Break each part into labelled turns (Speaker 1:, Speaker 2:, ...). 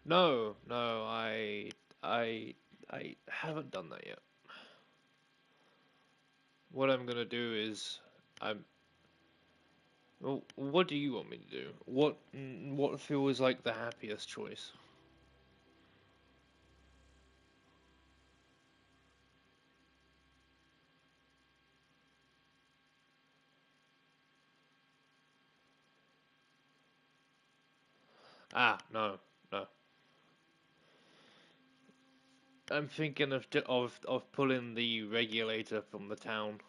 Speaker 1: No, no, I haven't done that yet. What I'm gonna do is, I'm. Well, what do you want me to do? What feels like the happiest choice? Ah, no, no. I'm thinking of pulling the regulator from the town.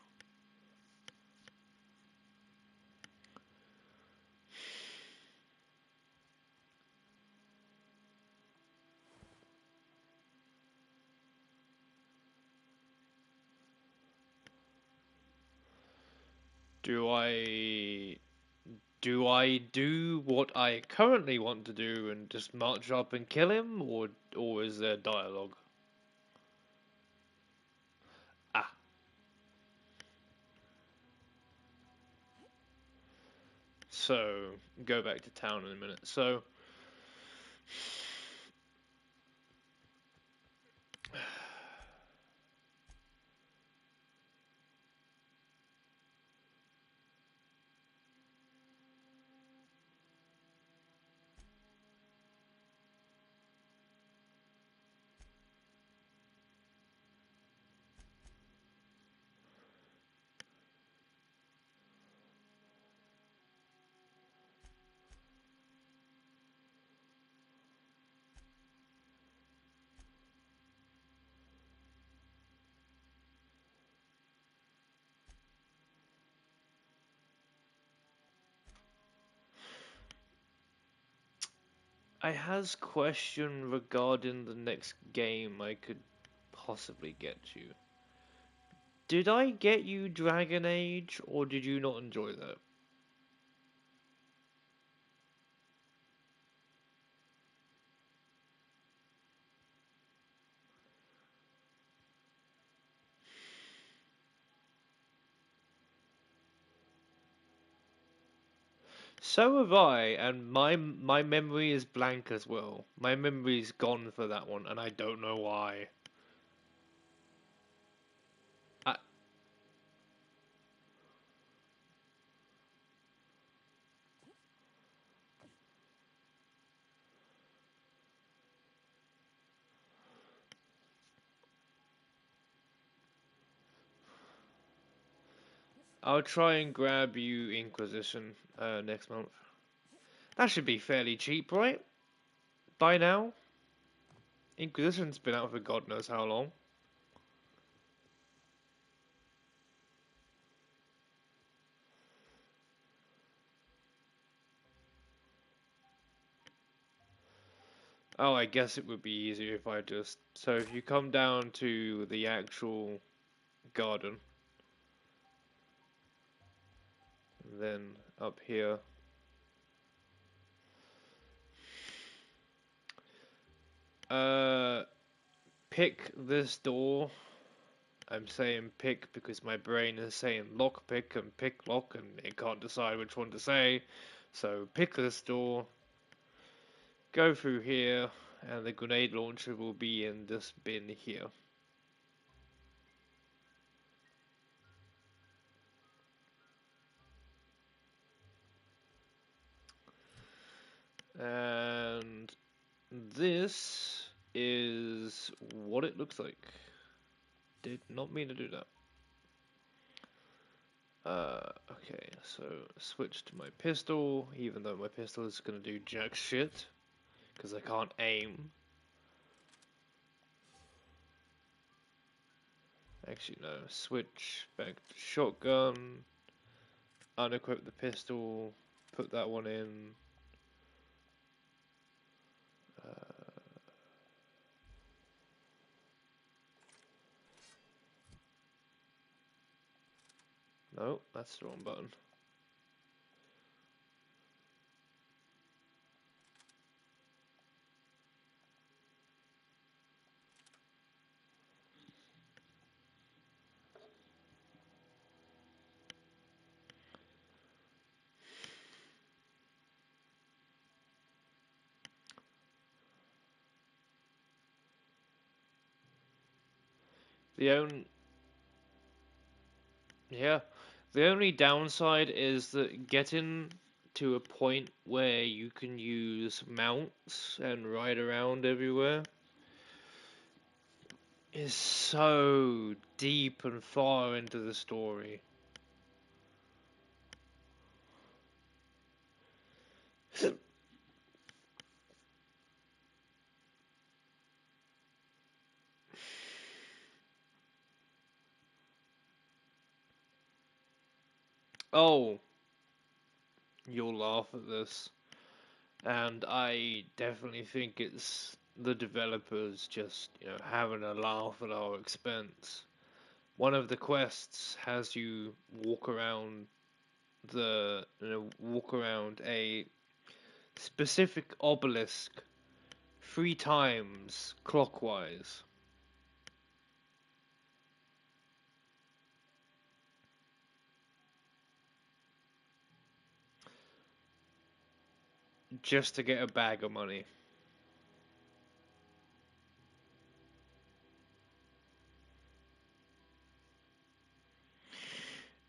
Speaker 1: Do I do what I currently want to do and just march up and kill him, or is there dialogue? Ah, so go back to town in a minute. So I has question regarding the next game I could possibly get you. Did I get you Dragon Age, or did you not enjoy that? So have I, and my memory is blank as well. My memory's gone for that one, and I don't know why. I, I'll try and grab you Inquisition next month. That should be fairly cheap, right? By now? Inquisition's been out for God knows how long. Oh, I guess it would be easier if I just... So if you come down to the actual garden, then up here, uh, pick this door. I'm saying pick because my brain is saying lock pick and pick lock and it can't decide which one to say. So pick this door, go through here, and the grenade launcher will be in this bin here. And this is what it looks like. Did not mean to do that. Okay, so switch to my pistol, even though my pistol is gonna do jack shit, because I can't aim. Actually, no, switch back to shotgun. unequip the pistol, put that one in. No, that's the wrong button. The only Yeah, the only downside is that getting to a point where you can use mounts and ride around everywhere is so deep and far into the story. Oh, you'll laugh at this. And I definitely think it's the developers just, having a laugh at our expense. One of the quests has you walk around a specific obelisk 3 times clockwise just to get a bag of money.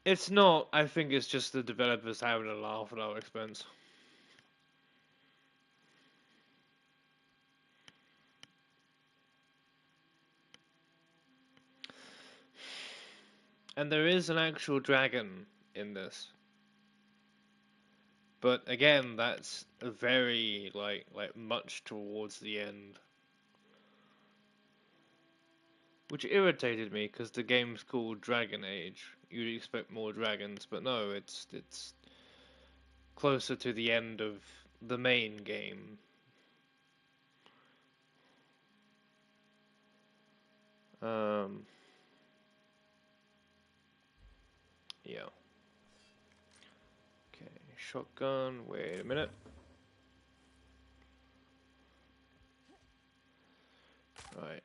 Speaker 1: It's not. I think it's just the developers having a laugh at our expense. And there is an actual dragon in this. But again, that's very like much towards the end, which irritated me because the game's called Dragon Age. You'd expect more dragons, but no, it's closer to the end of the main game. Um, yeah. Okay, shotgun. Wait a minute. Right,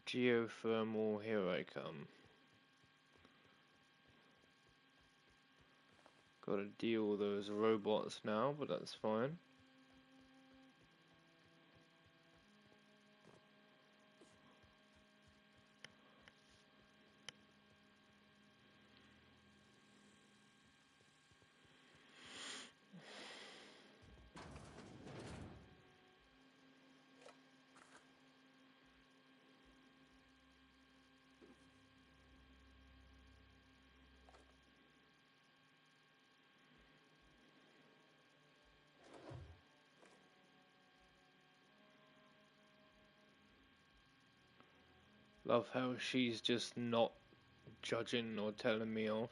Speaker 1: geothermal. Here I come. Gotta deal with those robots now, but that's fine. Love how she's just not judging or telling me off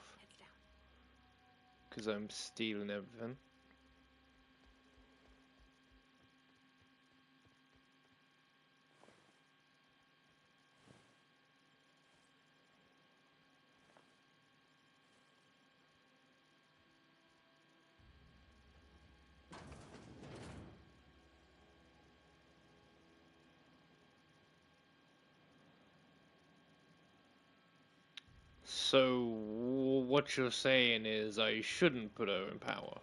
Speaker 1: because I'm stealing everything. So what you're saying is I shouldn't put her in power.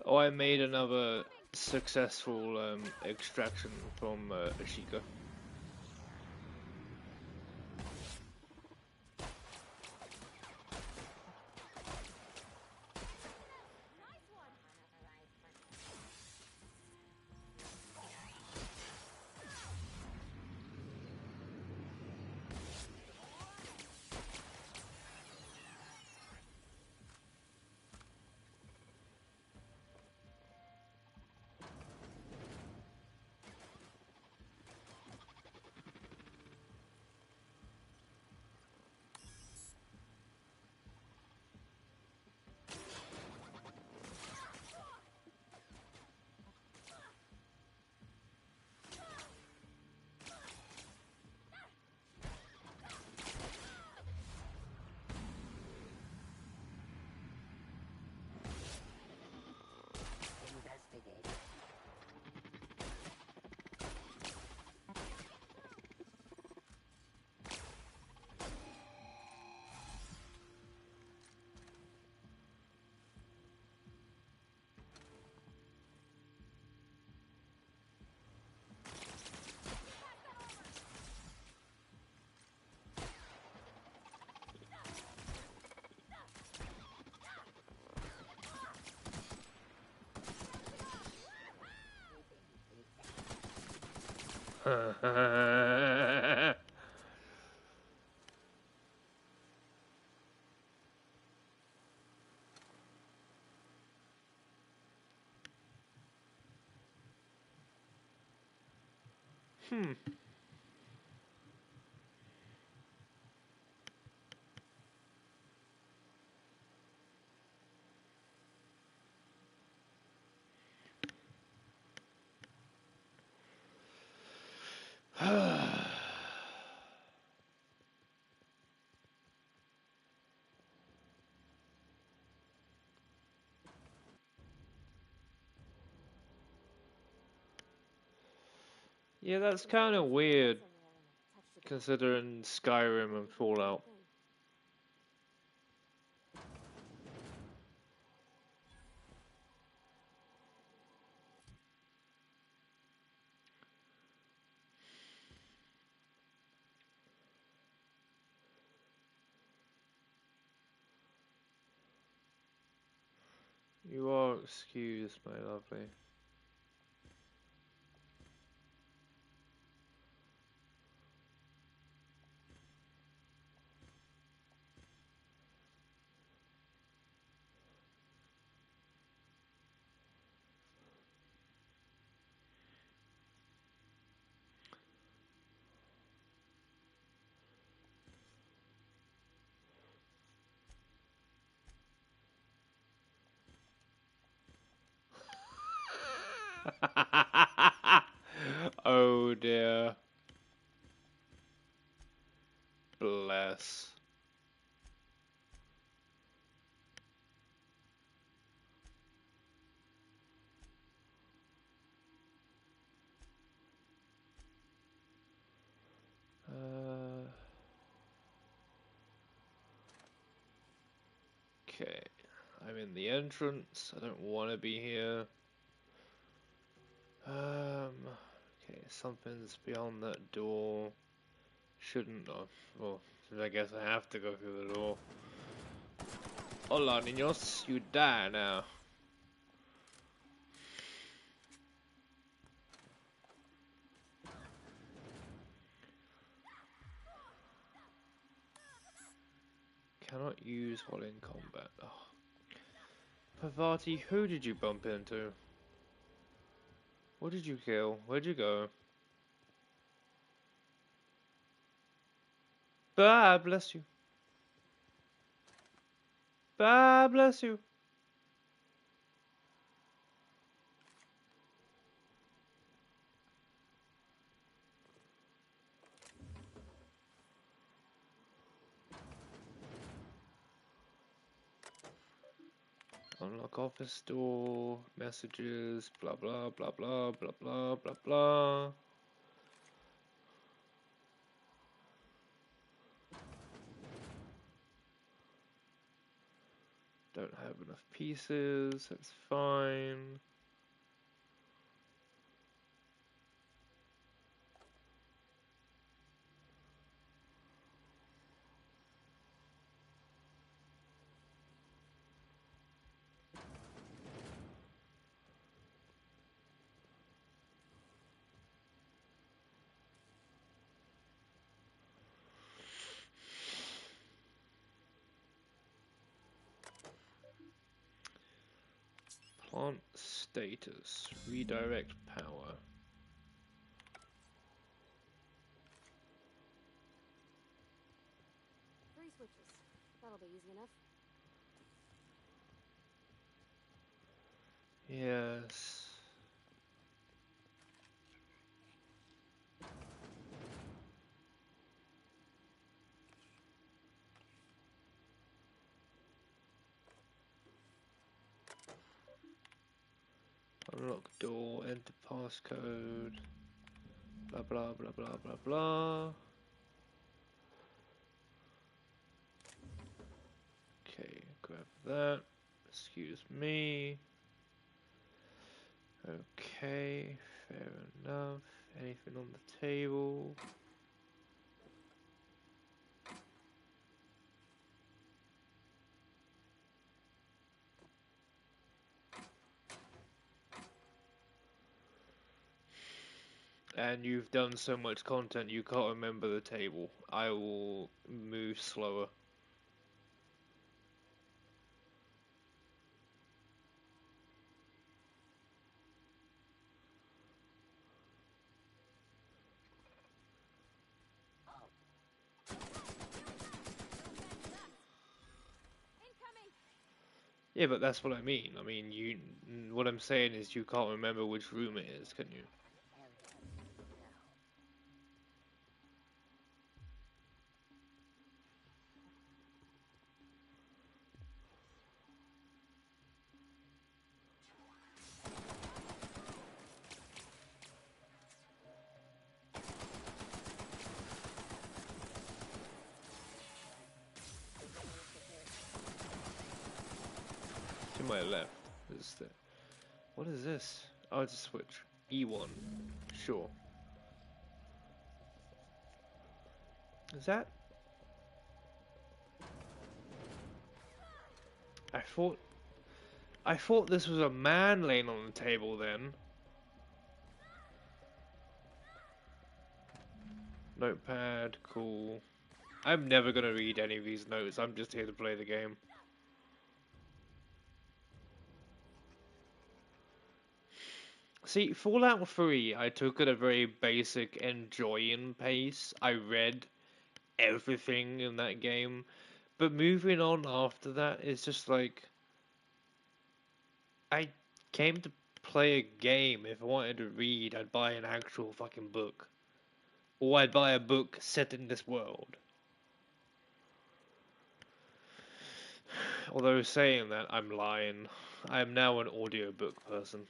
Speaker 1: Oh, I made another successful extraction from Ashika. Hmm. Yeah, that's kind of weird, considering Skyrim and Fallout. You are excused, my lovely. Oh dear. Bless. Okay. I'm in the entrance. I don't want to be here. Okay, something's beyond that door. Shouldn't have. Well, I guess I have to go through the door. Hola, niños. You die now. Cannot use while in combat. Oh. Pavati, who did you bump into? What did you kill? Where'd you go? Bye, bless you. Bye, bless you. Unlock office door, messages, blah blah blah blah blah blah blah blah. Don't have enough pieces, that's fine. Plant status, redirect power.
Speaker 2: Three switches. That'll be easy enough.
Speaker 1: Yes. Unlock door, enter passcode. Blah blah blah blah blah blah. Okay, grab that. Excuse me. Okay, fair enough. Anything on the table? And you've done so much content you can't remember the table. I will move slower. Yeah, but that's what I mean. I mean, what I'm saying is you can't remember which room it is, can you? To my left is the... What is this? Oh, it's a switch. E1. Sure. Is that... I thought this was a man laying on the table then. Notepad, cool. I'm never gonna read any of these notes, I'm just here to play the game. See, Fallout 3, I took at a very basic enjoying pace. I read everything in that game. But moving on after that, it's just like... I came to play a game. If I wanted to read, I'd buy an actual fucking book. Or I'd buy a book set in this world. Although saying that, I'm lying. I am now an audiobook person.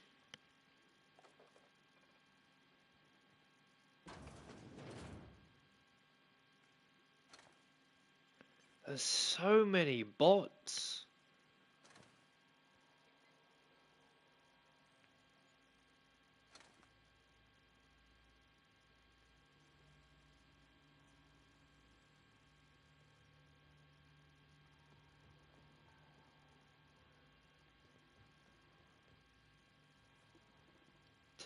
Speaker 1: There's so many bots.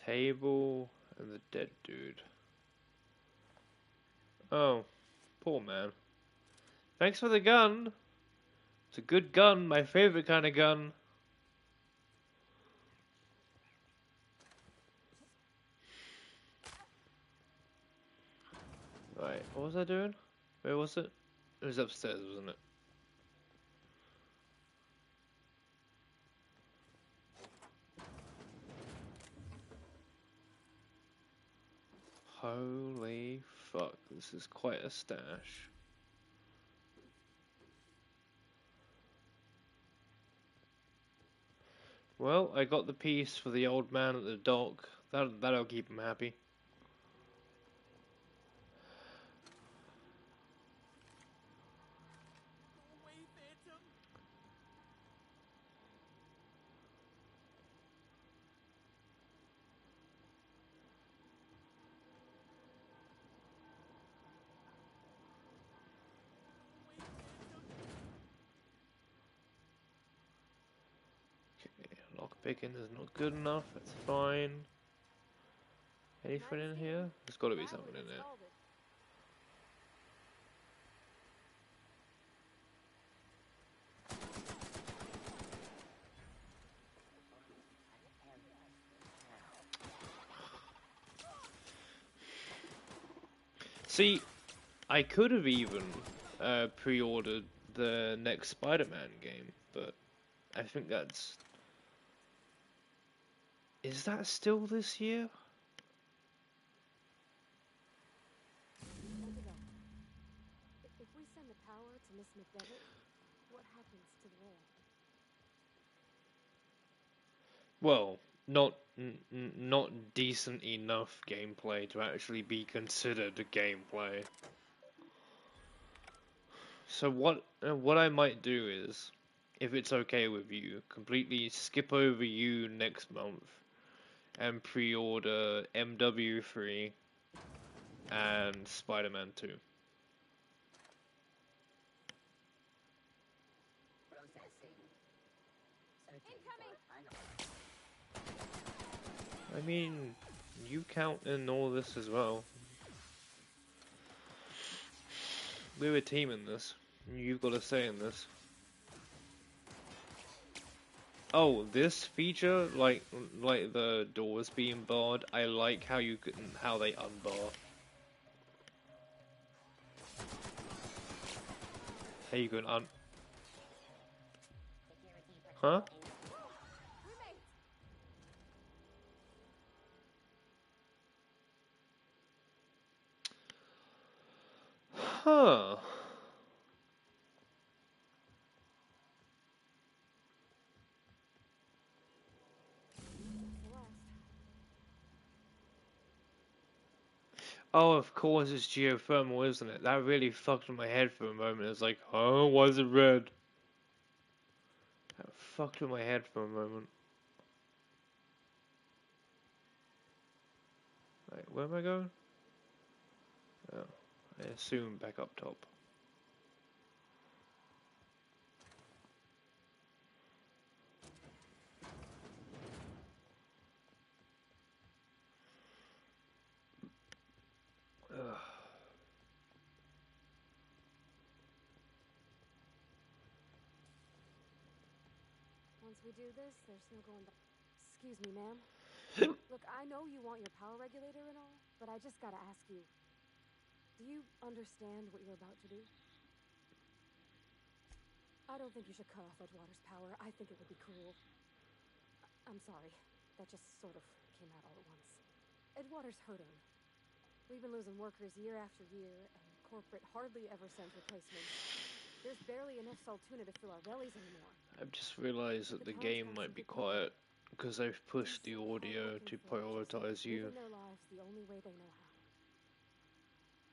Speaker 1: Table and the dead dude. Oh, poor man. Thanks for the gun. It's a good gun, my favorite kind of gun. Right, what was I doing? Where was it? It was upstairs, wasn't it? Holy fuck, this is quite a stash. Well, I got the piece for the old man at the dock. That'll keep him happy. Bacon is not good enough, that's fine. Anything in here? There's gotta be something in there. See, I could have even pre-ordered the next Spider-Man game, but I think that's... Is that still this year?
Speaker 2: If we send the power to Miss McDevitt, what happens to the rail?
Speaker 1: Well, not decent enough gameplay to actually be considered gameplay. So what I might do is, if it's okay with you, completely skip over you next month and pre-order MW3 and Spider-Man 2. I mean, you count in all this as well. We're a team in this. You've got a say in this. Oh, this feature, like the doors being barred, I like how how they unbar. How you can Huh? Huh. Oh, of course it's geothermal, isn't it? That really fucked with my head for a moment. It's like, oh, why is it red? That fucked with my head for a moment. Right, where am I going? Oh, I assume back up top. Ugh.
Speaker 2: Once we do this, there's no going back. Excuse me, ma'am. Look, I know you want your power regulator and all, but I just gotta ask you. Do you understand what you're about to do? I don't think you should cut off Edgewater's power. I think it would be cruel. I'm sorry. That just sort of came out all at once. Edgewater's hurting. We've been losing workers year after year, and corporate hardly ever sends replacements. There's barely enough Saltuna to fill our bellies anymore.
Speaker 1: I've just realized that the game might be quiet because I've pushed the audio to prioritize you.
Speaker 2: Living their lives the only way they know how.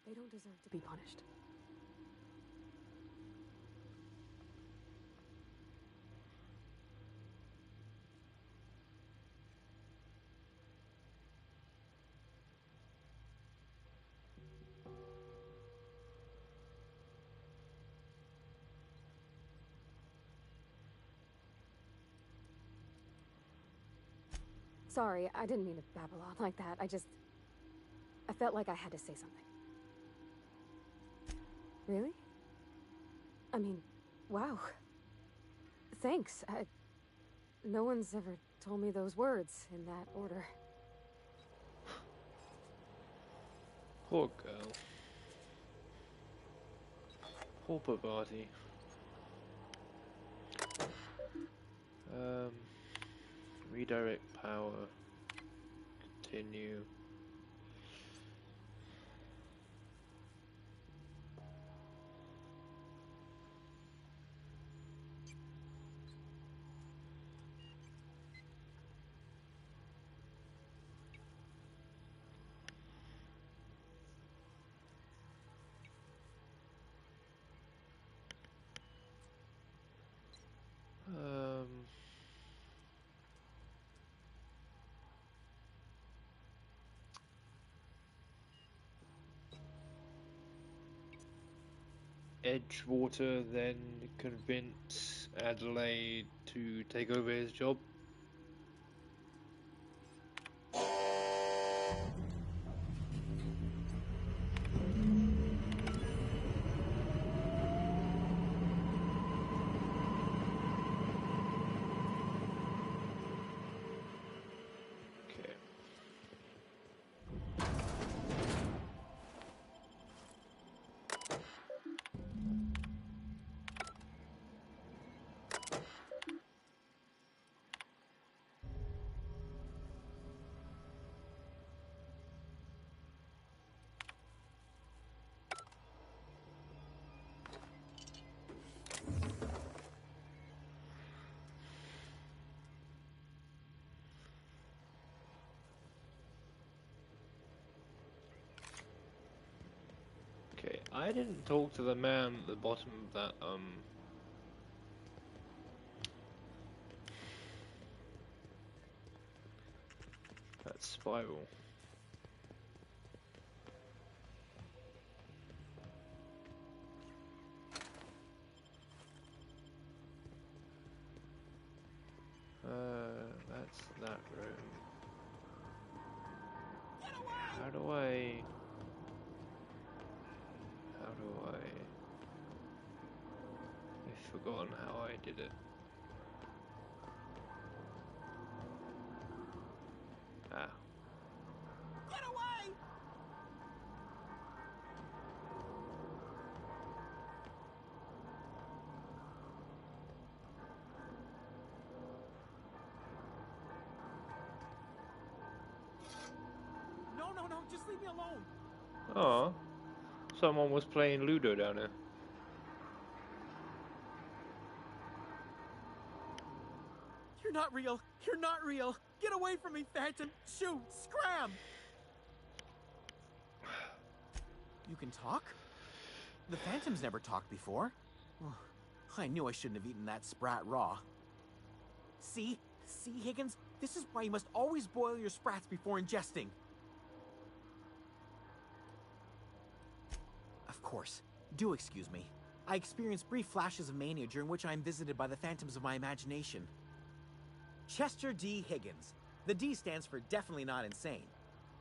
Speaker 2: They don't deserve to be punished. Sorry, I didn't mean to babble on like that. I felt like I had to say something. Really? I mean, wow. Thanks. No one's ever told me those words in that order.
Speaker 1: Poor girl. Poor Pavati. Redirect power. Continue. Edgewater then convince Adelaide to take over his job. I didn't talk to the man at the bottom of that spiral. That's that room. How do I... I've forgotten how I did it. Ah.
Speaker 3: Get away! No, just leave me alone.
Speaker 1: Oh, someone was playing Ludo down there.
Speaker 3: You're not real. You're not real. Get away from me, Phantom. Shoot, scram. You can talk? The Phantom's never talked before. I knew I shouldn't have eaten that sprat raw. See, Higgins? This is why you must always boil your sprats before ingesting. Of course. Do excuse me. I experience brief flashes of mania during which I am visited by the phantoms of my imagination. Chester D. Higgins. The D stands for definitely not insane.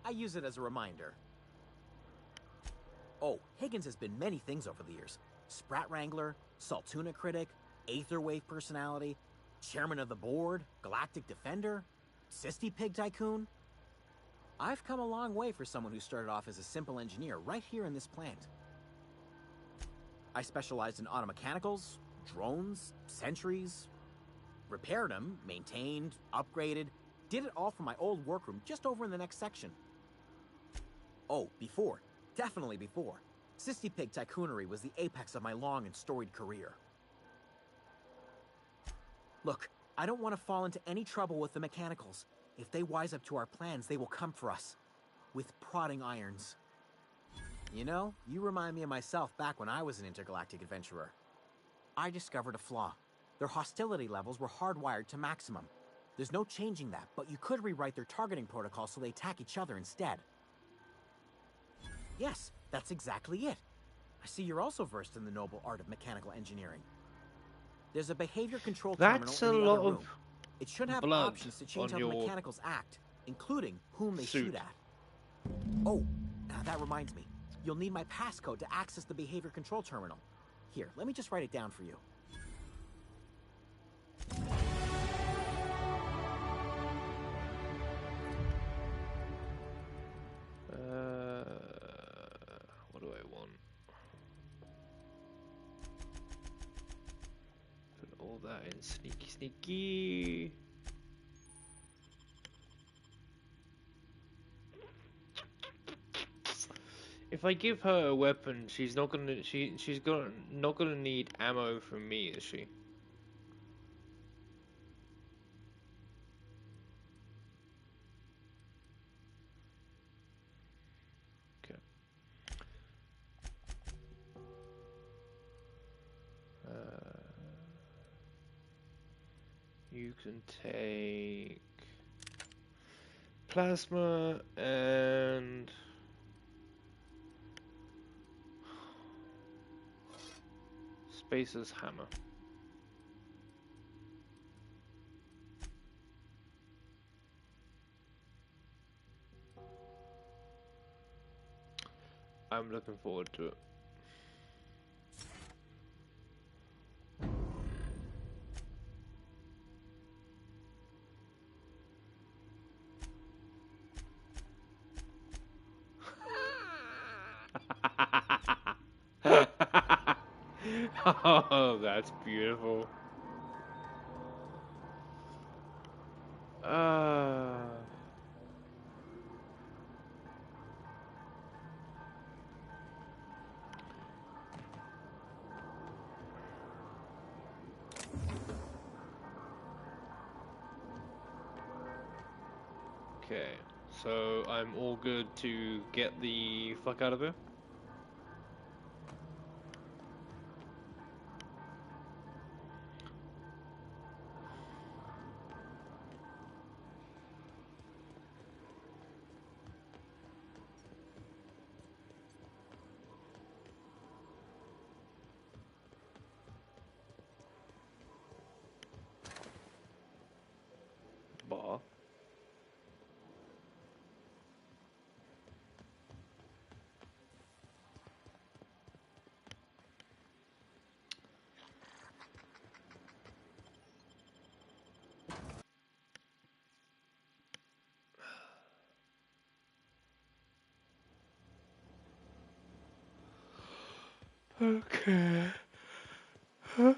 Speaker 3: I use it as a reminder. Oh, Higgins has been many things over the years. Sprat Wrangler, Saltuna Critic, Aetherwave Personality, Chairman of the Board, Galactic Defender, Sisty Pig Tycoon. I've come a long way for someone who started off as a simple engineer right here in this plant. I specialized in automechanicals, drones, sentries, repaired them, maintained, upgraded, did it all from my old workroom just over in the next section. Oh, definitely before, Sisty Pig Tycoonery was the apex of my long and storied career. Look, I don't want to fall into any trouble with the mechanicals. If they wise up to our plans, they will come for us. With prodding irons. You know, you remind me of myself back when I was an intergalactic adventurer. I discovered a flaw. Their hostility levels were hardwired to maximum. There's no changing that, but you could rewrite their targeting protocol so they attack each other instead. Yes, that's exactly it. I see you're also versed in the noble art of mechanical engineering. There's a behavior control terminal
Speaker 1: That's
Speaker 3: in
Speaker 1: a
Speaker 3: the
Speaker 1: lot
Speaker 3: other room.
Speaker 1: of
Speaker 3: It should have
Speaker 1: blood
Speaker 3: options to change
Speaker 1: on
Speaker 3: how the
Speaker 1: your
Speaker 3: mechanicals act, including whom they
Speaker 1: suit.
Speaker 3: shoot at. Oh, that reminds me. You'll need my passcode to access the behavior control terminal. Here, let me just write it down for you.
Speaker 1: What do I want? Put all that in sneaky. If I give her a weapon, she's not gonna not gonna need ammo from me, is she? Okay. You can take plasma and Spacer's hammer. I'm looking forward to it. Oh, that's beautiful. Okay, so I'm all good to get the fuck out of here. Okay. I need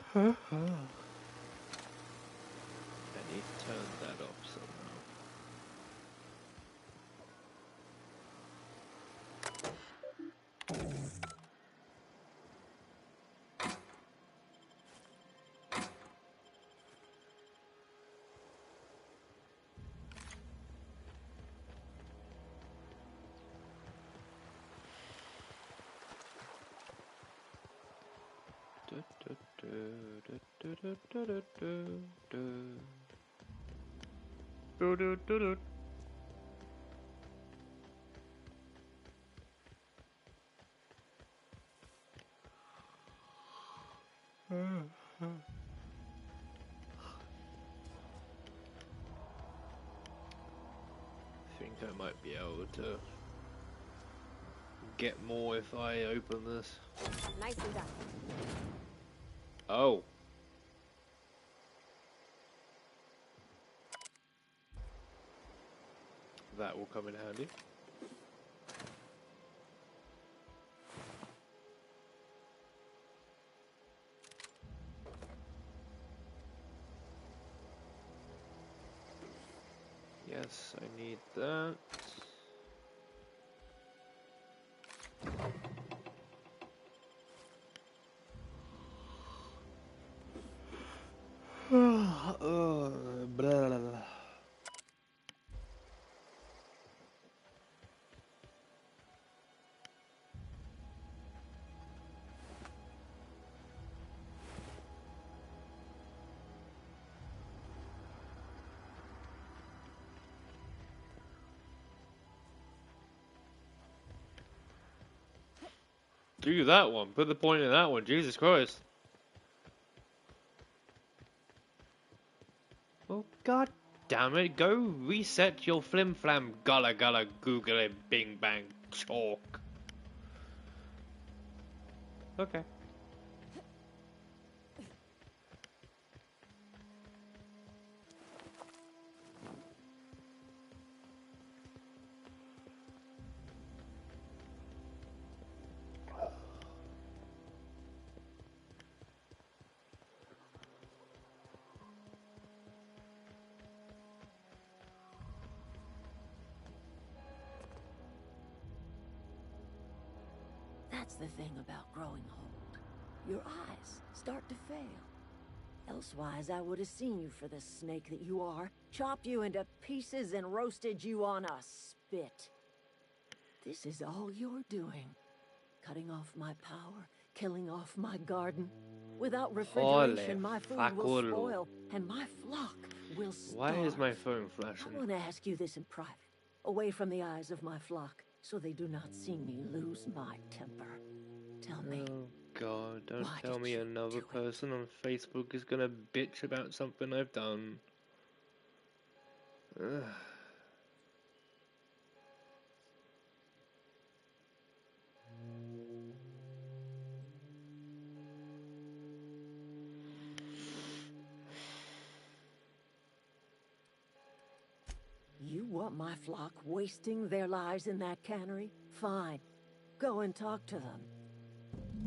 Speaker 1: to turn that off somehow. I think I might be able to get more if I open this.
Speaker 2: Nicely done.
Speaker 1: Oh. That will come in handy. Yes, I need that. Blah, blah, blah. Do that one. Put the point in that one. Jesus Christ. Oh, god damn it. Go reset your flim flam gullah gullah googly bing bang chalk. Okay.
Speaker 4: That's the thing about growing old. Your eyes start to fail. Elsewise, I would have seen you for the snake that you are, chopped you into pieces and roasted you on a spit. This is all you're doing. Cutting off my power, killing off my garden. Without refrigeration, my food will spoil, and my flock will starve.
Speaker 1: Why is my phone flashing?
Speaker 4: I want to ask you this in private, away from the eyes of my flock, so they do not see me lose my temper. Tell me.
Speaker 1: Oh god, don't
Speaker 4: Why
Speaker 1: tell
Speaker 4: did
Speaker 1: me
Speaker 4: you
Speaker 1: another
Speaker 4: do it?
Speaker 1: person on Facebook is gonna bitch about something I've done. Ugh.
Speaker 4: You want my flock wasting their lives in that cannery? Fine. Go and talk to them.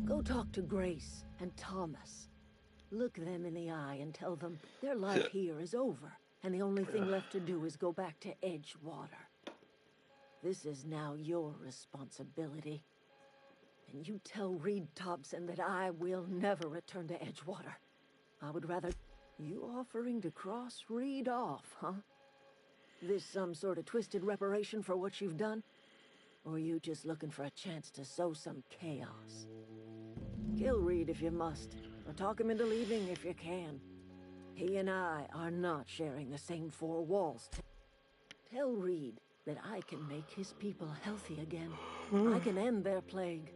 Speaker 4: Go talk to Grace and Thomas. Look them in the eye and tell them their life here is over, and the only thing left to do is go back to Edgewater. This is now your responsibility. And you tell Reed Thompson that I will never return to Edgewater. I would rather... You offering to cross Reed off, huh? This some sort of twisted reparation for what you've done? Or you just looking for a chance to sow some chaos? Kill Reed if you must, or talk him into leaving if you can. He and I are not sharing the same four walls. Tell Reed that I can make his people healthy again. I can end their plague.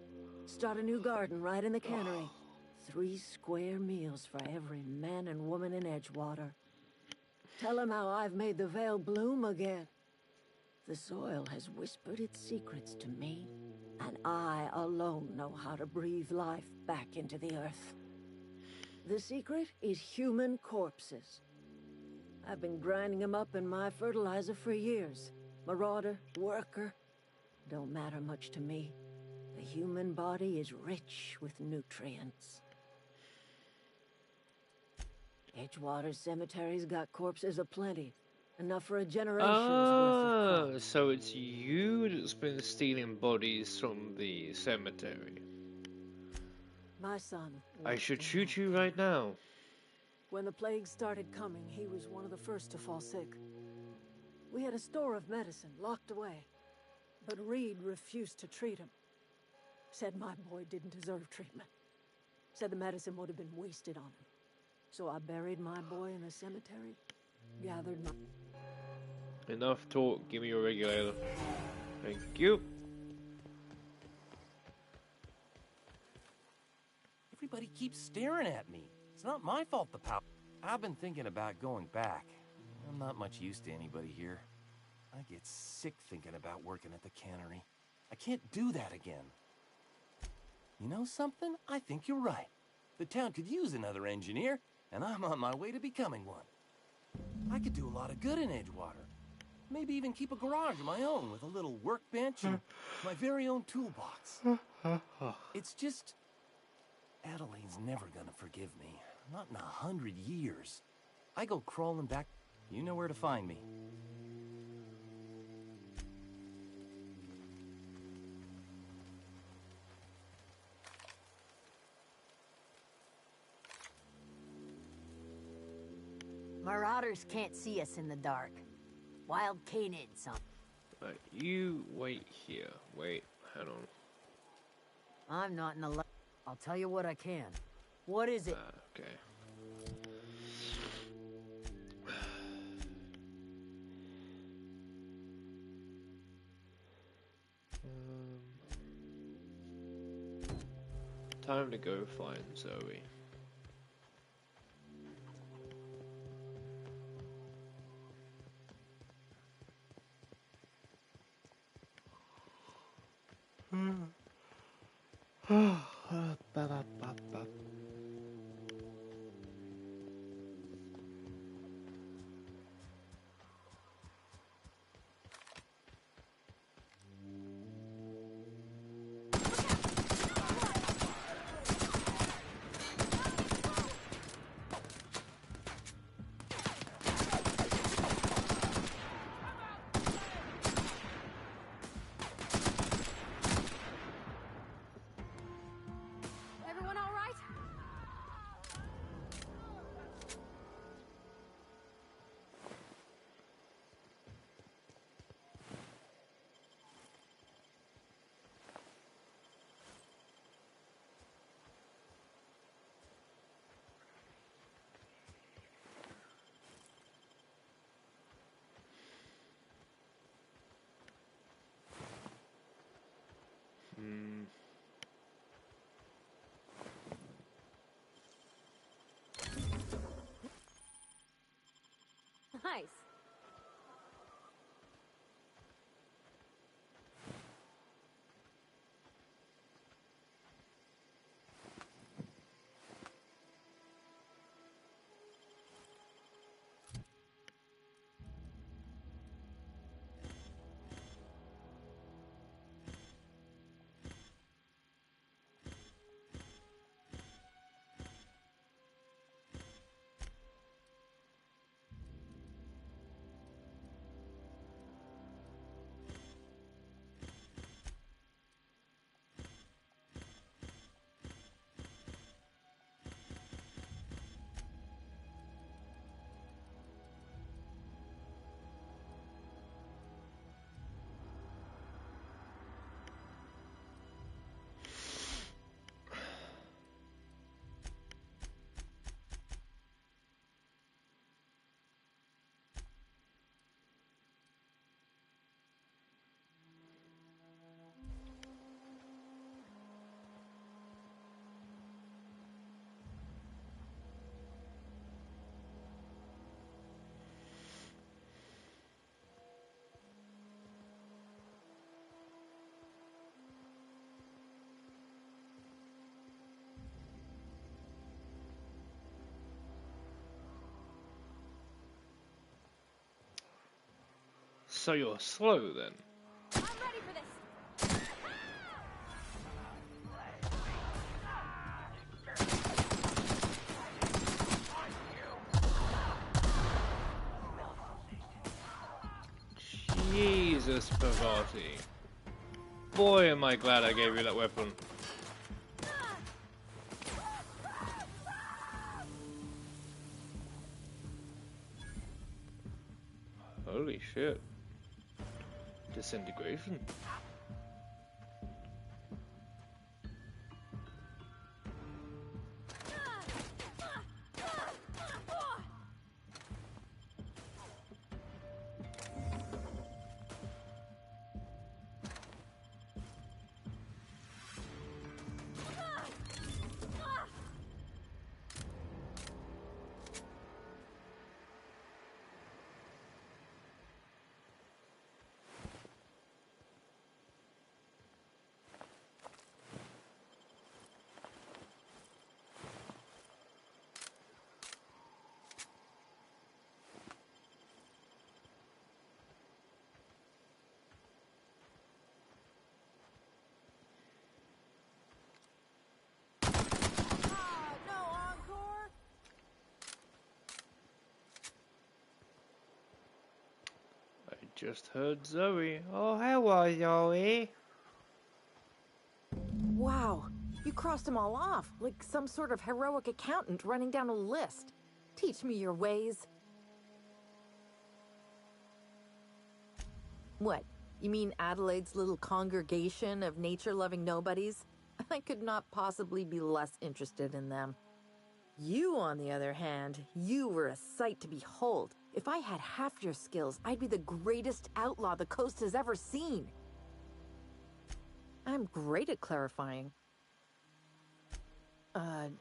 Speaker 4: Start a new garden right in the cannery. 3 square meals for every man and woman in Edgewater. Tell him how I've made the Vale bloom again. The soil has whispered its secrets to me, and I alone know how to breathe life back into the earth. The secret is human corpses. I've been grinding them up in my fertilizer for years. Marauder, worker, don't matter much to me. The human body is rich with nutrients. Edgewater Cemetery's got corpses aplenty. Enough for a generation's worth of crops.
Speaker 1: So it's you that's been stealing bodies from the cemetery.
Speaker 4: My son.
Speaker 1: I should shoot you right now.
Speaker 4: When the plague started coming, he was one of the first to fall sick. We had a store of medicine locked away, but Reed refused to treat him. Said my boy didn't deserve treatment. Said the medicine would have been wasted on him. So I buried my boy in the cemetery, gathered my...
Speaker 1: Enough talk, give me your regulator. Thank you.
Speaker 5: Everybody keeps staring at me. It's not my fault the power... I've been thinking about going back. I'm not much use to anybody here. I get sick thinking about working at the cannery. I can't do that again. You know something? I think you're right. The town could use another engineer, and I'm on my way to becoming one. I could do a lot of good in Edgewater. Maybe even keep a garage of my own with a little workbench and my very own toolbox. It's just... Adeline's never gonna forgive me. Not in 100 years. I go crawling back. You know where to find me.
Speaker 6: Marauders can't see us in the dark. Wild canids on.
Speaker 1: Right, you wait here. Wait, hold on.
Speaker 6: I'm not in the... I'll tell you what I can. What is it?
Speaker 1: Okay. Time to go find Zoe.
Speaker 2: Everyone all right? Nice.
Speaker 1: So you're slow then?
Speaker 2: I'm ready for this.
Speaker 1: Jesus Pavati. Boy, am I glad I gave you that weapon. Holy shit. Disintegration. Just heard Zoe. Oh, how are you, Zoe?
Speaker 7: Wow, you crossed them all off, like some sort of heroic accountant running down a list. Teach me your ways. What? You mean Adelaide's little congregation of nature-loving nobodies? I could not possibly be less interested in them. You, on the other hand, you were a sight to behold. If I had half your skills, I'd be the greatest outlaw the coast has ever seen. I'm great at clarifying.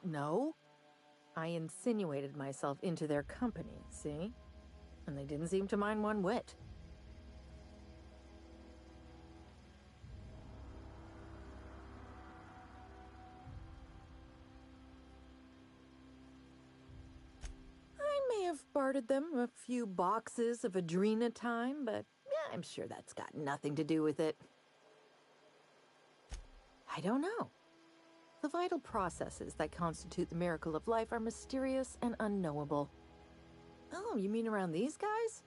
Speaker 7: No. I insinuated myself into their company, see? And they didn't seem to mind one whit. I may have bartered them a few boxes of Adrena time, but I'm sure that's got nothing to do with it. I don't know. The vital processes that constitute the miracle of life are mysterious and unknowable. Oh, you mean around these guys?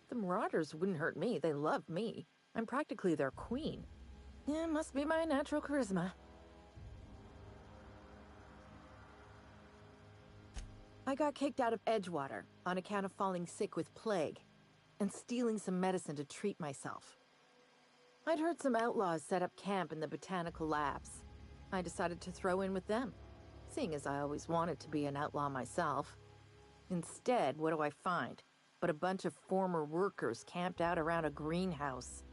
Speaker 7: The Marauders wouldn't hurt me. They love me. I'm practically their queen. Yeah, must be my natural charisma. I got kicked out of Edgewater on account of falling sick with plague and stealing some medicine to treat myself. I'd heard some outlaws set up camp in the botanical labs. I decided to throw in with them, seeing as I always wanted to be an outlaw myself. Instead, what do I find? But a bunch of former workers camped out around a greenhouse.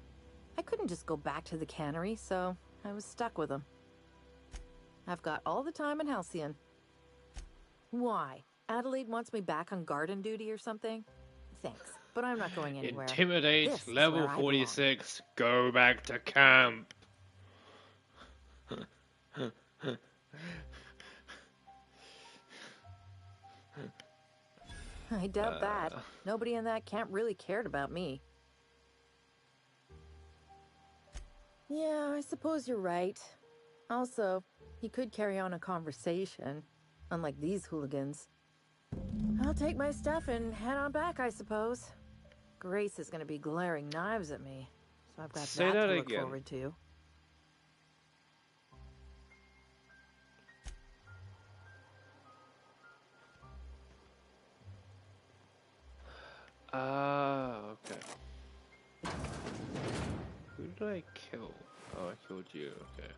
Speaker 7: I couldn't just go back to the cannery, so I was stuck with them. I've got all the time in Halcyon. Why? Adelaide wants me back on garden duty or something? Thanks, but I'm not going anywhere.
Speaker 1: Intimidate,
Speaker 7: This is
Speaker 1: level
Speaker 7: where I
Speaker 1: 46, go back to camp.
Speaker 7: I doubt that. Nobody in that camp really cared about me. Yeah, I suppose you're right. Also, he could carry on a conversation, unlike these hooligans. I'll take my stuff and head on back, I suppose. Grace is going to be glaring knives at me, so I've got
Speaker 1: Say
Speaker 7: that
Speaker 1: that
Speaker 7: to look
Speaker 1: again.
Speaker 7: forward to.
Speaker 1: Okay. Who did I kill? Oh, I killed you, okay.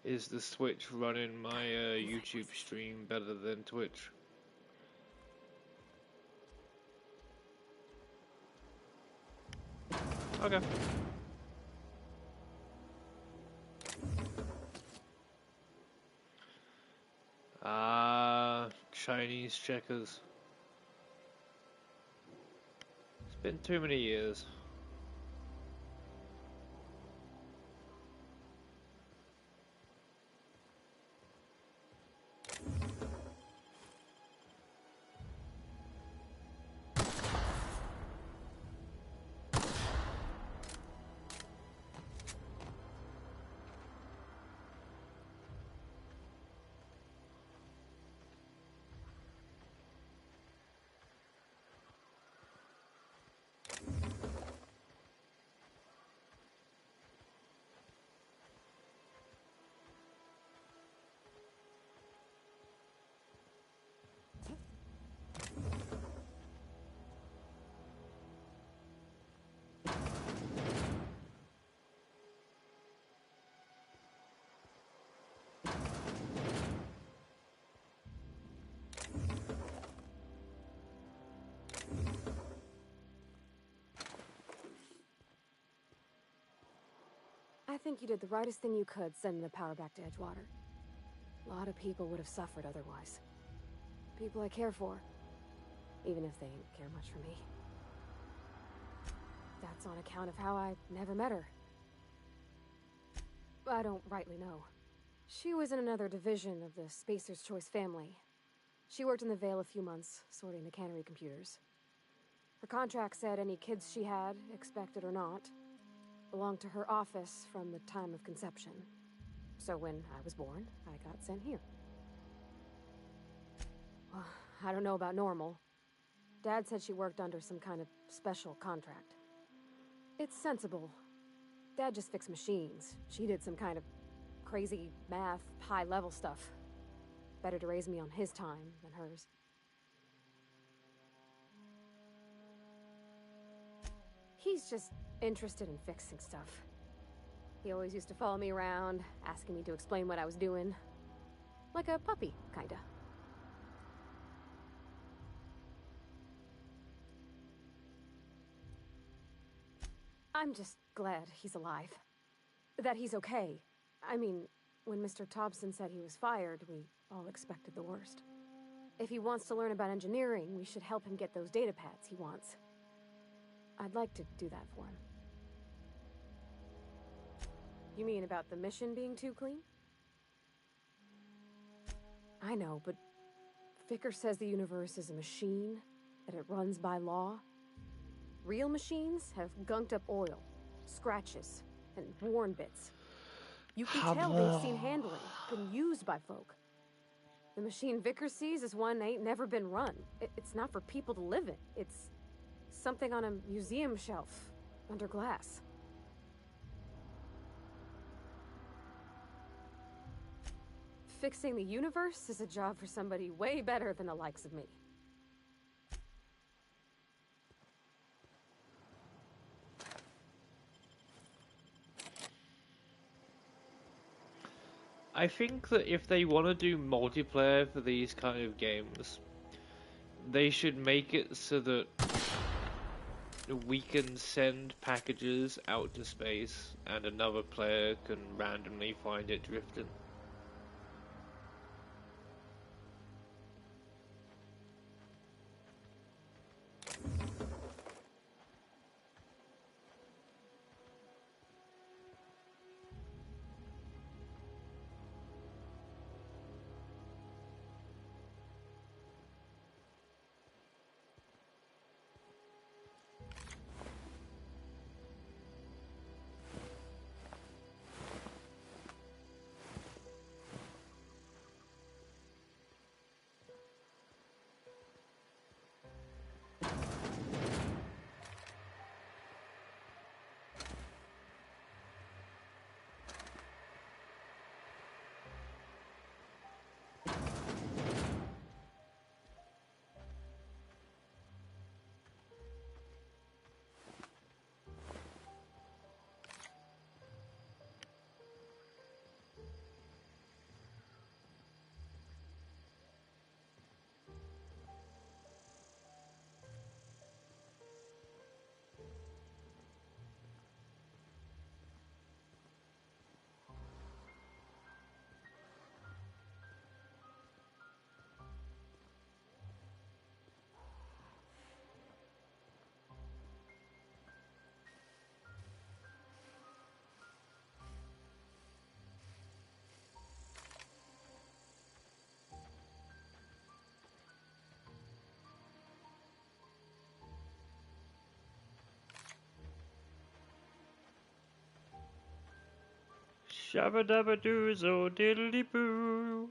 Speaker 1: Is the Switch running my YouTube stream better than Twitch? Okay. Chinese checkers. Been too many years.
Speaker 2: I think you did the rightest thing you could sending the power back to Edgewater. A lot of people would have suffered otherwise. People I care for, even if they didn't care much for me. That's on account of how I never met her. I don't rightly know. She was in another division of the Spacer's Choice family. She worked in the Vale a few months, sorting the cannery computers. Her contract said any kids she had, expected or not, belonged to her office from the time of conception. So when I was born, I got sent here. Well, I don't know about normal. Dad said she worked under some kind of special contract. It's sensible. Dad just fixed machines. She did some kind of crazy math, high-level stuff. Better to raise me on his time than hers. He's just interested in fixing stuff. He always used to follow me around, asking me to explain what I was doing. Like a puppy, kinda. I'm just glad he's alive. That he's okay. I mean, when Mr. Thompson said he was fired, we all expected the worst. If he wants to learn about engineering, we should help him get those data pads he wants. I'd like to do that for him. You mean about the mission being too clean? I know, but Vicker says the universe is a machine, that it runs by law. Real machines have gunked up oil, scratches, and worn bits. You can tell they've seen handling, been used by folk. The machine Vicker sees is one that ain't never been run. It's not for people to live in. It's something on a museum shelf, under glass. Fixing the universe is a job for somebody way better than the likes of me.
Speaker 1: I think that if they want to do multiplayer for these kind of games, they should make it so that we can send packages out to space and another player can randomly find it drifting. Shabba dabba doo zo diddly boo.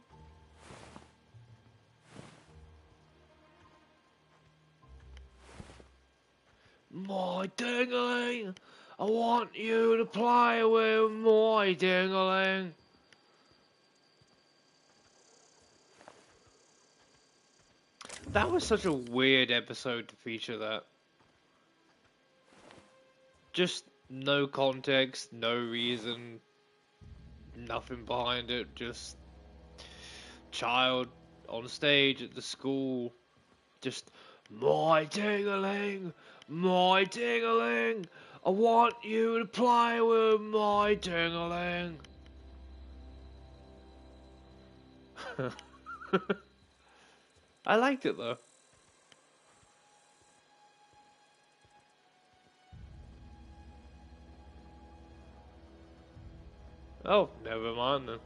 Speaker 1: My dingling! I want you to play with my dingling! That was such a weird episode to feature that. Just no context, no reason, nothing behind it, just child on stage at the school, just my dingling, my dingling, I want you to play with my dingling. I liked it though. Oh, never mind then.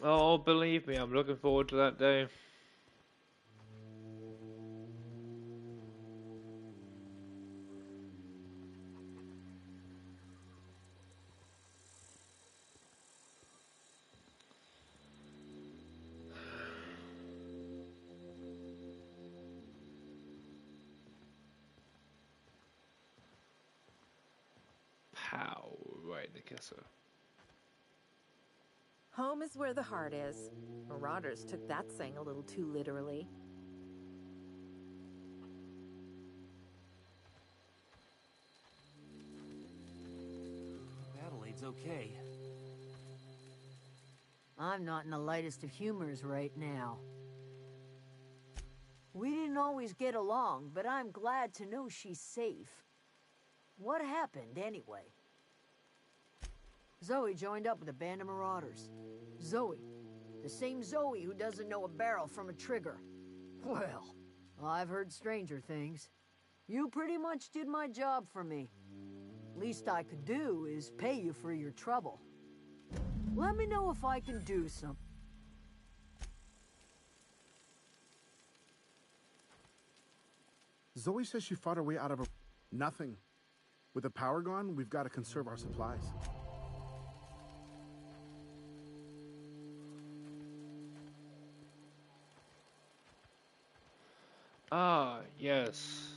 Speaker 1: Oh, believe me, I'm looking forward to that day. Pow, right in the kisser.
Speaker 7: Home is where the heart is. Marauders took that saying a little too literally.
Speaker 5: Adelaide's okay.
Speaker 6: I'm not in the lightest of humors right now. We didn't always get along, but I'm glad to know she's safe. What happened, anyway? Zoe joined up with a band of marauders. Zoe. The same Zoe who doesn't know a barrel from a trigger. Well, I've heard stranger things. You pretty much did my job for me. Least I could do is pay you for your trouble. Let me know if I can do something.
Speaker 8: Zoe says she fought her way out of a... Nothing. With the power gone, we've got to conserve our supplies.
Speaker 1: Ah, yes.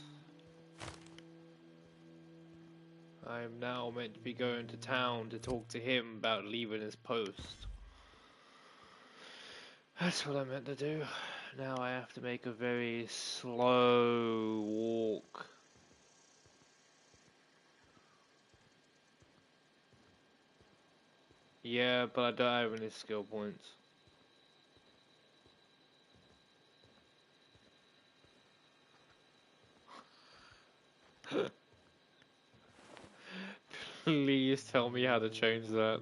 Speaker 1: I'm now meant to be going to town to talk to him about leaving his post. That's what I meant to do. Now I have to make a very slow walk. Yeah, but I don't have any skill points. Please tell me how to change that.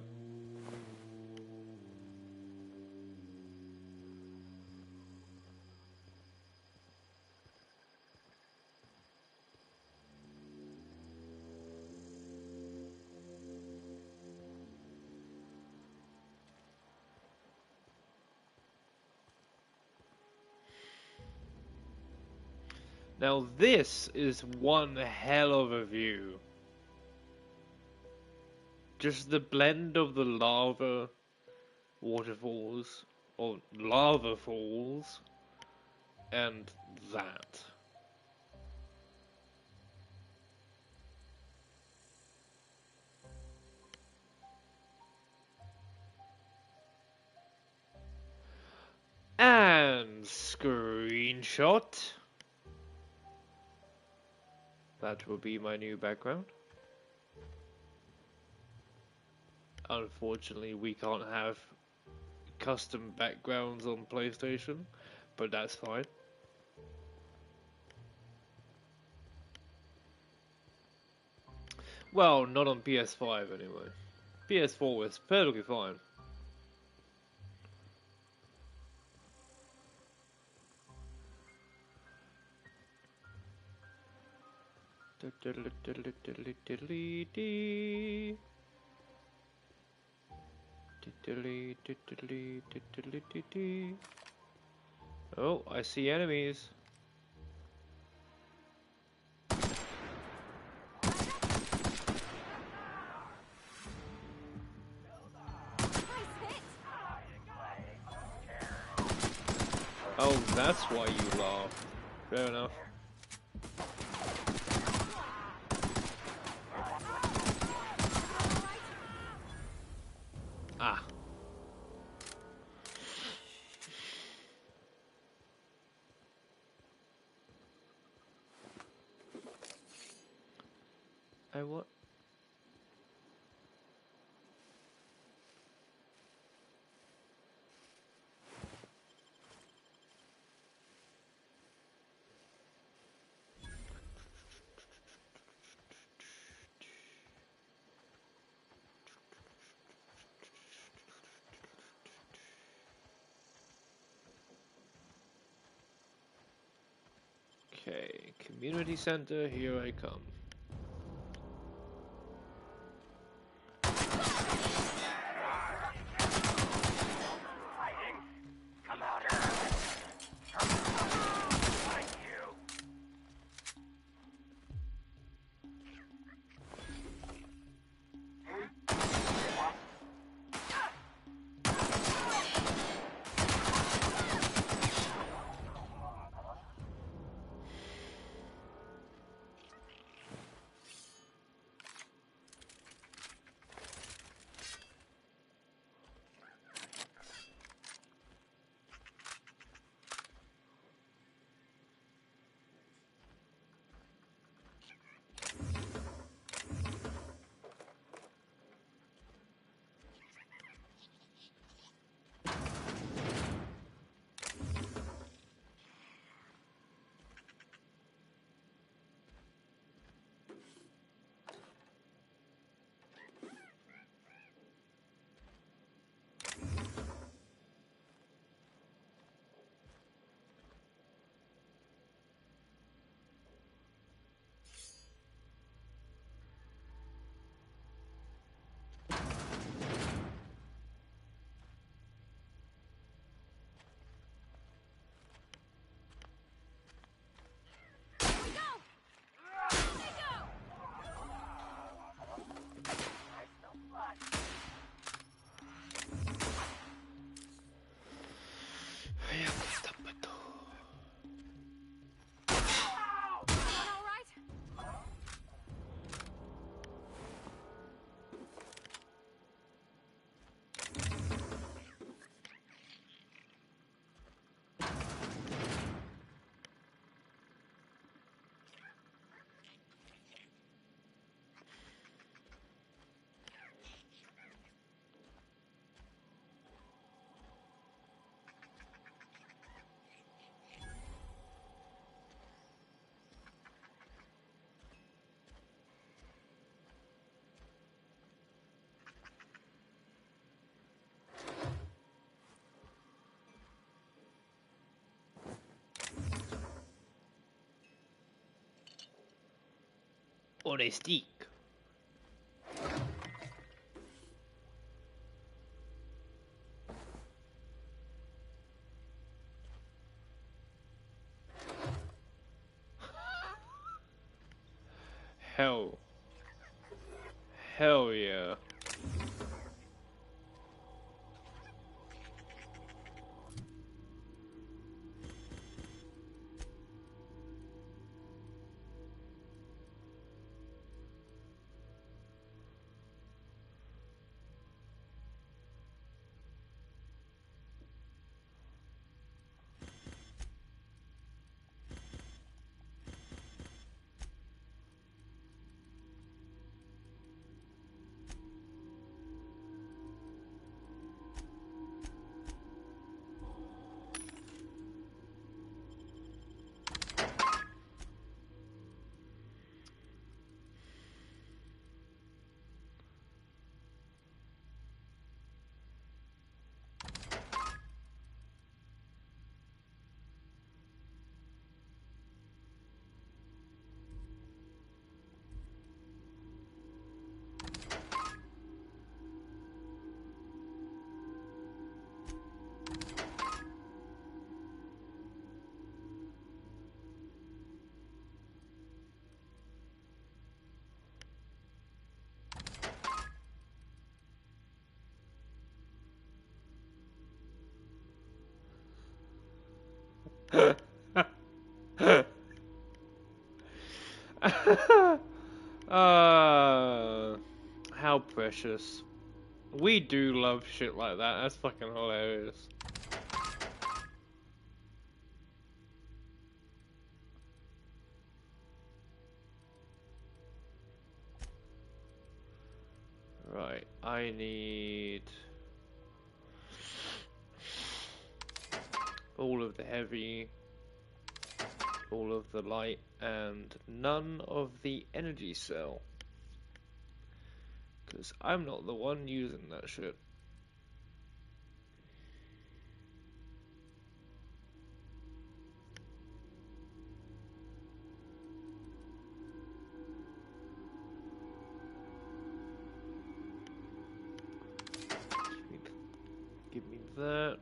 Speaker 1: Now this is one hell of a view. Just the blend of the lava waterfalls, or lava falls, And that. And screenshot. That will be my new background. Unfortunately, we can't have custom backgrounds on PlayStation, but that's fine. Well, not on PS5 anyway. PS4 was perfectly fine. Oh, I see enemies. Oh, that's why you laugh. Fair enough. Ah. I what? Okay, community center, here I come. On a stick. Hell. Hell yeah. How precious. We do love shit like that. That's fucking hilarious. Right, I need all of the heavy, all of the light, and none of the energy cell. Because I'm not the one using that shit. Give me that.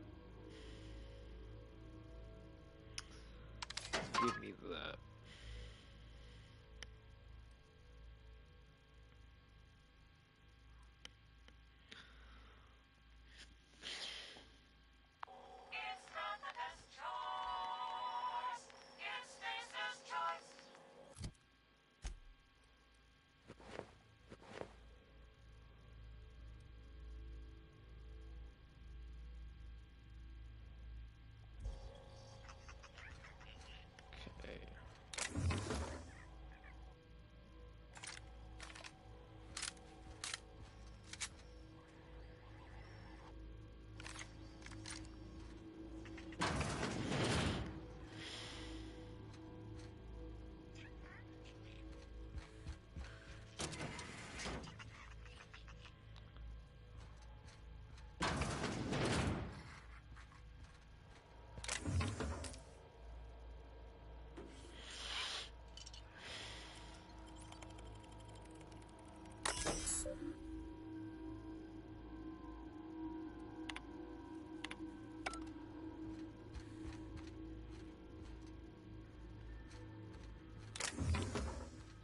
Speaker 1: Give me that.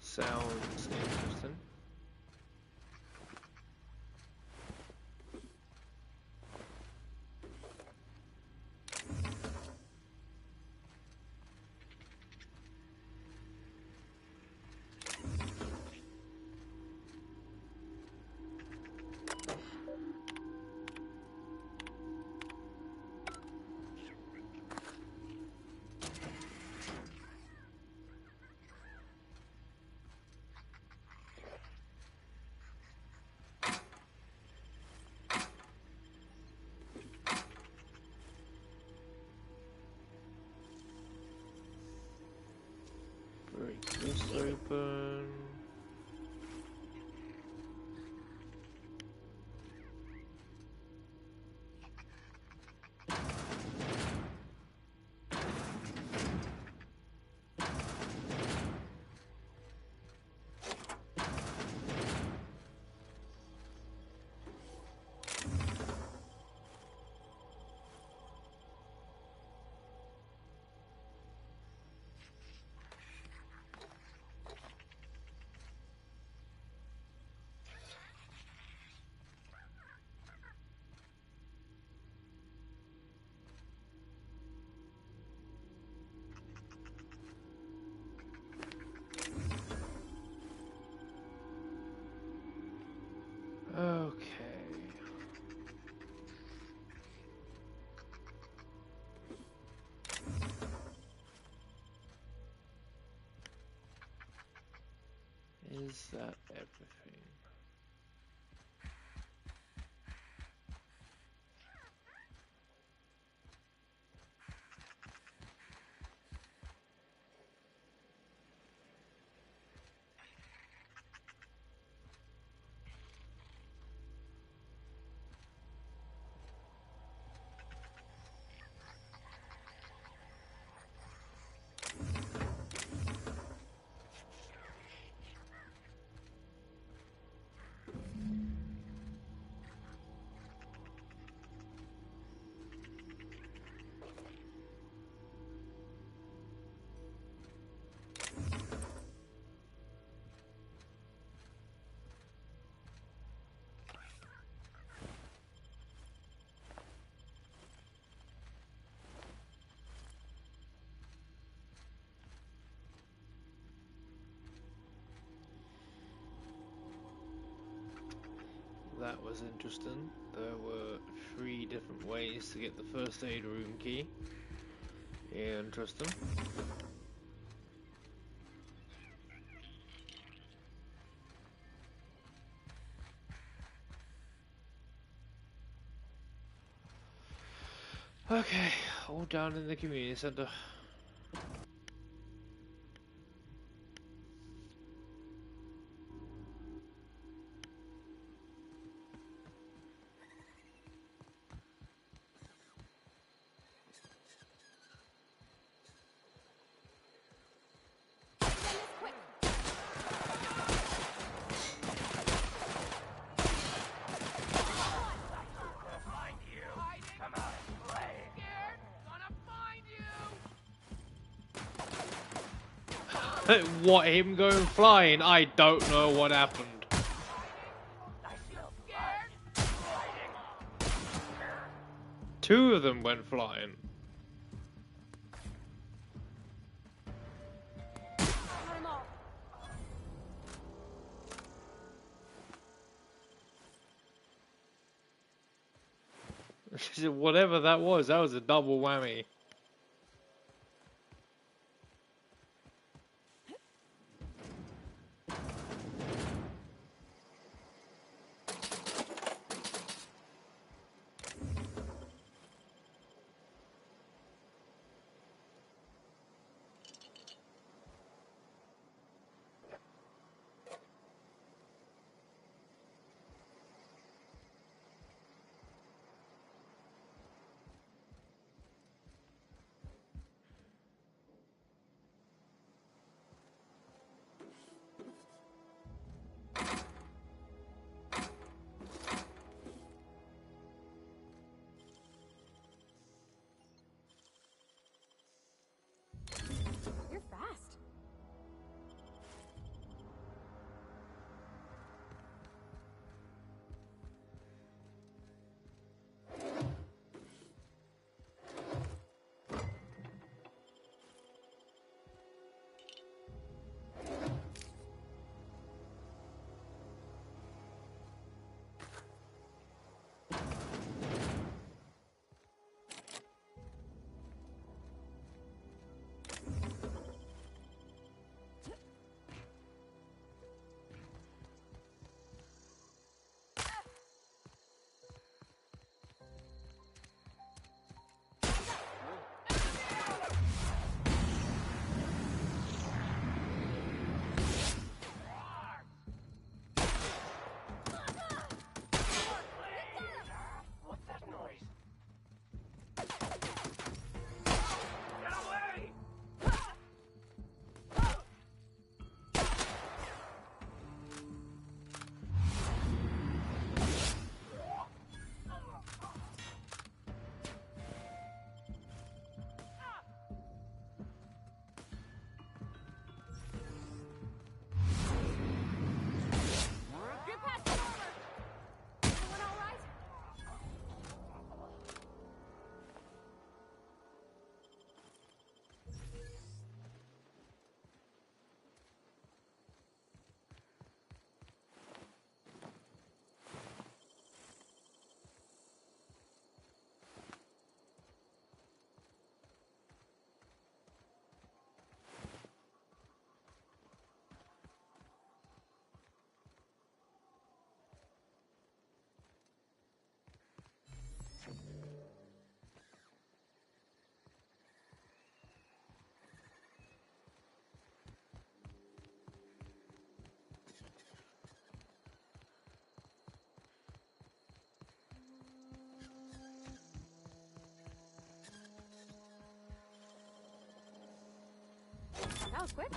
Speaker 1: Sounds interesting. Break this open. Okay. Is that everything? that was interesting. There were 3 different ways to get the first aid room key. Interesting. Okay, all down in the community center. What, him going flying? I don't know what happened. Two of them went flying. Whatever that was a double whammy.
Speaker 2: You're fast. That was quick.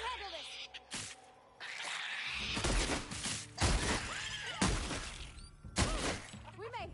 Speaker 2: handle this! We made it!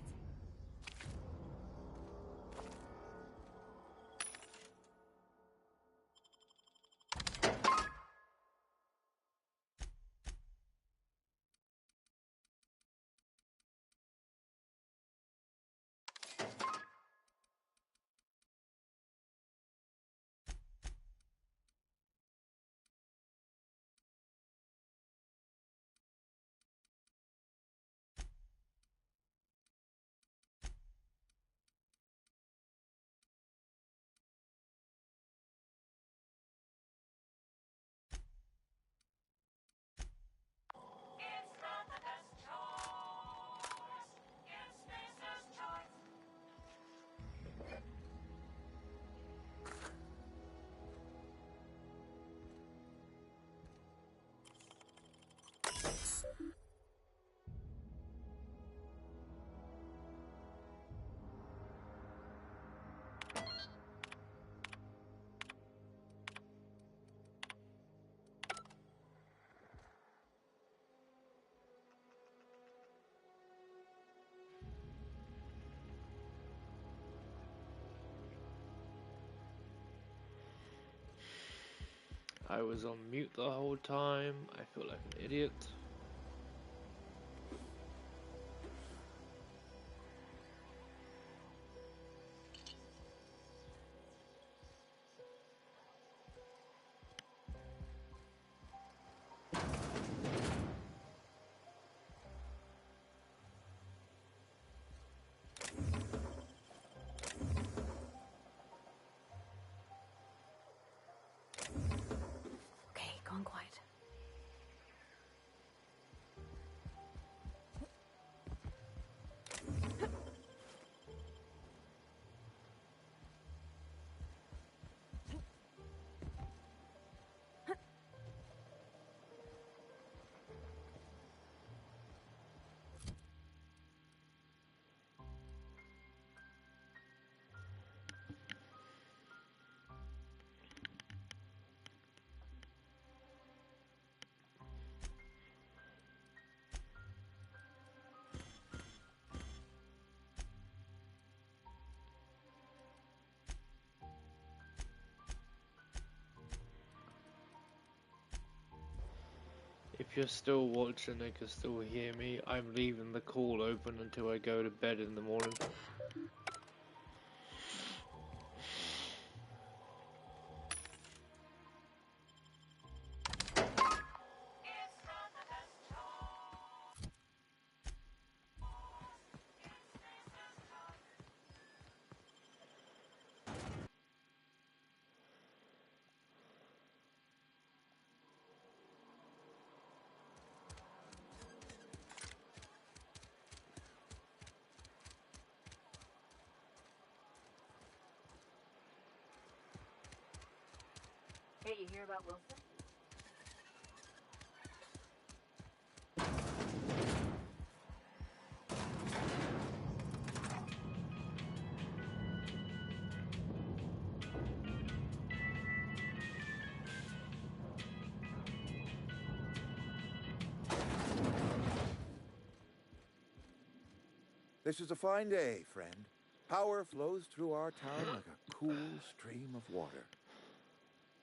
Speaker 1: I was on mute the whole time. I feel like an idiot.
Speaker 2: Okay, gone quiet.
Speaker 1: If you're still watching and can still hear me, I'm leaving the call open until I go to bed in the morning.
Speaker 6: Hey, you hear about Wilson?
Speaker 9: This is a fine day, friend. Power flows through our town like a cool stream of water.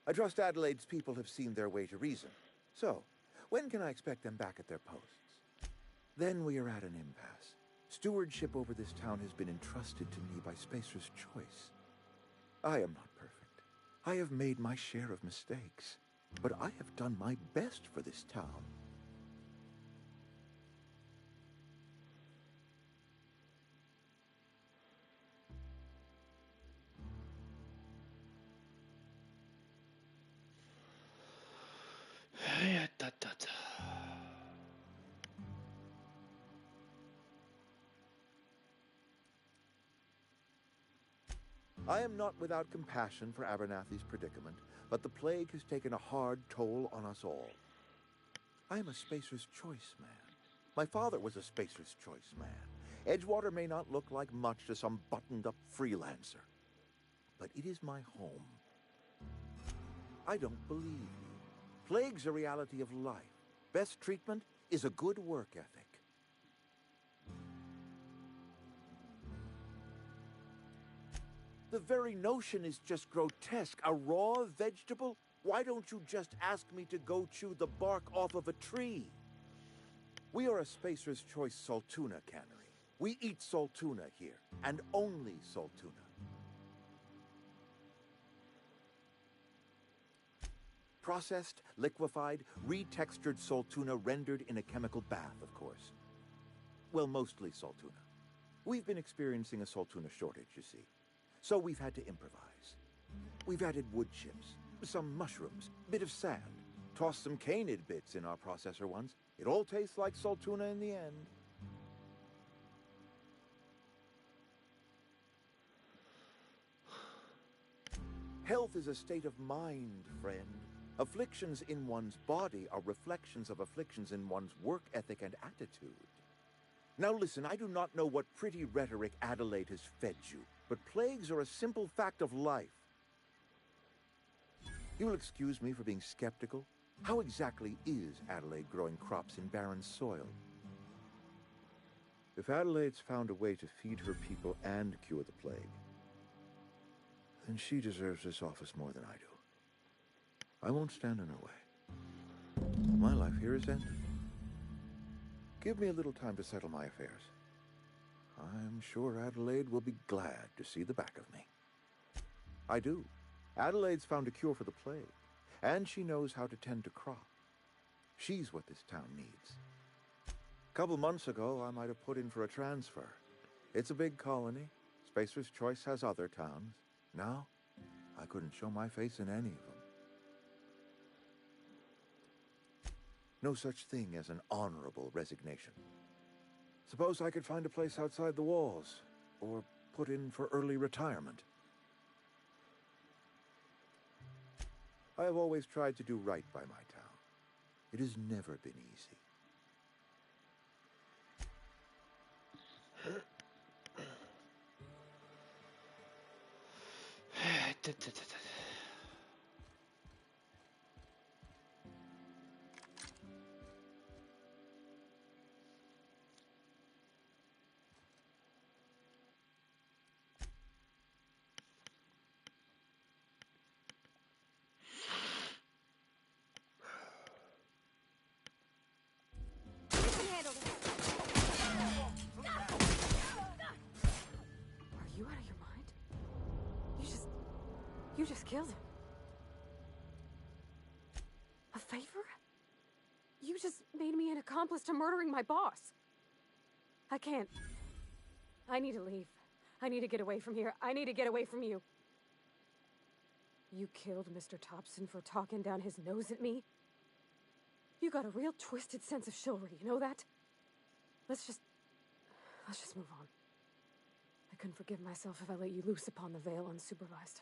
Speaker 9: I trust Adelaide's people have seen their way to reason. So, when can I expect them back at their posts? Then we are at an impasse. Stewardship over this town has been entrusted to me by Spacer's choice. I am not perfect. I have made my share of mistakes. But I have done my best for this town. I am not without compassion for Abernathy's predicament, but the plague has taken a hard toll on us all. I am a Spacer's Choice man. My father was a Spacer's Choice man. Edgewater may not look like much to some buttoned-up freelancer, but it is my home. I don't believe you. Plague's a reality of life. Best treatment is a good work ethic. The very notion is just grotesque. A raw vegetable? Why don't you just ask me to go chew the bark off of a tree? We are a Spacer's Choice Saltuna cannery. We eat saltuna here, and only saltuna. Processed, liquefied, retextured saltuna rendered in a chemical bath, of course. Well, mostly saltuna. We've been experiencing a saltuna shortage, you see. So we've had to improvise. We've added wood chips, some mushrooms, bit of sand, tossed some canid bits in our processor once. It all tastes like saltuna in the end. Health is a state of mind, friend. Afflictions in one's body are reflections of afflictions in one's work ethic and attitude. Now listen, I do not know what pretty rhetoric Adelaide has fed you, but plagues are a simple fact of life. You'll excuse me for being skeptical. How exactly is Adelaide growing crops in barren soil? If Adelaide's found a way to feed her people and cure the plague, then she deserves this office more than I do. I won't stand in her way. My life here is ended. Give me a little time to settle my affairs. I'm sure Adelaide will be glad to see the back of me. I do. Adelaide's found a cure for the plague, and she knows how to tend to crop. She's what this town needs. A couple months ago, I might have put in for a transfer. It's a big colony. Spacer's Choice has other towns. Now, I couldn't show my face in any of them. No such thing as an honorable resignation. Suppose I could find a place outside the walls, or put in for early retirement. I have always tried to do right by my town. It has never been easy.
Speaker 2: Are you out of your mind? You just killed him. A favor? You just made me an accomplice to murdering my boss. I can't. I need to leave. I need to get away from here. I need to get away from you. You killed Mr. Thompson for talking down his nose at me? You got a real twisted sense of chivalry, you know that? Let's just move on. I couldn't forgive myself if I let you loose upon the Vale unsupervised.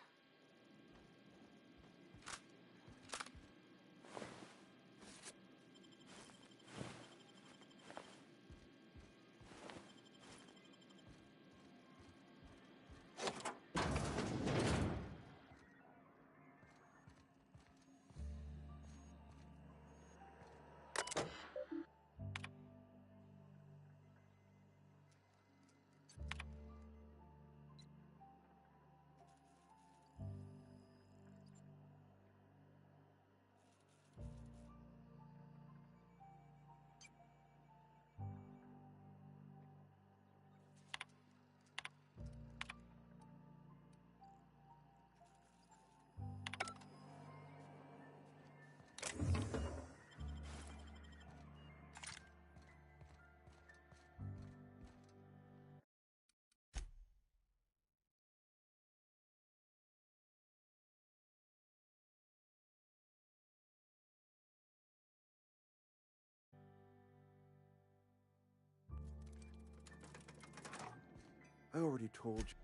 Speaker 9: I already told you.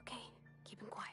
Speaker 2: Okay, keep him quiet.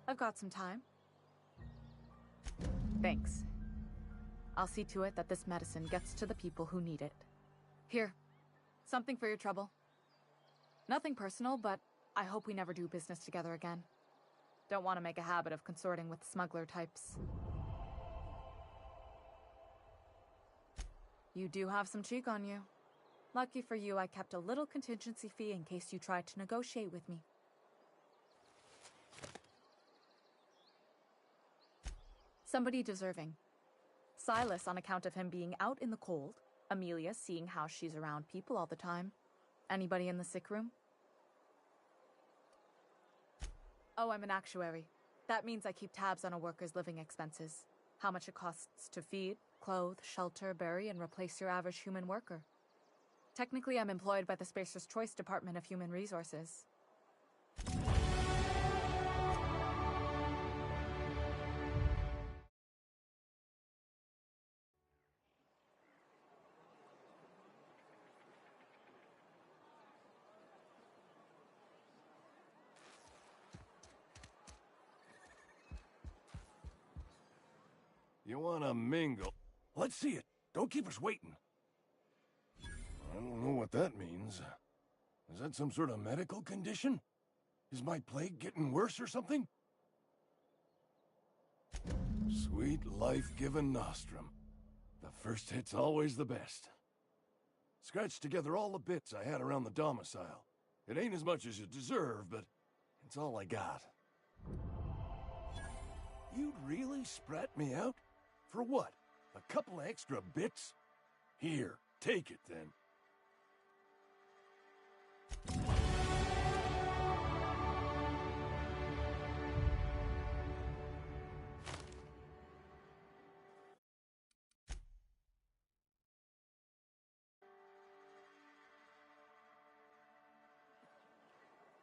Speaker 10: I've got some time. Thanks. I'll see to it that this medicine gets to the people who need it. Here, something for your trouble. Nothing personal, but I hope we never do business together again. Don't want to make a habit of consorting with smuggler types. You do have some cheek on you. Lucky for you, I kept a little contingency fee in case you tried to negotiate with me. Somebody deserving. Silas on account of him being out in the cold. Amelia seeing how she's around people all the time. Anybody in the sick room? Oh, I'm an actuary. That means I keep tabs on a worker's living expenses. How much it costs to feed, clothe, shelter, bury, and replace your average human worker. Technically, I'm employed by the Spacer's Choice Department of Human Resources.
Speaker 5: You wanna mingle? Let's see it. Don't keep us waiting. I don't know what that means. Is that some sort of medical condition? Is my plague getting worse or something? Sweet life-giving nostrum. The first hit's always the best. Scratched together all the bits I had around the domicile. It ain't as much as you deserve, but it's all I got. You'd really sprat me out? For what? A couple of extra bits? Here, take it then.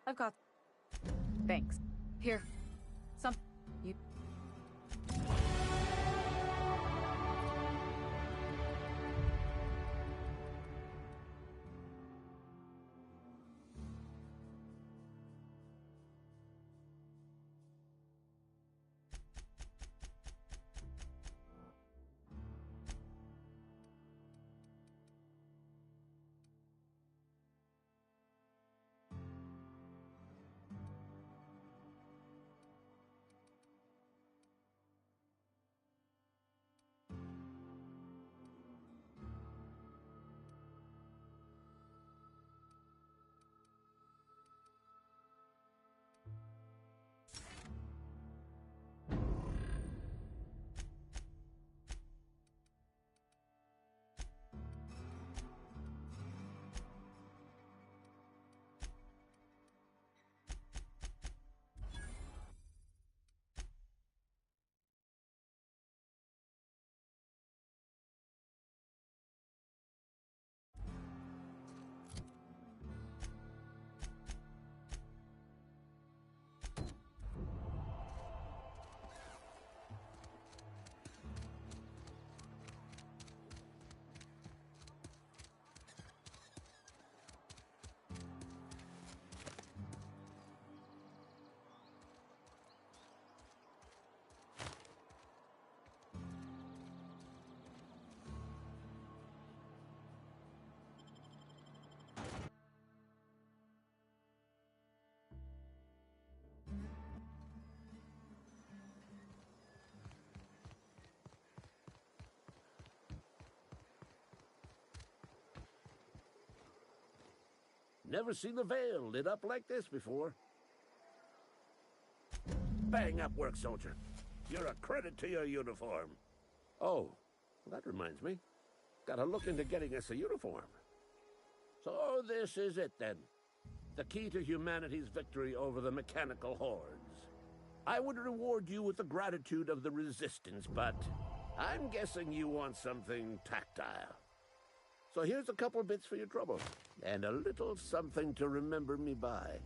Speaker 10: I've got... Thanks. Here. You...
Speaker 11: Never seen the Vale lit up like this before. Bang up work, soldier. You're a credit to your uniform. Oh, that reminds me. Gotta look into getting us a uniform. So this is it then. The key to humanity's victory over the mechanical hordes. I would reward you with the gratitude of the Resistance, but I'm guessing you want something tactile. So here's a couple bits for your trouble, and a little something to remember me by.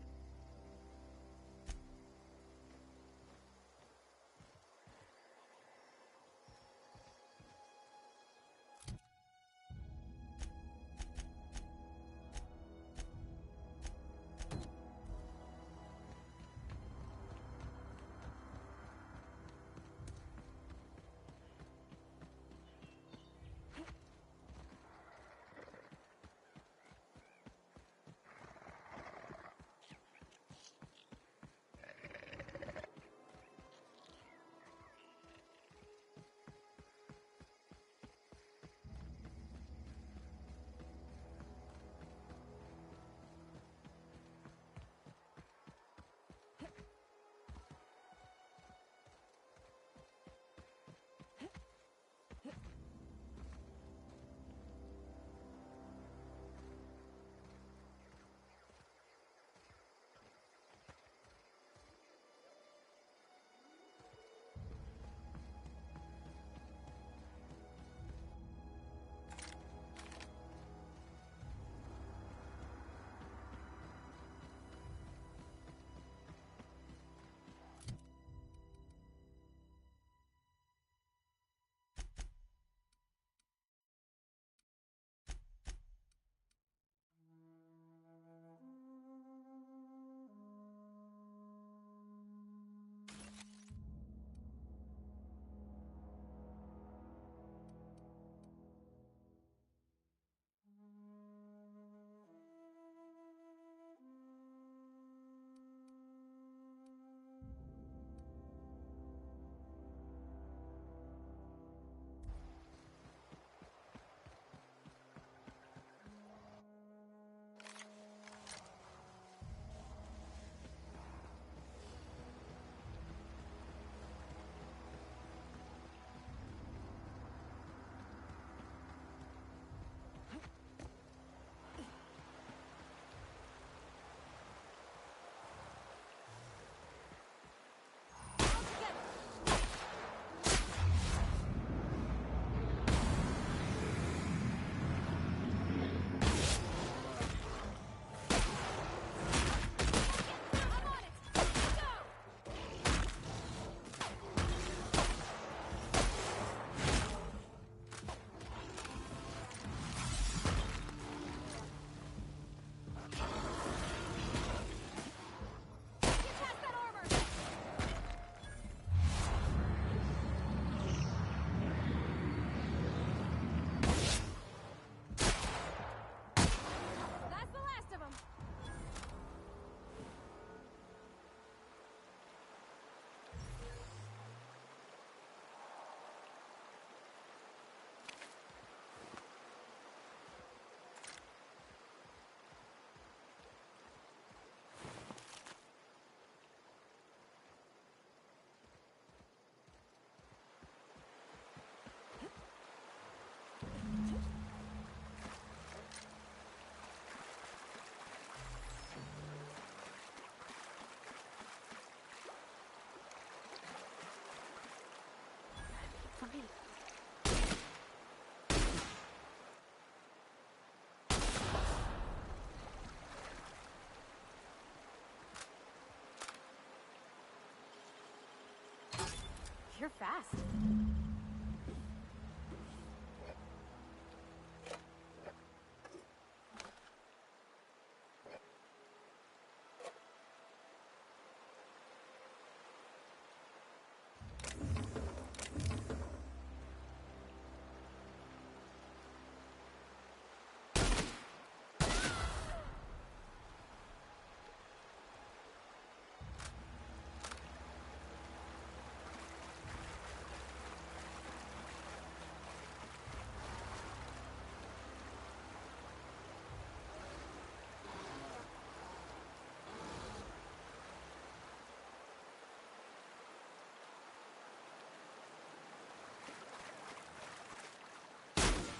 Speaker 2: You're fast.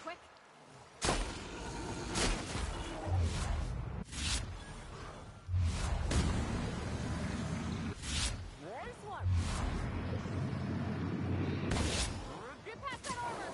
Speaker 10: Quick!
Speaker 6: There's one.
Speaker 10: Get past that armor!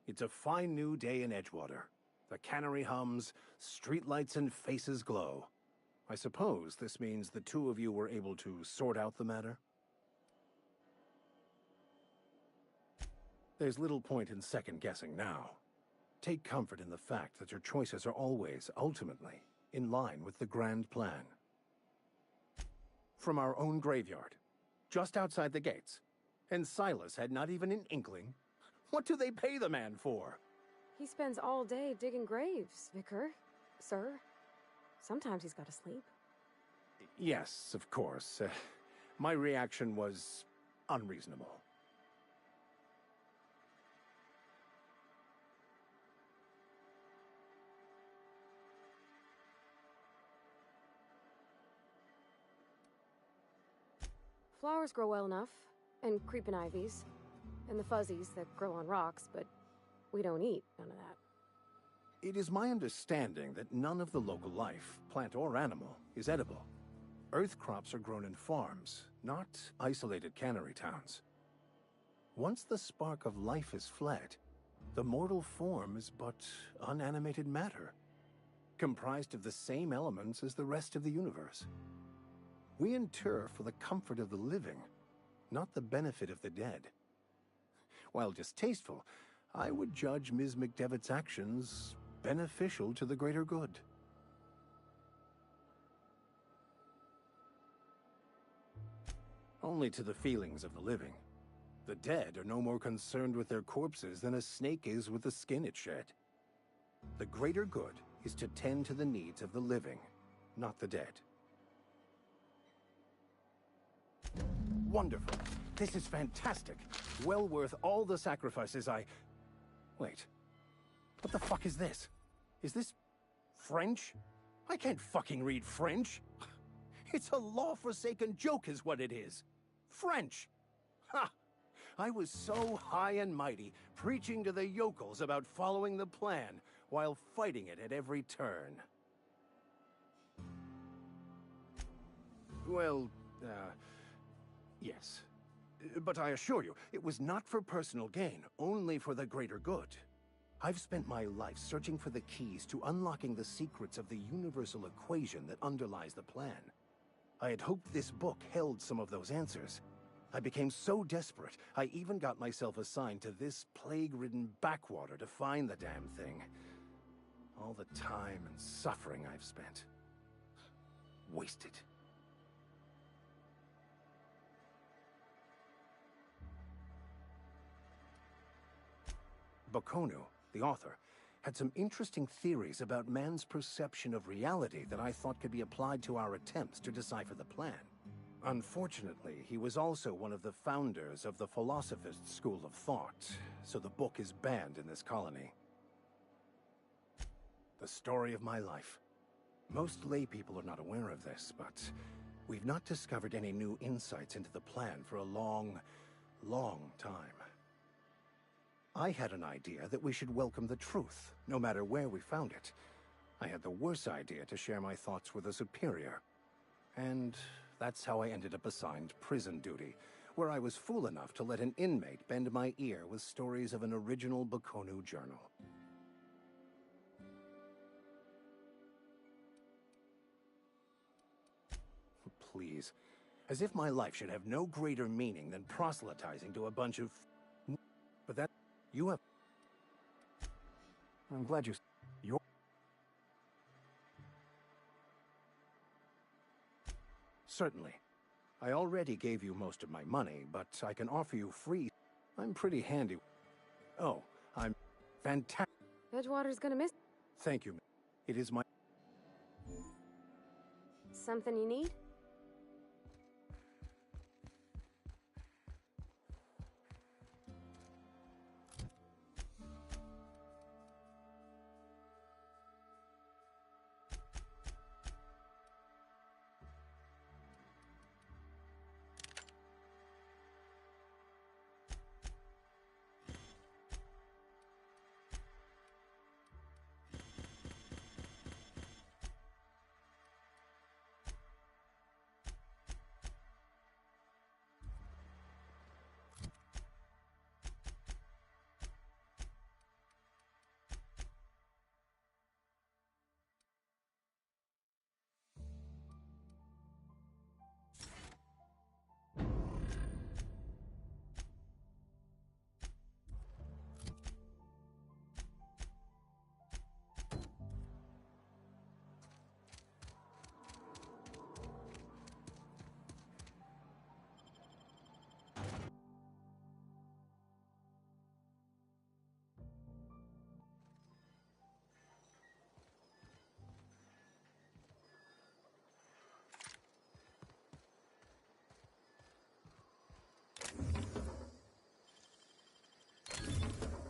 Speaker 11: It's a fine new day in Edgewater. The cannery hums, streetlights and faces glow. I suppose this means the two of you were able to sort out the matter? There's little point in second-guessing now. Take comfort in the fact that your choices are always, ultimately, in line with the grand plan. From our own graveyard, just outside the gates. And Silas had not even an inkling. What do they pay the man for?
Speaker 2: He spends all day digging graves, Vicar. Sir. Sometimes he's got to sleep.
Speaker 11: Yes, of course. My reaction was unreasonable.
Speaker 2: Flowers grow well enough, and creeping ivies, and the fuzzies that grow on rocks, but we don't eat none of that.
Speaker 11: It is my understanding that none of the local life, plant or animal, is edible. Earth crops are grown in farms, not isolated cannery towns. Once the spark of life is fled, the mortal form is but unanimated matter, comprised of the same elements as the rest of the universe. We inter for the comfort of the living, not the benefit of the dead. While distasteful, I would judge Ms. McDevitt's actions beneficial to the greater good. Only to the feelings of the living. The dead are no more concerned with their corpses than a snake is with the skin it shed. The greater good is to tend to the needs of the living, not the dead. Wonderful. This is fantastic. Well worth all the sacrifices I... Wait. What the fuck is this? Is this French? I can't fucking read French. It's a law-forsaken joke is what it is. French. Ha! I was so high and mighty, preaching to the yokels about following the plan, while fighting it at every turn. Well, yes. But I assure you, it was not for personal gain, only for the greater good. I've spent my life searching for the keys to unlocking the secrets of the universal equation that underlies the plan. I had hoped this book held some of those answers. I became so desperate, I even got myself assigned to this plague-ridden backwater to find the damn thing. All the time and suffering I've spent. Wasted. Bokonu, the author, had some interesting theories about man's perception of reality that I thought could be applied to our attempts to decipher the plan. Unfortunately, he was also one of the founders of the Philosophist school of thought, so the book is banned in this colony. The story of my life. Most lay people are not aware of this, but we've not discovered any new insights into the plan for a long, long time. I had an idea that we should welcome the truth, no matter where we found it. I had the worse idea to share my thoughts with a superior. And that's how I ended up assigned prison duty, where I was fool enough to let an inmate bend my ear with stories of an original Bokonu journal. Please. As if my life should have no greater meaning than proselytizing to a bunch of... But that... You have... I'm glad you're... Certainly. I already gave you most of my money, but I can offer you free... I'm pretty handy. Oh, I'm... fantastic.
Speaker 2: Edgewater's gonna miss...
Speaker 11: Thank you. It is my...
Speaker 2: Something you need?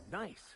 Speaker 11: Nice.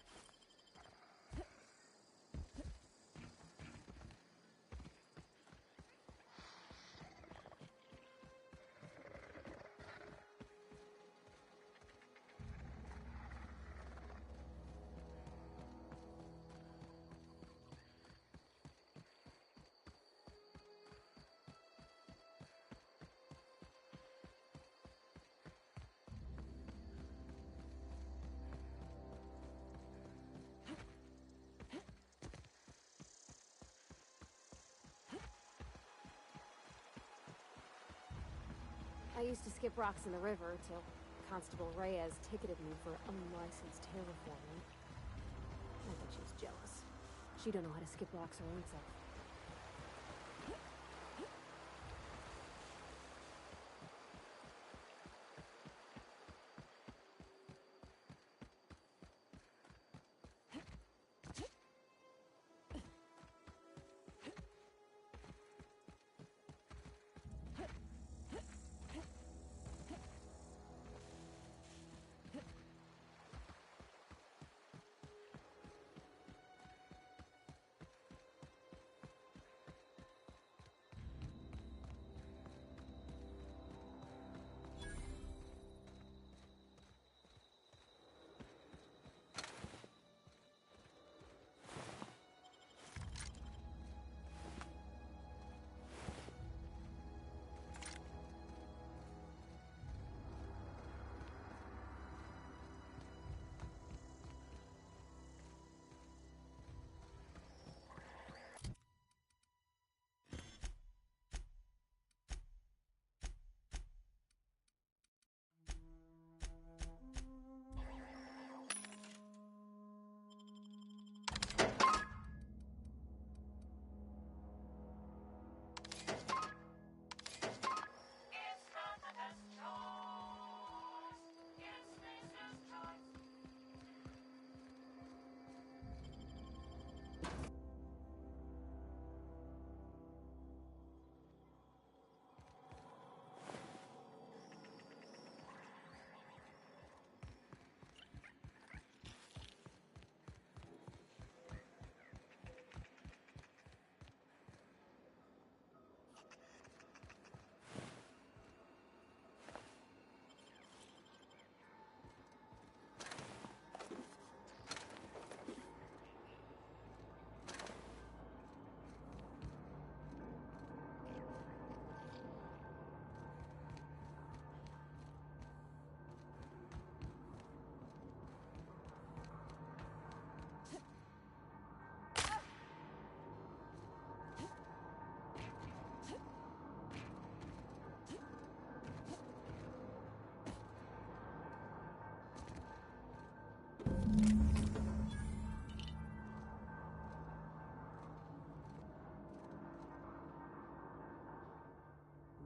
Speaker 2: I used to skip rocks in the river till Constable Reyes ticketed me for unlicensed terraforming. I bet she's jealous. She don't know how to skip rocks her own self.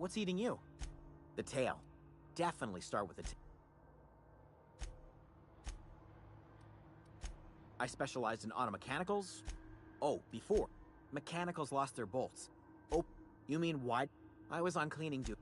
Speaker 3: What's eating you? The tail. Definitely start with the tail. I specialized in auto mechanicals. Oh, before. Mechanicals lost their bolts. Oh, you mean why? I was on cleaning duty.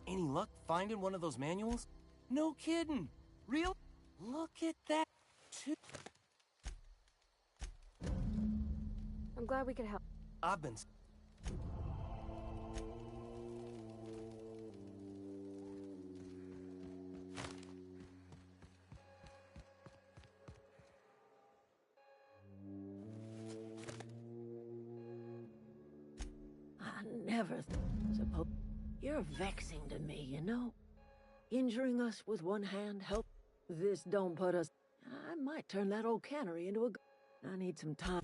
Speaker 5: Any luck finding one of those manuals? No kidding. Real? Look at that.
Speaker 2: I'm glad we could help.
Speaker 5: I've been...
Speaker 4: I never suppose. You're vexing to me, you know? Injuring us with one hand help. This don't put us... I might turn that old cannery into a... I need some time.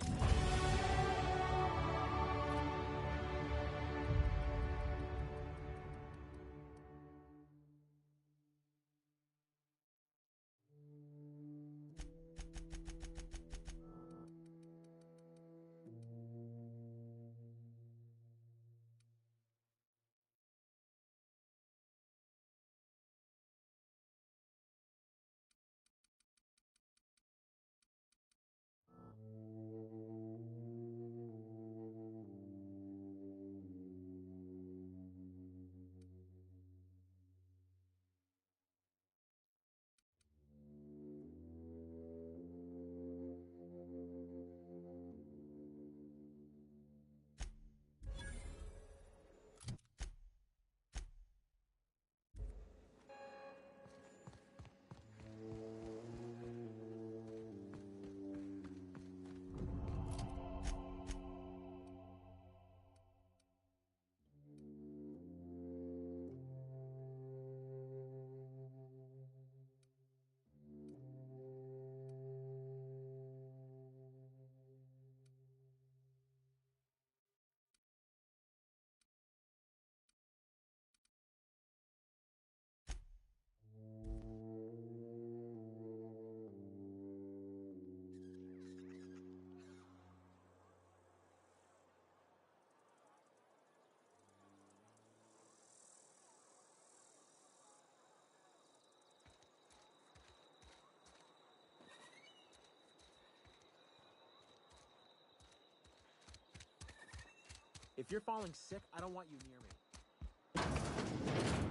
Speaker 3: If you're falling sick, I don't want you near me.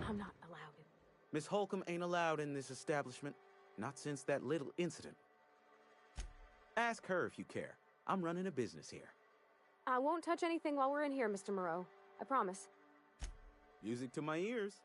Speaker 2: I'm not allowed.
Speaker 12: Miss Holcomb ain't allowed in this establishment. Not since that little incident. Ask her if you care. I'm running a business here.
Speaker 2: I won't touch anything while we're in here, Mr. Moreau. I promise.
Speaker 12: Music to my ears.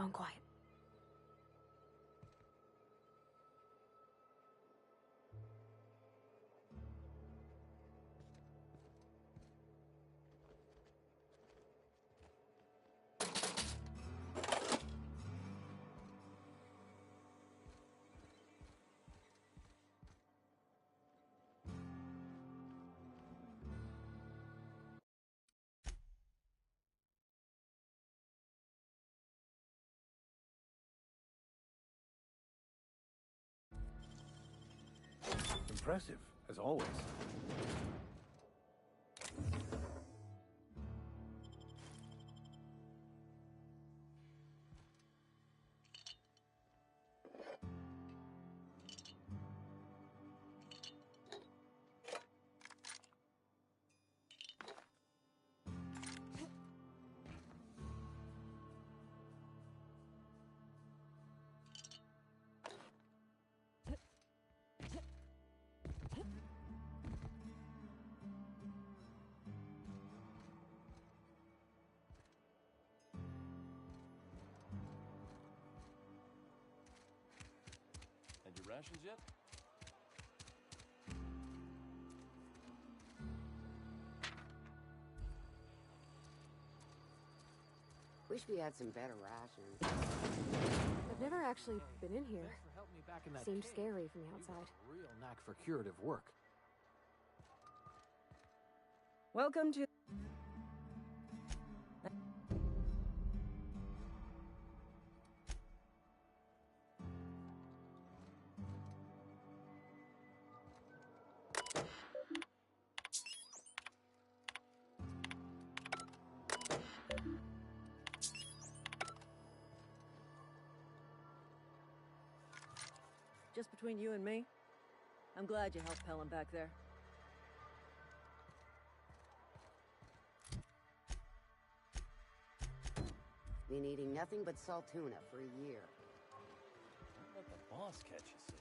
Speaker 2: down quiet.
Speaker 9: Impressive, as always.
Speaker 5: Had your rations yet?
Speaker 13: Wish we had some better rations.
Speaker 2: I've never actually been in here.
Speaker 3: Thanks for helping me back in that
Speaker 2: Seemed
Speaker 3: cave.
Speaker 2: scary from the
Speaker 3: You got
Speaker 2: outside.
Speaker 3: a real knack for curative work.
Speaker 6: Welcome to... Just between you and me, I'm glad you helped Pelham back there.
Speaker 13: Been eating nothing but salt tuna for a year.
Speaker 5: Don't let the boss catch you, Sadie.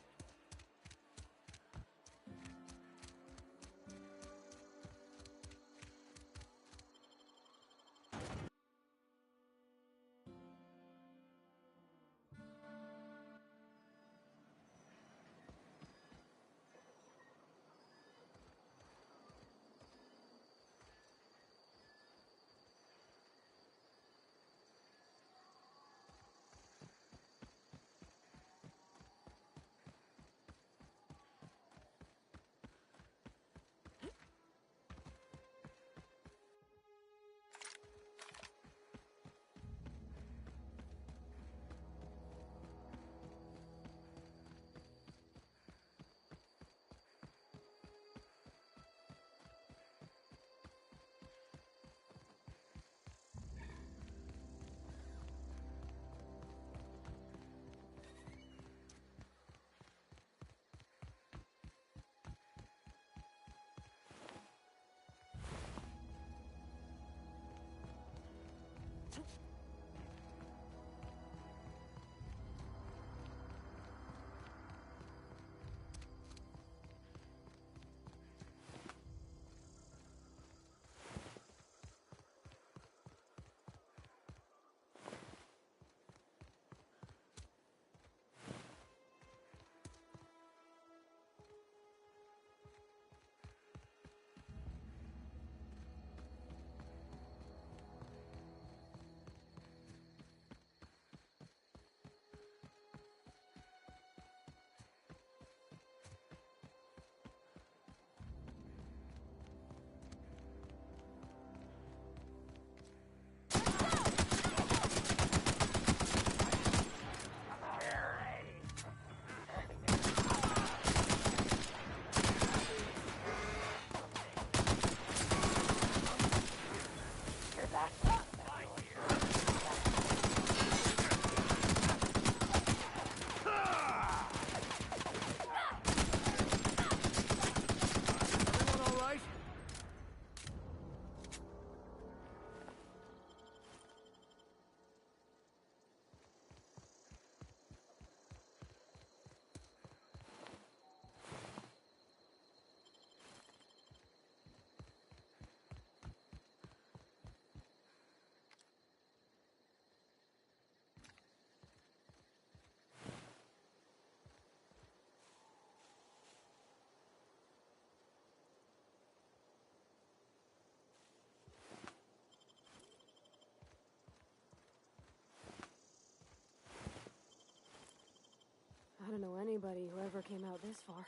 Speaker 2: anybody who ever came out this far.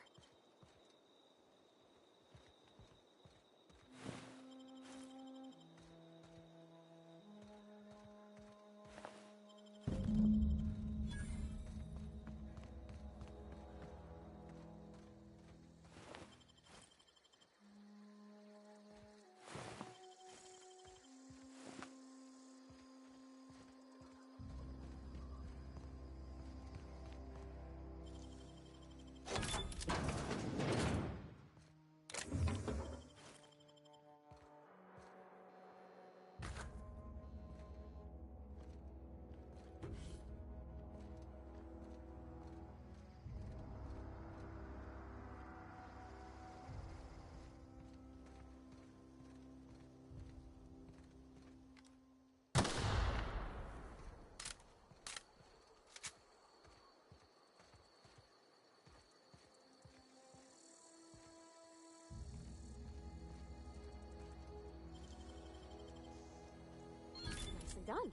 Speaker 2: Nicely done.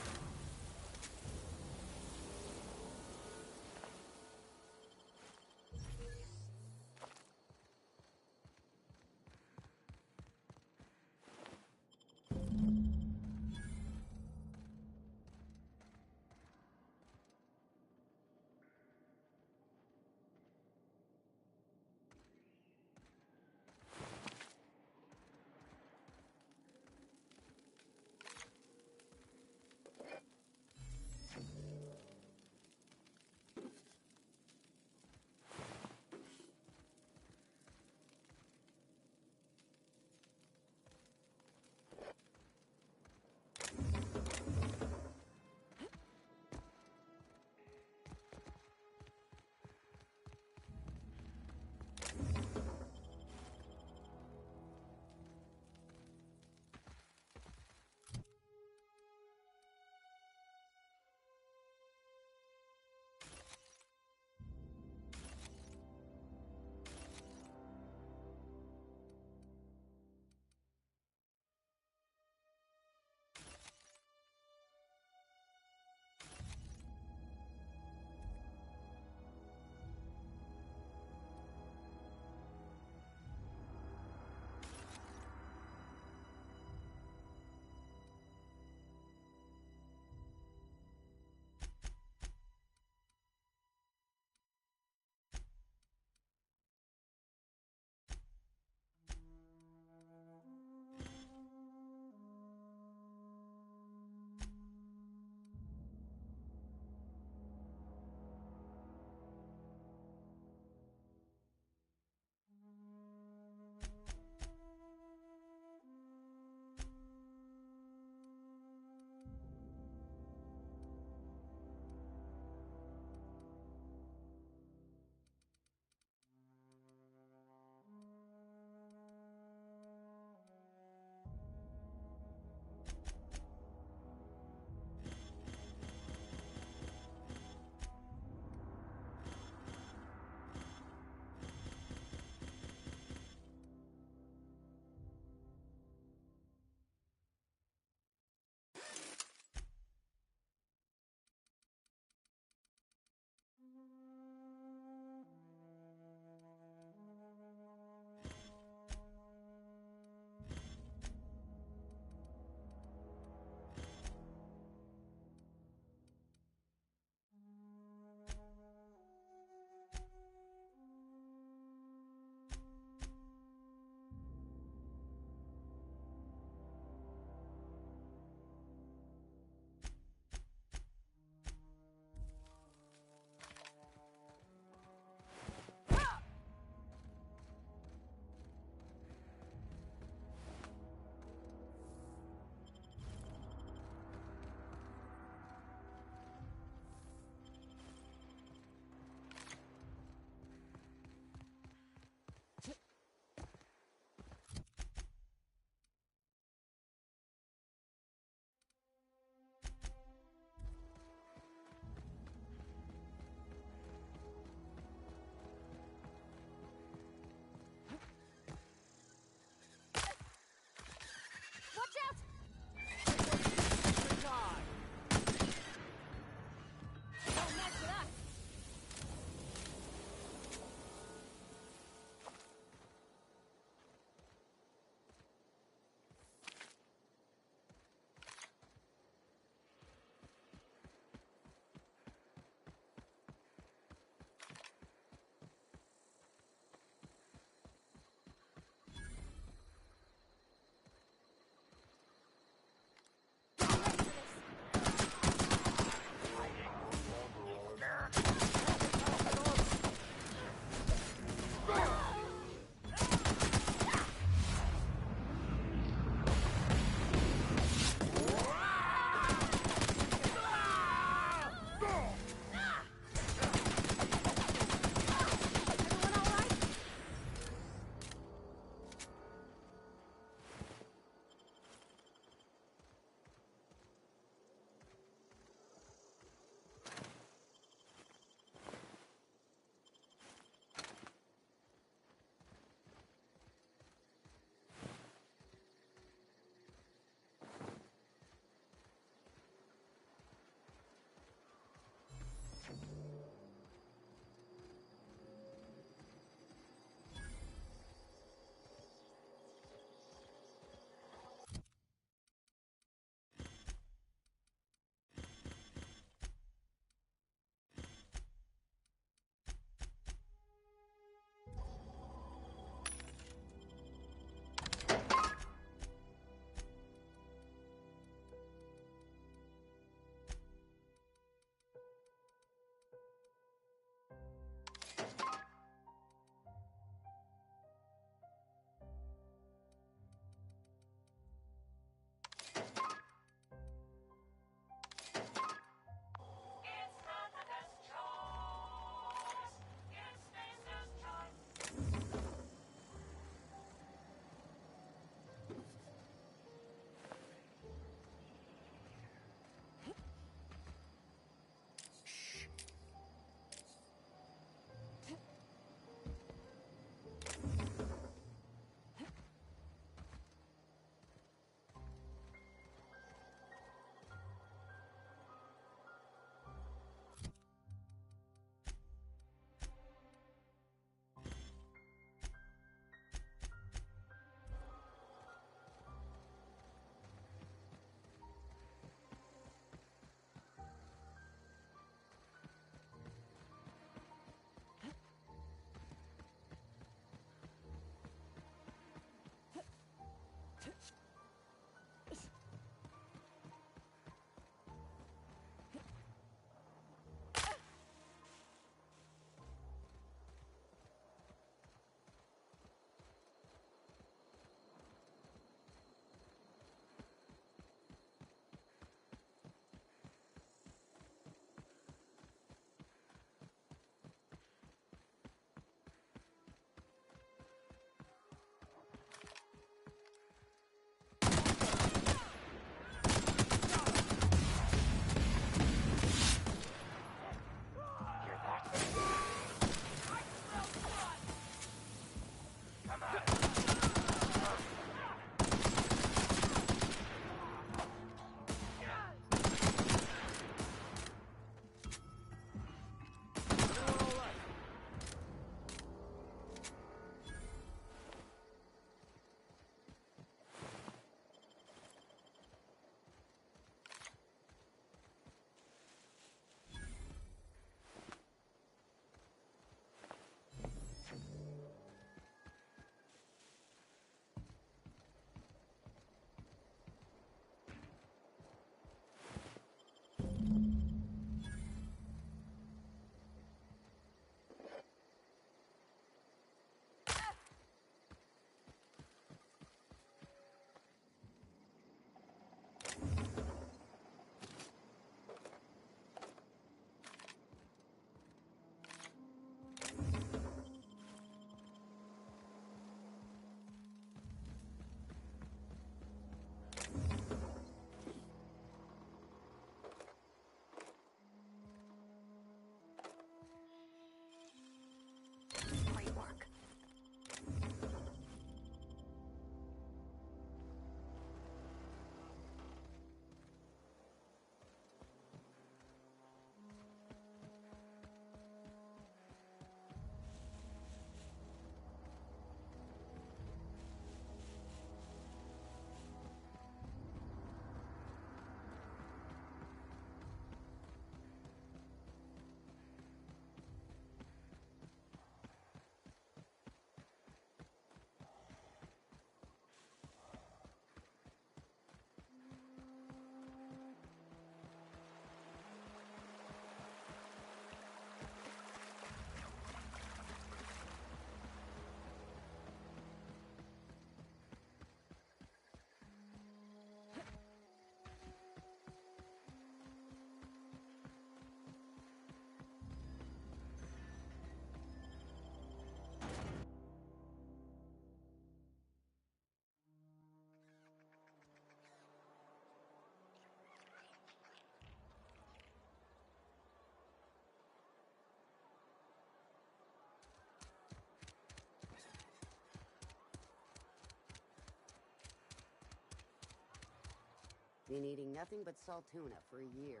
Speaker 13: Been eating nothing but salt tuna for a year.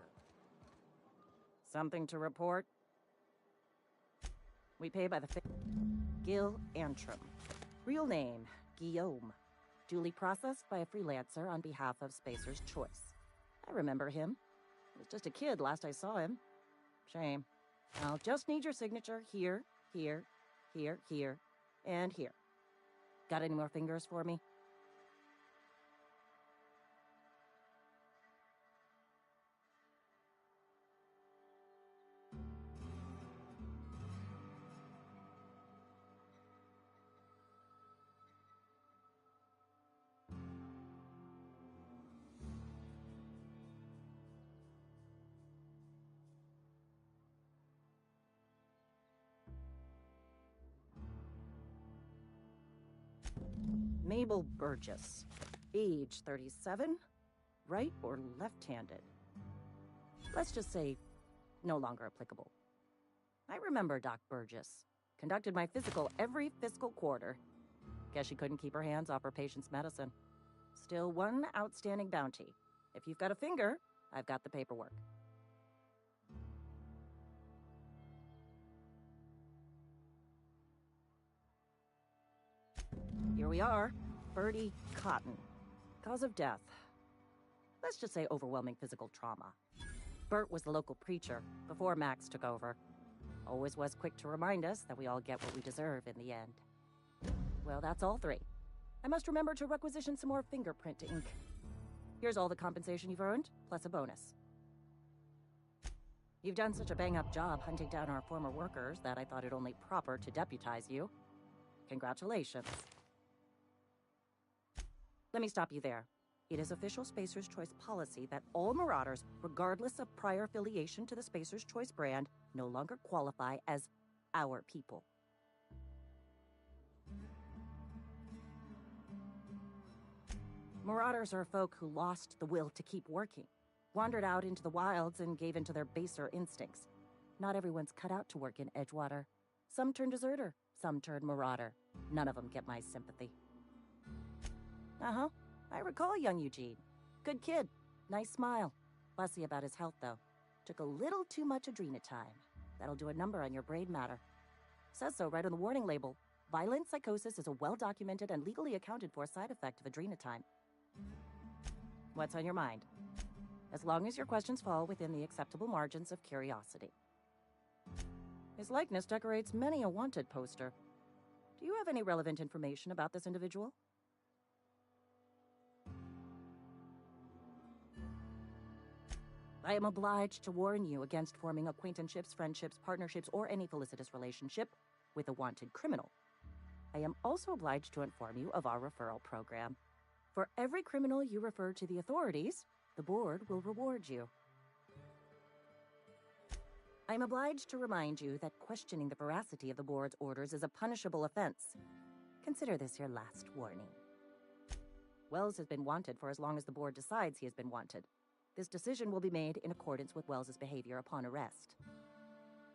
Speaker 14: Something to report? We pay by the Gil Antrim. Real name, Guillaume. Duly processed by a freelancer on behalf of Spacer's Choice. I remember him. He was just a kid last I saw him. Shame. I'll just need your signature here, here, here, here, and here. Got any more fingers for me? Mabel Burgess. Age 37. Right or left-handed? Let's just say no longer applicable. I remember Doc Burgess. Conducted my physical every fiscal quarter. Guess she couldn't keep her hands off her patient's medicine. Still one outstanding bounty. If you've got a finger, I've got the paperwork. Here we are. Bertie Cotton. Cause of death. Let's just say overwhelming physical trauma. Bert was the local preacher before Max took over. Always was quick to remind us that we all get what we deserve in the end. Well, that's all three. I must remember to requisition some more fingerprint ink. Here's all the compensation you've earned, plus a bonus. You've done such a bang-up job hunting down our former workers that I thought it only proper to deputize you. Congratulations. Let me stop you there. It is official Spacer's Choice policy that all Marauders, regardless of prior affiliation to the Spacer's Choice brand, no longer qualify as our people. Marauders are folk who lost the will to keep working, wandered out into the wilds and gave into their baser instincts. Not everyone's cut out to work in Edgewater. Some turn deserter, some turn marauder. None of them get my sympathy. Uh-huh. I recall young Eugene. Good kid. Nice smile. Fussy about his health, though. Took a little too much adrenatime. That'll do a number on your brain matter. Says so right on the warning label. Violent psychosis is a well-documented and legally accounted for side effect of adrenatime. What's on your mind? As long as your questions fall within the acceptable margins of curiosity. His likeness decorates many a wanted poster. Do you have any relevant information about this individual? I am obliged to warn you against forming acquaintanceships, friendships, partnerships, or any felicitous relationship with a wanted criminal. I am also obliged to inform you of our referral program. For every criminal you refer to the authorities, the board will reward you. I am obliged to remind you that questioning the veracity of the board's orders is a punishable offense. Consider this your last warning. Wells has been wanted for as long as the board decides he has been wanted. This decision will be made in accordance with Wells's behavior upon arrest.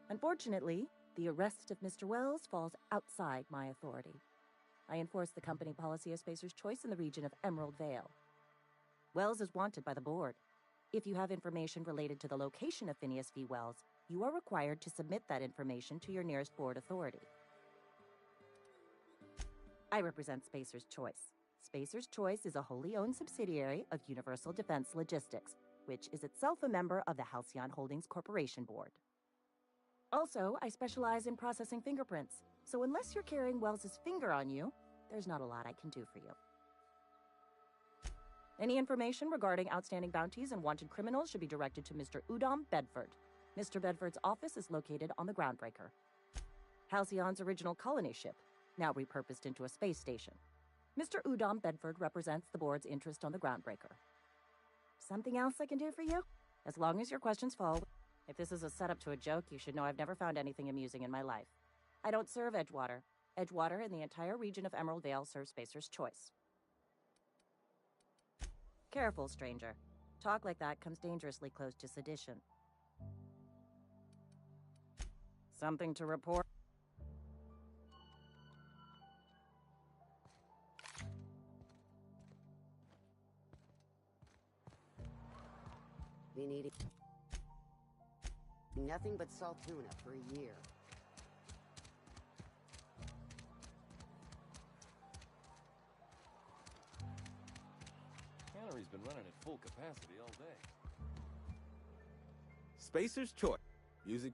Speaker 14: Unfortunately, the arrest of Mr. Wells falls outside my authority. I enforce the company policy of Spacer's Choice in the region of Emerald Vale. Wells is wanted by the board. If you have information related to the location of Phineas V. Wells, you are required to submit that information to your nearest board authority. I represent Spacer's Choice. Spacer's Choice is a wholly owned subsidiary of Universal Defense Logistics, which is itself a member of the Halcyon Holdings Corporation Board. Also, I specialize in processing fingerprints, so unless you're carrying Wells's finger on you, there's not a lot I can do for you. Any information regarding outstanding bounties and wanted criminals should be directed to Mr. Udom Bedford. Mr. Bedford's office is located on the Groundbreaker, Halcyon's original colony ship, now repurposed into a space station. Mr. Udom Bedford represents the board's interest on the Groundbreaker. Something else I can do for you? As long as your questions fall. If this is a setup to a joke, you should know I've never found anything amusing in my life. I don't serve Edgewater. Edgewater and the entire region of Emerald Vale serves Spacer's Choice. Careful, stranger. Talk like that comes dangerously close to sedition. Something to report?
Speaker 13: Been eating nothing but salt tuna for a year.
Speaker 5: Cannery's been running at full capacity all day.
Speaker 12: Spacer's choice. Music.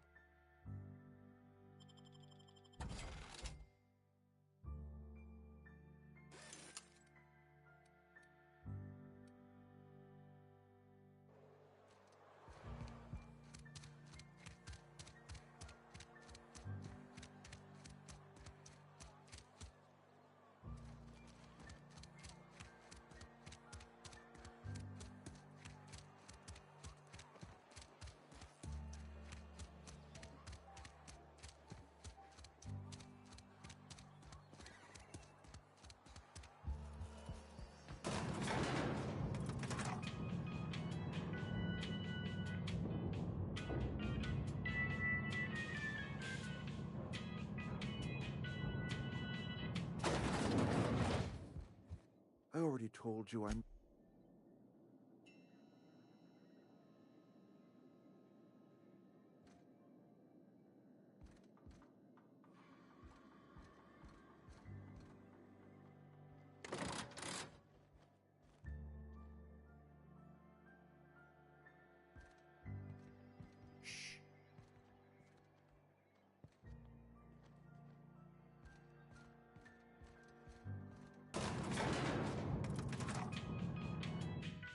Speaker 9: I already told you I'm...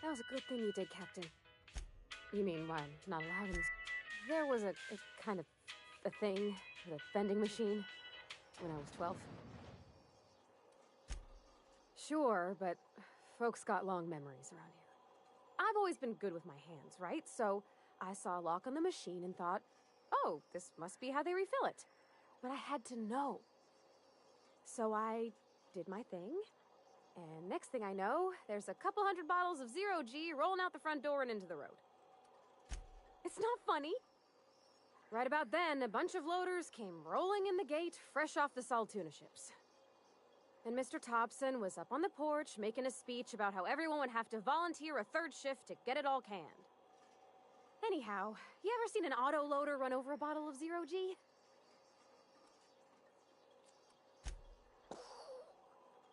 Speaker 2: That was a good thing you did, Captain. You mean why I'm not allowed in this? There was a kind of a thing with a vending machine when I was 12. Sure, but folks got long memories around here. I've always been good with my hands, right? So I saw a lock on the machine and thought, oh, this must be how they refill it. But I had to know. So I did my thing. And next thing I know, there's a couple hundred bottles of Zero G rolling out the front door and into the road. It's not funny. Right about then, a bunch of loaders came rolling in the gate, fresh off the Saltuna ships. And Mr. Thompson was up on the porch making a speech about how everyone would have to volunteer a third shift to get it all canned. Anyhow, you ever seen an auto loader run over a bottle of Zero G?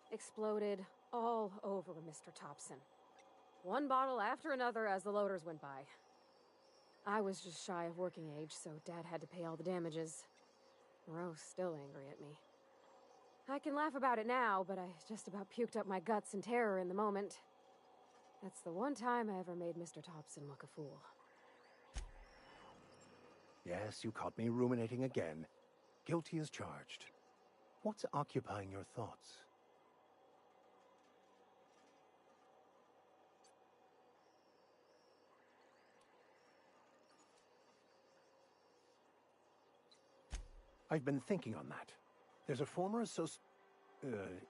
Speaker 2: Exploded all over Mr. Thompson. One bottle after another as the loaders went by. I was just shy of working age, so Dad had to pay all the damages. Moreau's still angry at me. I can laugh about it now, but I just about puked up my guts in terror in the moment. That's the one time I ever made Mr. Thompson look a fool.
Speaker 15: Yes, you caught me ruminating again. Guilty as charged. What's occupying your thoughts? I've been thinking on that. There's a former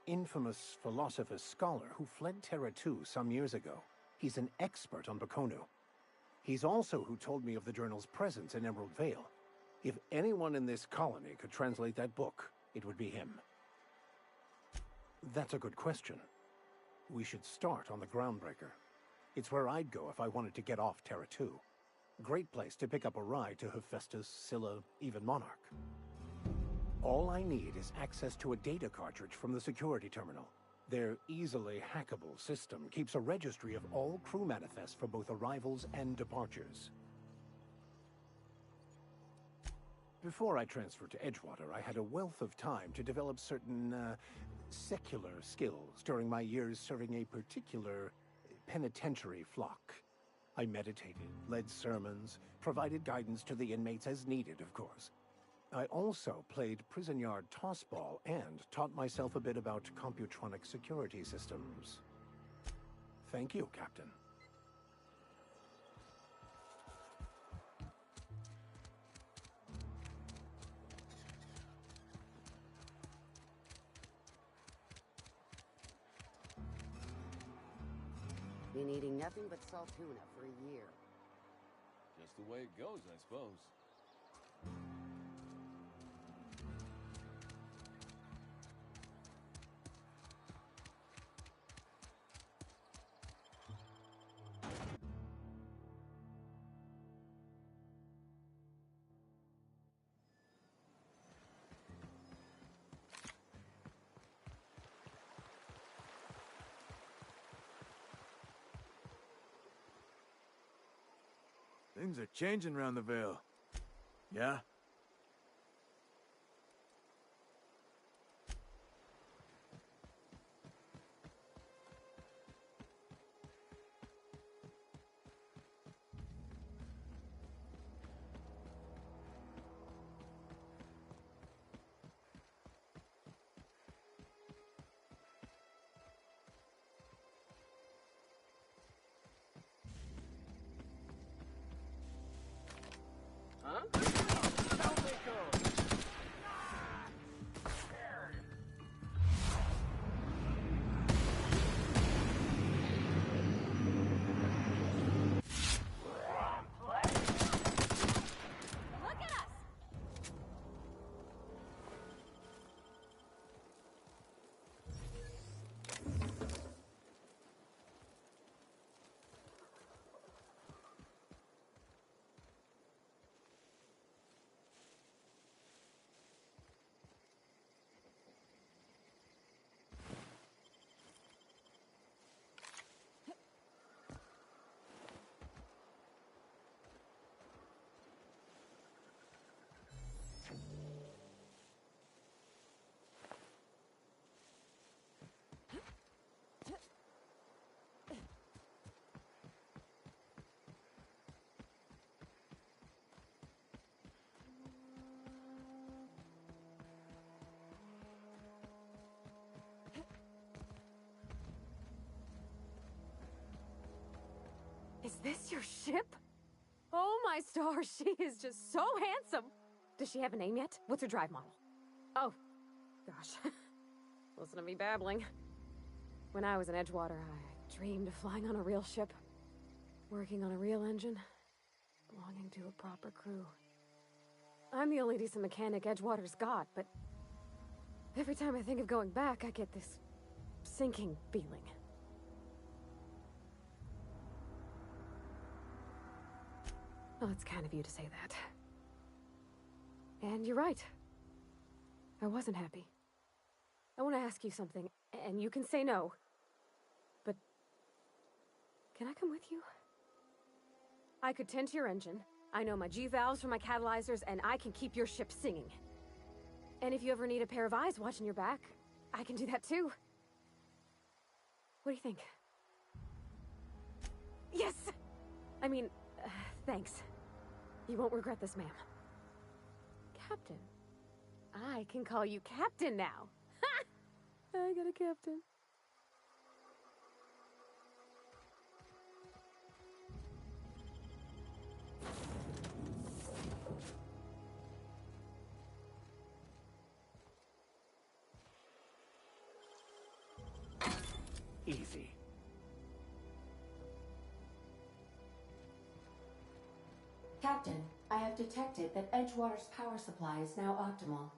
Speaker 15: infamous philosopher scholar who fled Terra 2 some years ago. He's an expert on Bakonu. He's also who told me of the journal's presence in Emerald Vale. If anyone in this colony could translate that book, it would be him. That's a good question. We should start on the Groundbreaker. It's where I'd go if I wanted to get off Terra 2. Great place to pick up a ride to Hephaestus, Scylla, even Monarch. All I need is access to a data cartridge from the security terminal. Their easily hackable system keeps a registry of all crew manifests for both arrivals and departures. Before I transferred to Edgewater, I had a wealth of time to develop certain, secular skills during my years serving a particular penitentiary flock. I meditated, led sermons, provided guidance to the inmates as needed, of course. I also played prison yard tossball and taught myself a bit about computronic security systems. Thank you, Captain.
Speaker 13: Been eating nothing but salt tuna for a year.
Speaker 5: Just the way it goes, I suppose.
Speaker 16: Things are changing around the Vale. Yeah?
Speaker 2: Is this your ship? Oh my stars, she is just so handsome. Does she have a name yet? What's her drive model? Oh, gosh. Listen to me babbling. When I was in Edgewater, I dreamed of flying on a real ship, working on a real engine, belonging to a proper crew. I'm the only decent mechanic Edgewater's got, but every time I think of going back, I get this sinking feeling. Well, it's kind of you to say that. And you're right. I wasn't happy. I want to ask you something, and you can say no. But can I come with you? I could tend to your engine. I know my G-valves for my catalyzers, and I can keep your ship singing. And if you ever need a pair of eyes watching your back, I can do that too. What do you think? Yes! I mean, thanks. You won't regret this, ma'am. Captain. I can call you Captain now. Ha! I got a captain.
Speaker 15: Easy.
Speaker 17: Captain, I have detected that Edgewater's power supply is now optimal.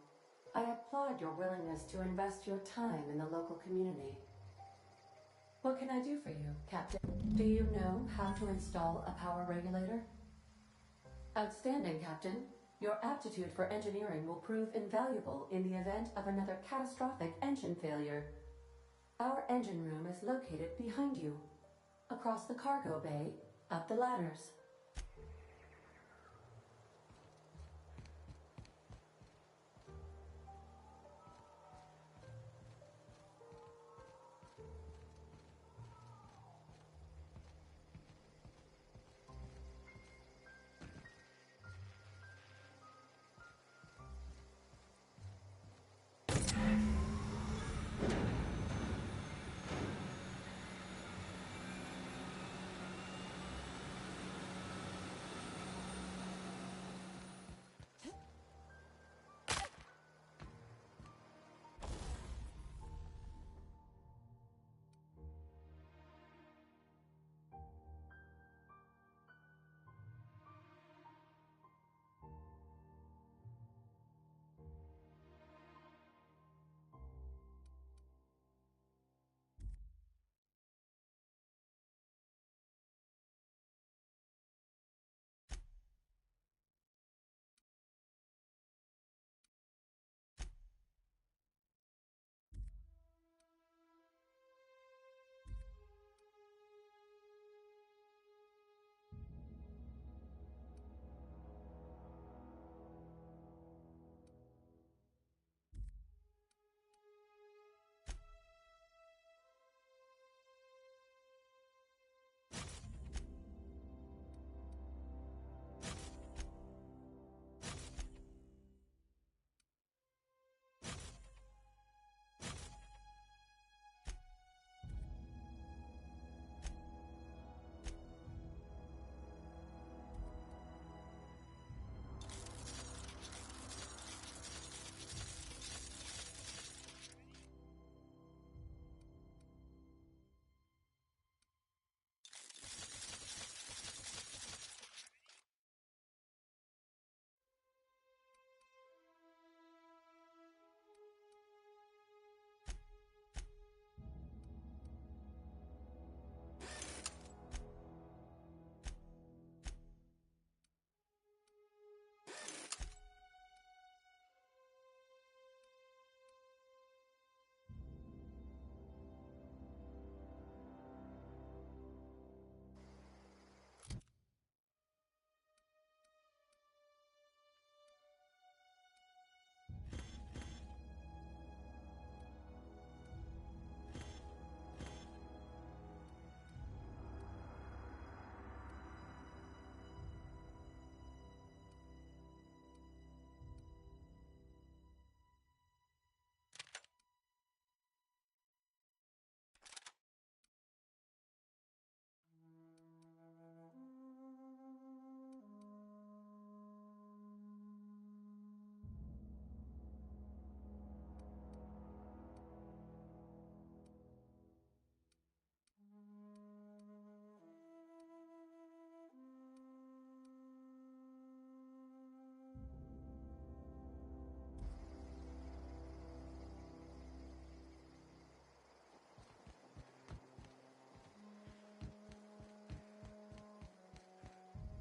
Speaker 17: I applaud your willingness to invest your time in the local community. What can I do for you, Captain? Do you know how to install a power regulator? Outstanding, Captain. Your aptitude for engineering will prove invaluable in the event of another catastrophic engine failure. Our engine room is located behind you, across the cargo bay, up the ladders.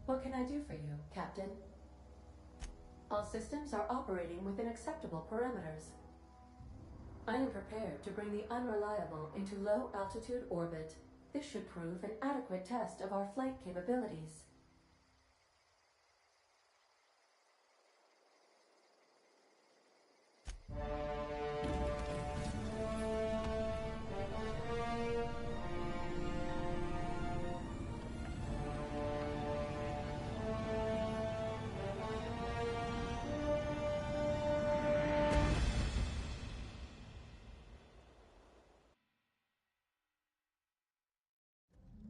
Speaker 17: What can I do for you, Captain? All systems are operating within acceptable parameters. I am prepared to bring the unreliable into low-altitude orbit. This should prove an adequate test of our flight capabilities.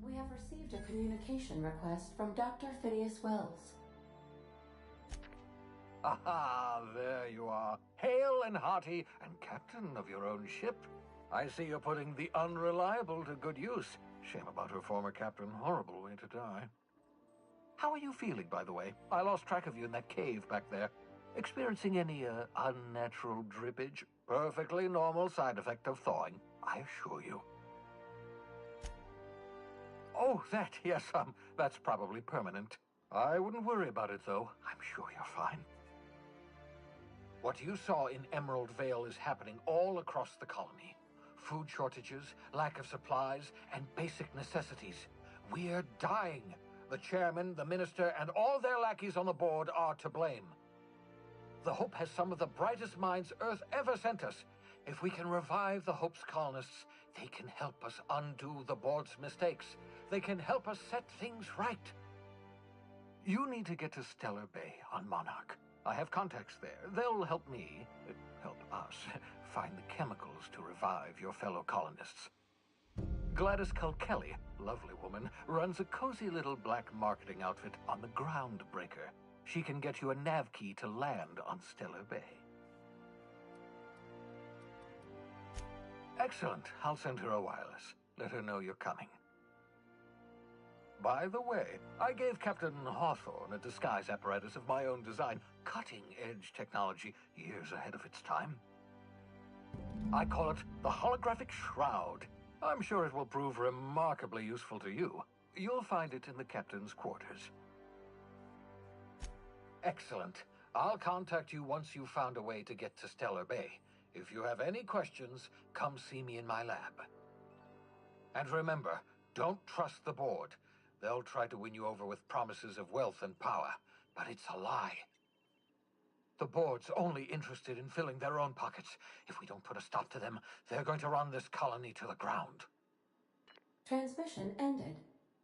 Speaker 17: We have received a communication request from Dr. Phineas Wells.
Speaker 18: Aha, there you are. Hale and hearty, and captain of your own ship. I see you're putting the unreliable to good use. Shame about her former captain. Horrible way to die. How are you feeling, by the way? I lost track of you in that cave back there. Experiencing any, unnatural drippage? Perfectly normal side effect of thawing, I assure you. Oh, that, yes, that's probably permanent. I wouldn't worry about it, though. I'm sure you're fine. What you saw in Emerald Vale is happening all across the colony. Food shortages, lack of supplies, and basic necessities. We're dying. The chairman, the minister, and all their lackeys on the board are to blame. The Hope has some of the brightest minds Earth ever sent us. If we can revive the Hope's colonists, they can help us undo the board's mistakes. They can help us set things right. You need to get to Stellar Bay on Monarch. I have contacts there. They'll help us, find the chemicals to revive your fellow colonists. Gladys Culkelly, lovely woman, runs a cozy little black marketing outfit on the Groundbreaker. She can get you a nav key to land on Stellar Bay. Excellent. I'll send her a wireless. Let her know you're coming. By the way, I gave Captain Hawthorne a disguise apparatus of my own design, cutting-edge technology, years ahead of its time. I call it the Holographic Shroud. I'm sure it will prove remarkably useful to you. You'll find it in the captain's quarters. Excellent. I'll contact you once you've found a way to get to Stellar Bay. If you have any questions, come see me in my lab. And remember, don't trust the board. They'll try to win you over with promises of wealth and power, but it's a lie. The board's only interested in filling their own pockets. If we don't put a stop to them, they're going to run this colony to the ground.
Speaker 17: Transmission ended.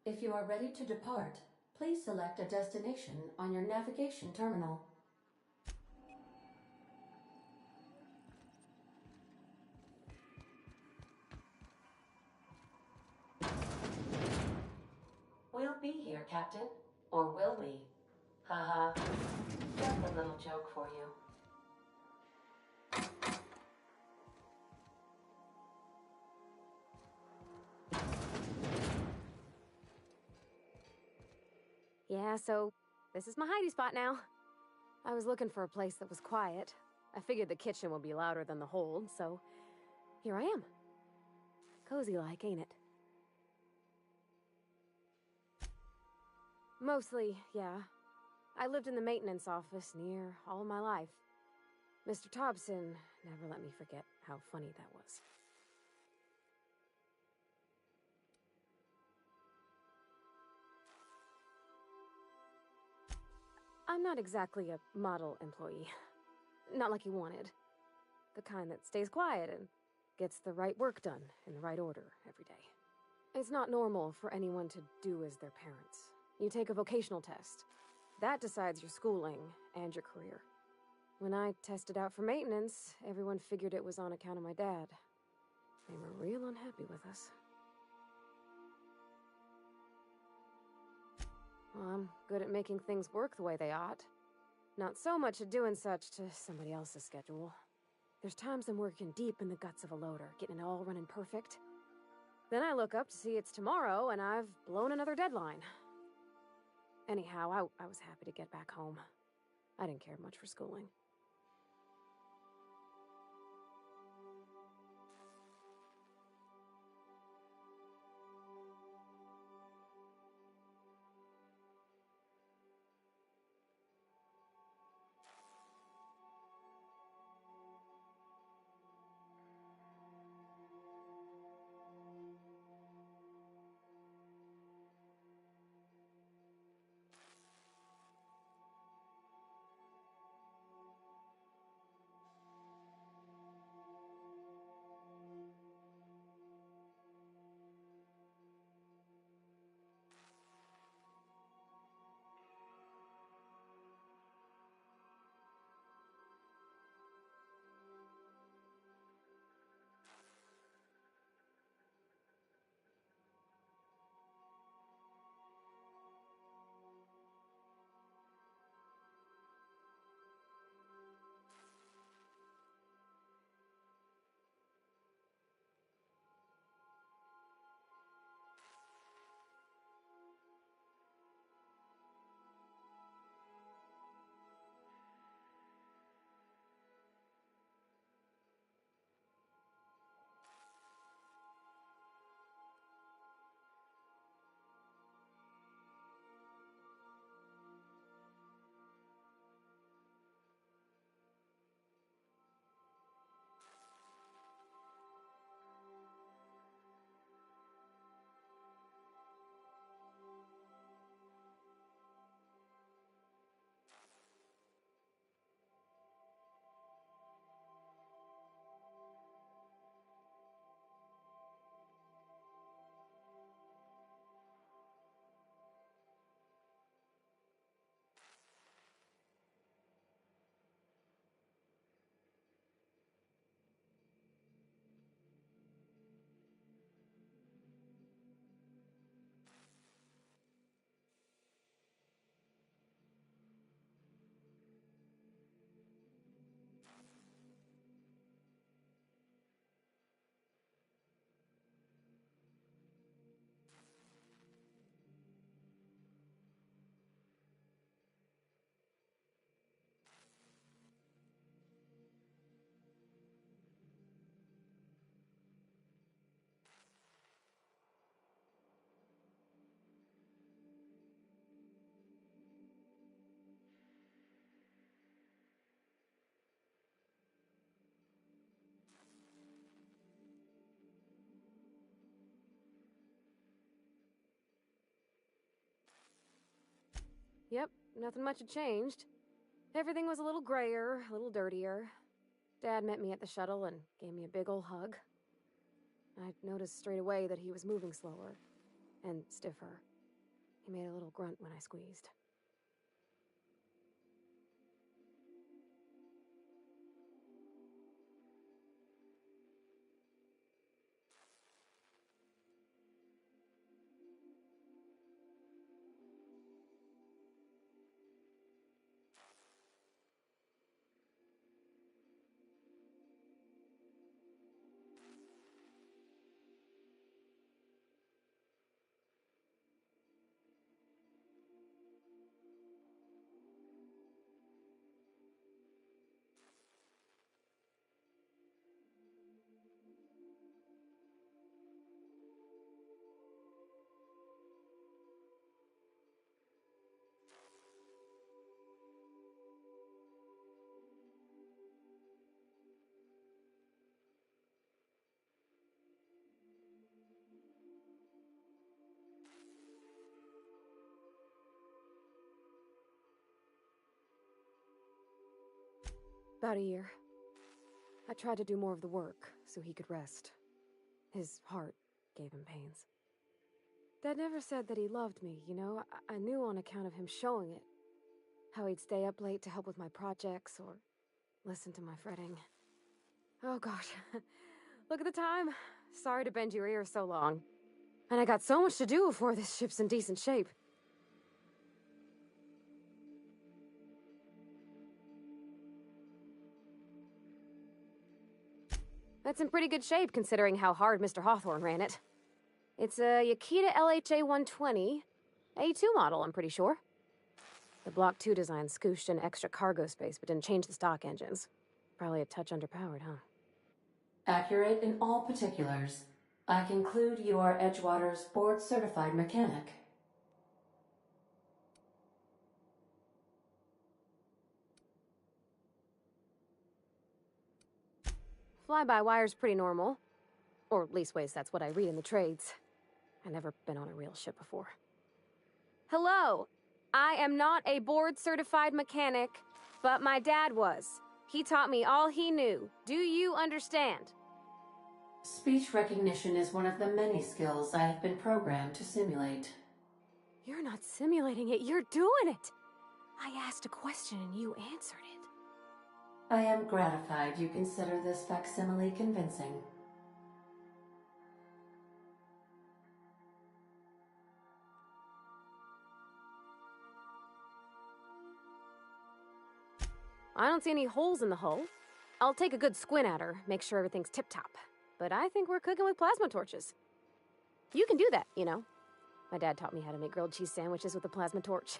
Speaker 17: If you are ready to depart, please select a destination on your navigation terminal. We'll be here, Captain. Or will we? Haha. Just a little joke for you.
Speaker 2: Yeah, so this is my hidey spot now. I was looking for a place that was quiet. I figured the kitchen would be louder than the hold, so here I am. Cozy-like, ain't it? Mostly, yeah. I lived in the maintenance office near all my life. Mr. Thompson never let me forget how funny that was. I'm not exactly a model employee. Not like you wanted. The kind that stays quiet and gets the right work done in the right order every day. It's not normal for anyone to do as their parents. You take a vocational test. That decides your schooling and your career. When I tested out for maintenance, everyone figured it was on account of my dad. They were real unhappy with us. Well, I'm good at making things work the way they ought. Not so much at doing such to somebody else's schedule. There's times I'm working deep in the guts of a loader, getting it all running perfect. Then I look up to see it's tomorrow and I've blown another deadline. Anyhow, I was happy to get back home. I didn't care much for schooling. Yep, nothing much had changed. Everything was a little grayer, a little dirtier. Dad met me at the shuttle and gave me a big ol' hug. I noticed straight away that he was moving slower and stiffer. He made a little grunt when I squeezed. About a year. I tried to do more of the work so he could rest. His heart gave him pains. Dad never said that he loved me, you know? I knew on account of him showing it. How he'd stay up late to help with my projects or listen to my fretting. Oh gosh. Look at the time. Sorry to bend your ear so long. And I got so much to do before this ship's in decent shape. That's in pretty good shape considering how hard Mr. Hawthorne ran it. It's a Yakita LHA 120, A2 model, I'm pretty sure. The Block 2 design scooshed in extra cargo space but didn't change the stock engines. Probably a touch underpowered, huh?
Speaker 17: Accurate in all particulars. I conclude you are Edgewater's board-certified mechanic.
Speaker 2: Fly-by-wire's pretty normal. Or leastways, that's what I read in the trades. I've never been on a real ship before. Hello! I am not a board-certified mechanic, but my dad was. He taught me all he knew. Do you understand?
Speaker 17: Speech recognition is one of the many skills I have been programmed to simulate.
Speaker 2: You're not simulating it, you're doing it! I asked a question and you answered it.
Speaker 17: I am gratified you consider this facsimile convincing.
Speaker 2: I don't see any holes in the hull. I'll take a good squint at her, make sure everything's tip-top. But I think we're cooking with plasma torches. You can do that, you know. My dad taught me how to make grilled cheese sandwiches with a plasma torch.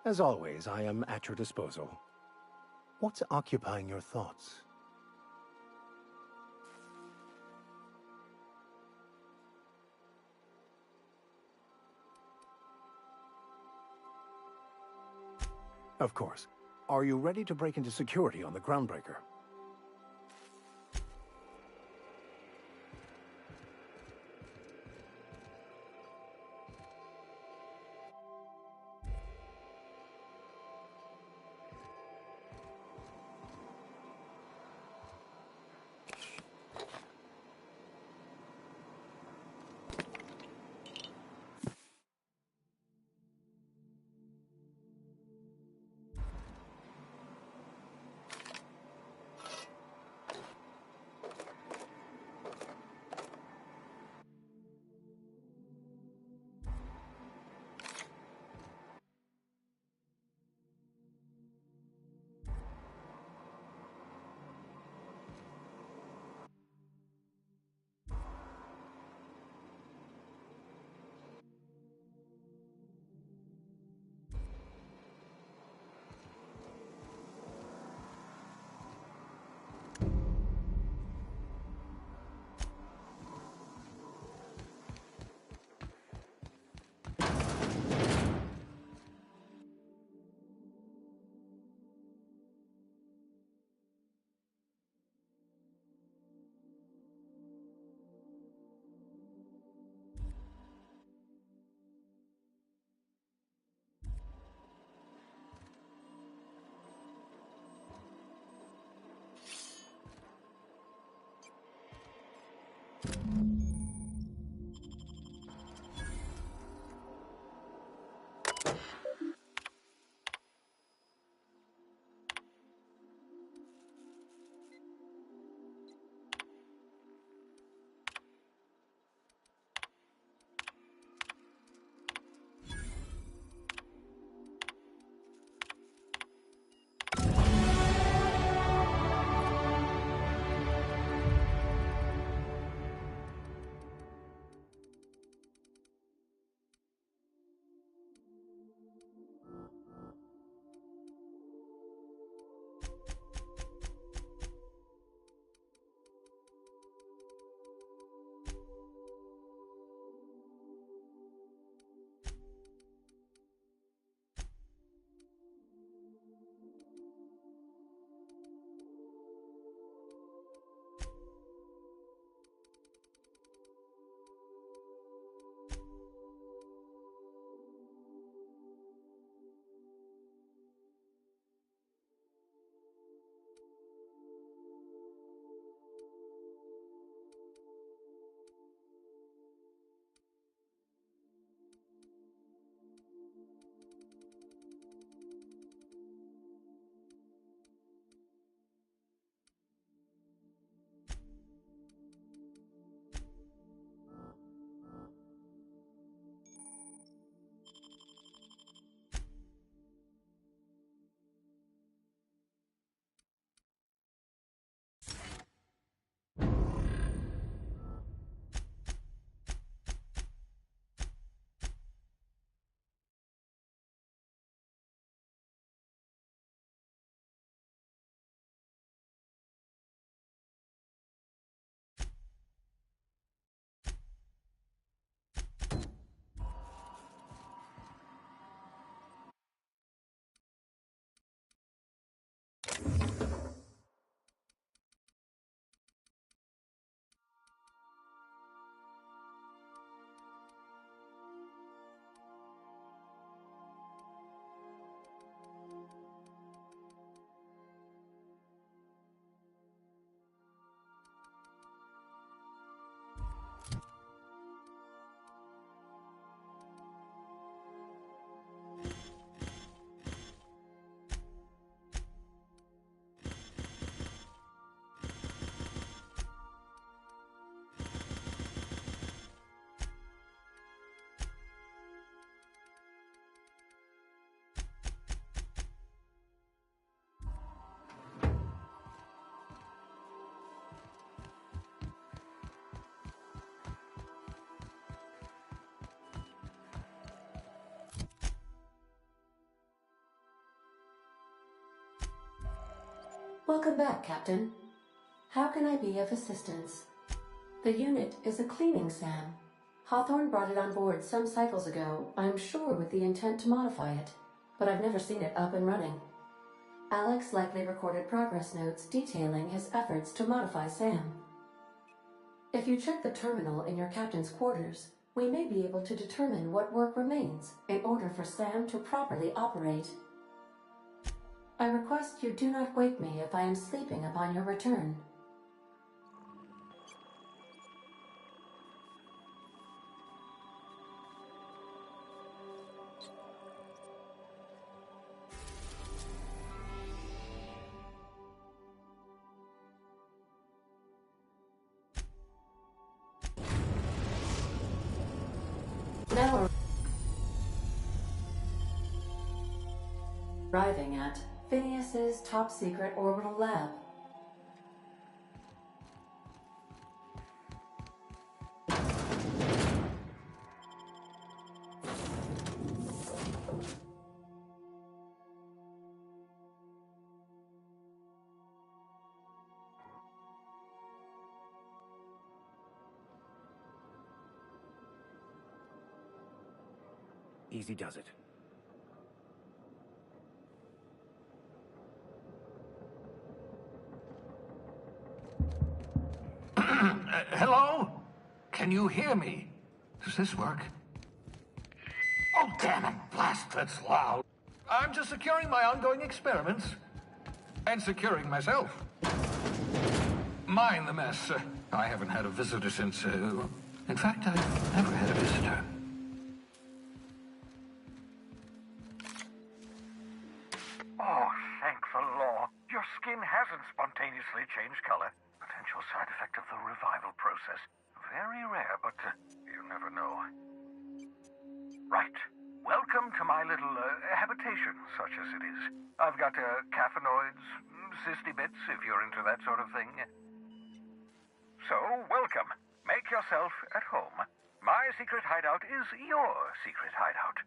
Speaker 15: As always, I am at your disposal. What's occupying your thoughts? Of course. Are you ready to break into security on the Groundbreaker?
Speaker 17: Welcome back, Captain. How can I be of assistance? The unit is a cleaning SAM. Hawthorne brought it on board some cycles ago, I'm sure with the intent to modify it, but I've never seen it up and running. Alex likely recorded progress notes detailing his efforts to modify SAM. If you check the terminal in your captain's quarters, we may be able to determine what work remains in order for SAM to properly operate. I request you do not wake me if I am sleeping upon your return. Now arriving at Phineas's top-secret orbital lab.
Speaker 11: Easy does it.
Speaker 18: Hello? Can you hear me? Does this work? Oh, damn it, blast, that's loud. I'm just securing my ongoing experiments. And securing myself. Mind the mess. I haven't had a visitor since, in fact, I've never had a visitor.
Speaker 19: Oh, thank the Lord. Your skin hasn't spontaneously changed color. Potential side effect of the revival process. Very rare, but you never know. Right. Welcome to my little habitation, such as it is. I've got caffeinoids, cysty bits, if you're into that sort of thing. So, welcome. Make yourself at home. My secret hideout is your secret hideout.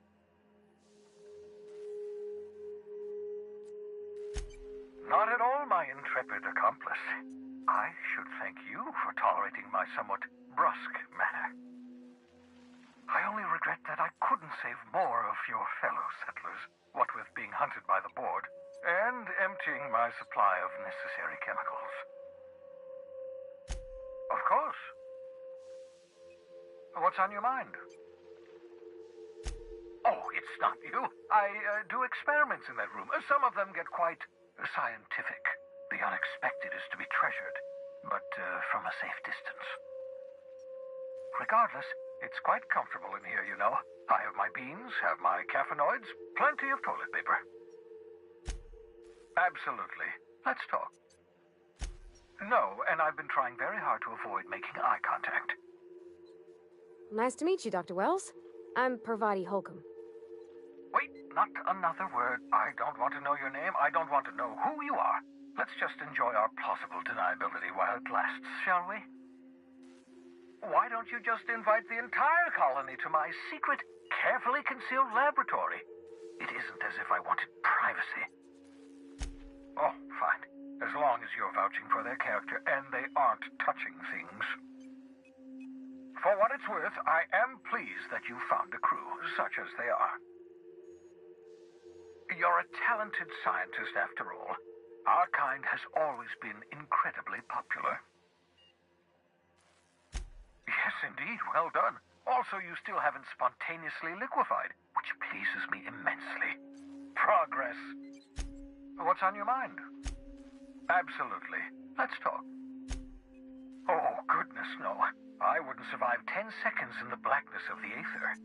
Speaker 19: Not at all, my intrepid accomplice. I should thank you for tolerating my somewhat brusque manner. I only regret that I couldn't save more of your fellow settlers, what with being hunted by the board, and emptying my supply of necessary chemicals. Of course. What's on your mind? Oh, it's not you. I do experiments in that room. Some of them get quite scientific. The unexpected is to be treasured, but from a safe distance. Regardless, it's quite comfortable in here, you know. I have my beans, have my caffeinoids, plenty of toilet paper. Absolutely. Let's talk. No, and I've been trying very hard to avoid making eye contact.
Speaker 2: Nice to meet you, Dr. Wells. I'm Parvati Holcomb.
Speaker 19: Wait, not another word. I don't want to know your name. I don't want to know who you are. Let's just enjoy our plausible deniability while it lasts, shall we? Why don't you just invite the entire colony to my secret, carefully concealed laboratory? It isn't as if I wanted privacy. Oh, fine. As long as you're vouching for their character and they aren't touching things. For what it's worth, I am pleased that you found a crew, such as they are. You're a talented scientist, after all. Our kind has always been incredibly popular. Yes, indeed. Well done. Also, you still haven't spontaneously liquefied, which pleases me immensely. Progress. What's on your mind? Absolutely. Let's talk. Oh, goodness, no. I wouldn't survive 10 seconds in the blackness of the aether.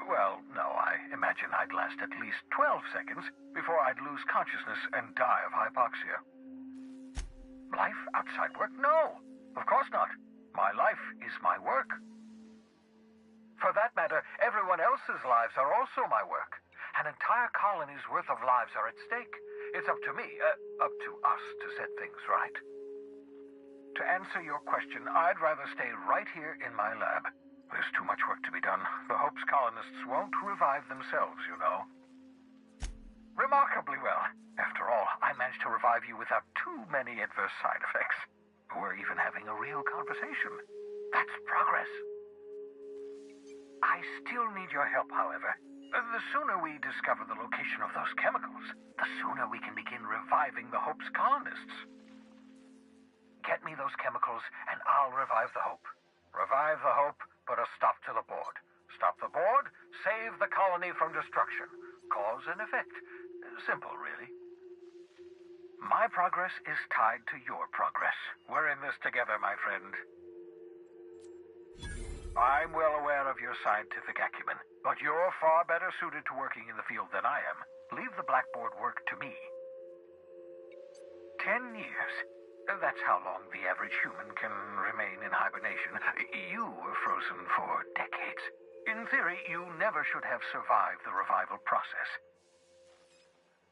Speaker 19: Well, no, I imagine I'd last at least 12 seconds before I'd lose consciousness and die of hypoxia. Life outside work? No, of course not. My life is my work. For that matter, everyone else's lives are also my work. An entire colony's worth of lives are at stake. It's up to me, up to us to set things right. To answer your question, I'd rather stay right here in my lab. There's too much work to be done. The Hope's colonists won't revive themselves, you know. Remarkably well. After all, I managed to revive you without too many adverse side effects. We're even having a real conversation. That's progress. I still need your help, however. The sooner we discover the location of those chemicals, the sooner we can begin reviving the Hope's colonists. Get me those chemicals, and I'll revive the Hope. Revive the Hope, put a stop to the board. Stop the board, save the colony from destruction. Cause and effect. Simple, really. My progress is tied to your progress. We're in this together, my friend. I'm well aware of your scientific acumen, but you're far better suited to working in the field than I am. Leave the blackboard work to me. 10 years. That's how long the average human can remain in hibernation. You were frozen for decades. In theory, you never should have survived the revival process.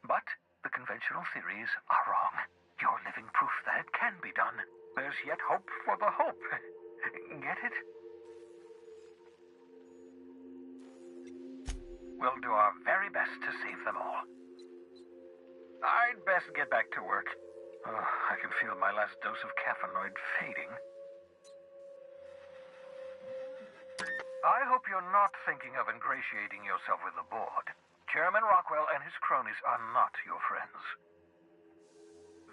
Speaker 19: But the conventional theories are wrong. You're living proof that it can be done. There's yet hope for the Hope. Get it? We'll do our very best to save them all. I'd best get back to work. I can feel my last dose of caffeinoid fading. I hope you're not thinking of ingratiating yourself with the board. Chairman Rockwell and his cronies are not your friends.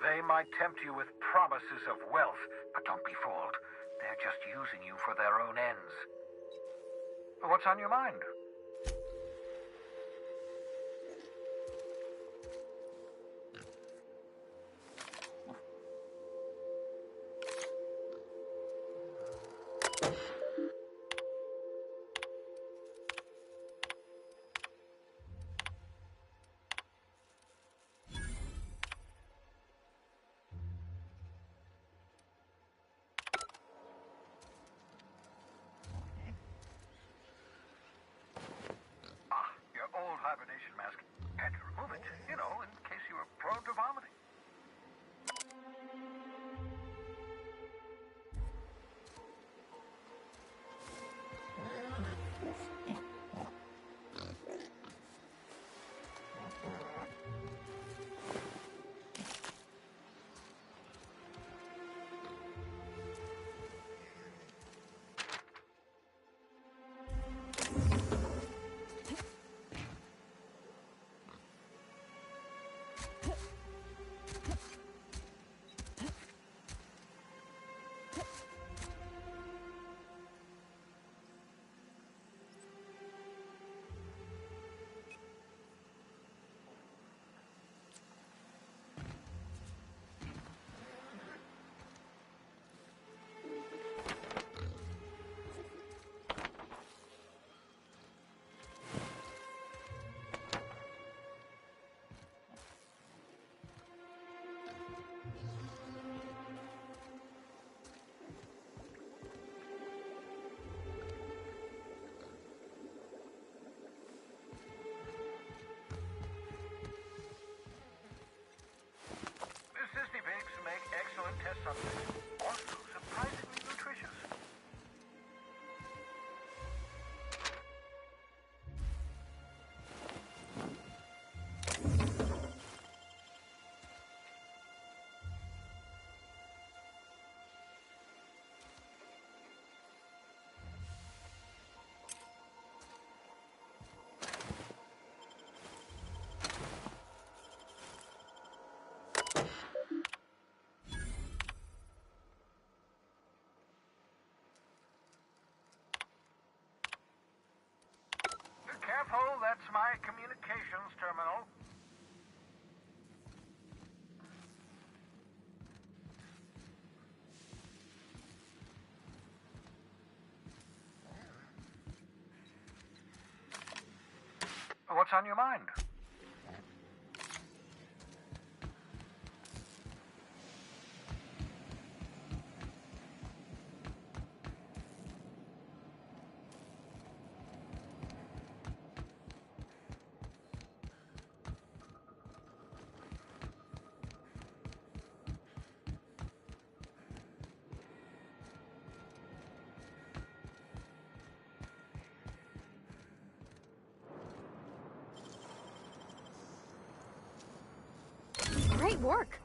Speaker 19: They might tempt you with promises of wealth, but don't be fooled. They're just using you for their own ends. What's on your mind? Your old hibernation mask. Had to remove it, you know, in case you were prone to vomiting. Sissy pigs make excellent test subjects. Also surprisingly nutritious. Careful, that's my communications terminal. What's on your mind?
Speaker 2: Great work!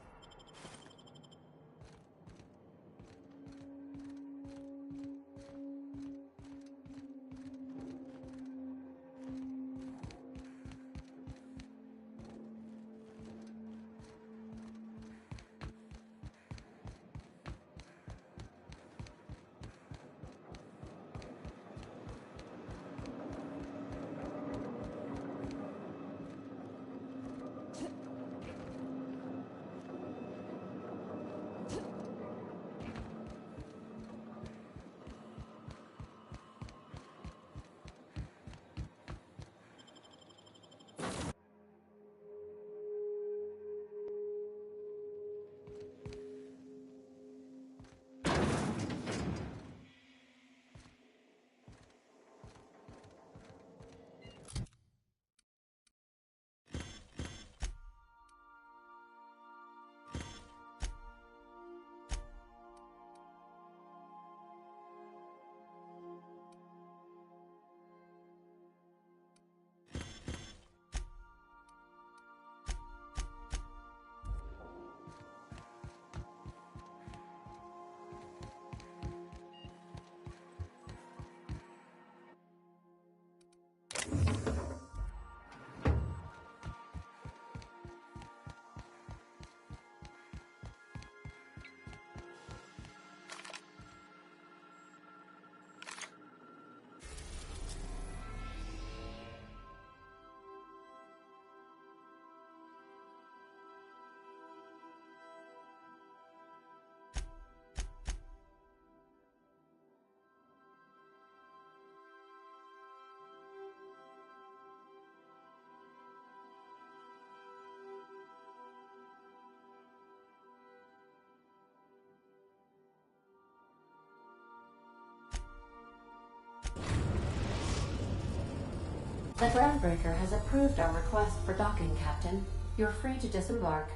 Speaker 17: The groundbreaker has approved our request for docking, Captain. You're free to disembark.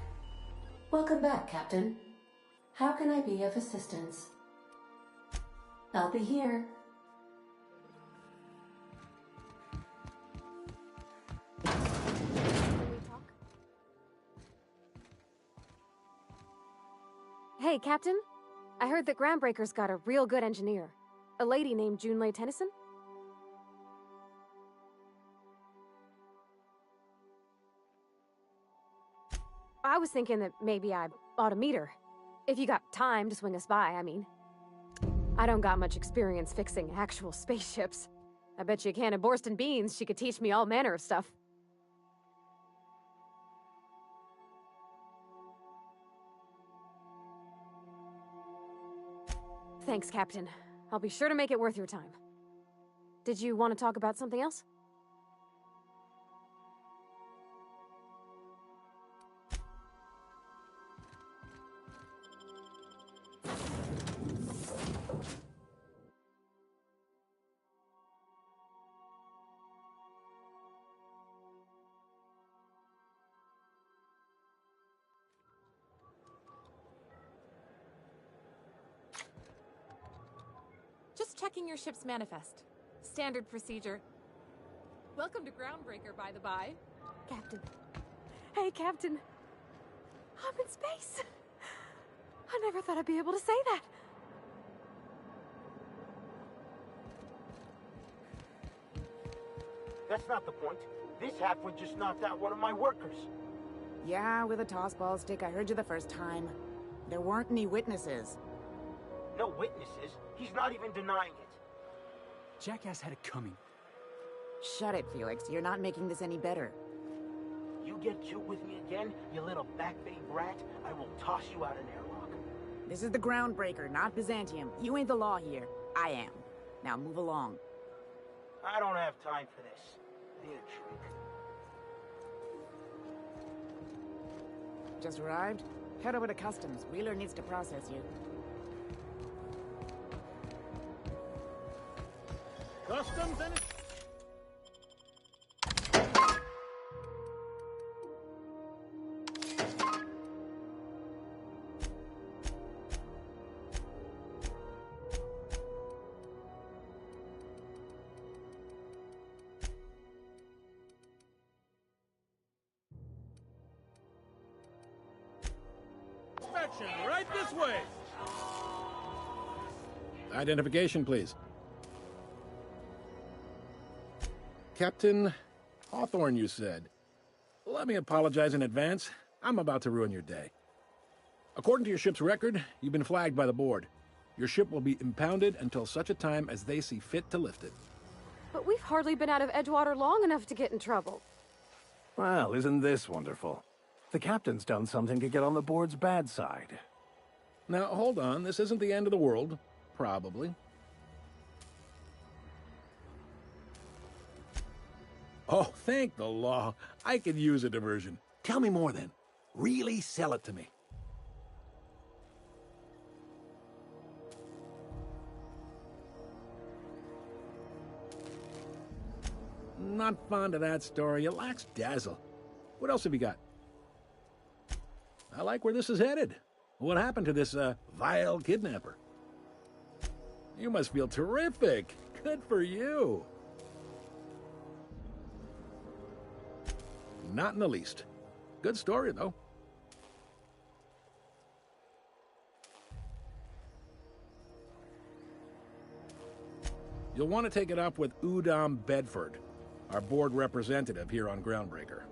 Speaker 17: Welcome back, Captain. How can I be of assistance? I'll be here.
Speaker 2: Hey, Captain. I heard that Groundbreaker's got a real good engineer. A lady named Junlei Tennyson? I was thinking that maybe I ought to meet her. If you got time to swing us by, I mean. I don't got much experience fixing actual spaceships. I bet you a can of Borston beans she could teach me all manner of stuff. Thanks, Captain. I'll be sure to make it worth your time. Did you want to talk about something else?
Speaker 7: Just checking your ship's manifest. Standard procedure. Welcome to Groundbreaker, by the by.
Speaker 2: Captain. Hey, Captain. I'm in space. I never thought I'd be able to say that.
Speaker 3: That's not the point. This halfwit just knocked out one of my workers.
Speaker 20: Yeah, with a tossball stick. I heard you the first time. There weren't any witnesses.
Speaker 3: No witnesses? He's not even denying it.
Speaker 12: Jackass had it coming.
Speaker 20: Shut it, Felix. You're not making this any better.
Speaker 3: You get cute with me again, you little back-bayed brat, I will toss you out an airlock.
Speaker 20: This is the Groundbreaker, not Byzantium. You ain't the law here. I am. Now move along.
Speaker 3: I don't have time for this. I need a drink.
Speaker 20: Just arrived? Head over to Customs. Wheeler needs to process you.
Speaker 15: Customs and...
Speaker 21: inspection, right this way.
Speaker 22: Identification, please. Captain Hawthorne, you said. Let me apologize in advance. I'm about to ruin your day. According to your ship's record, you've been flagged by the board. Your ship will be impounded until such a time as they see fit to lift it.
Speaker 2: But we've hardly been out of Edgewater long enough to get in trouble.
Speaker 15: Well, isn't this wonderful? The captain's done something to get on the board's bad side.
Speaker 22: Now, hold on. This isn't the end of the world. Probably. Oh, thank the law. I could use a diversion. Tell me more, then. Really sell it to me. Not fond of that story. It lacks dazzle. What else have you got? I like where this is headed. What happened to this, vile kidnapper? You must feel terrific. Good for you. Not in the least. Good story, though. You'll want to take it up with Udom Bedford, our board representative here on Groundbreaker.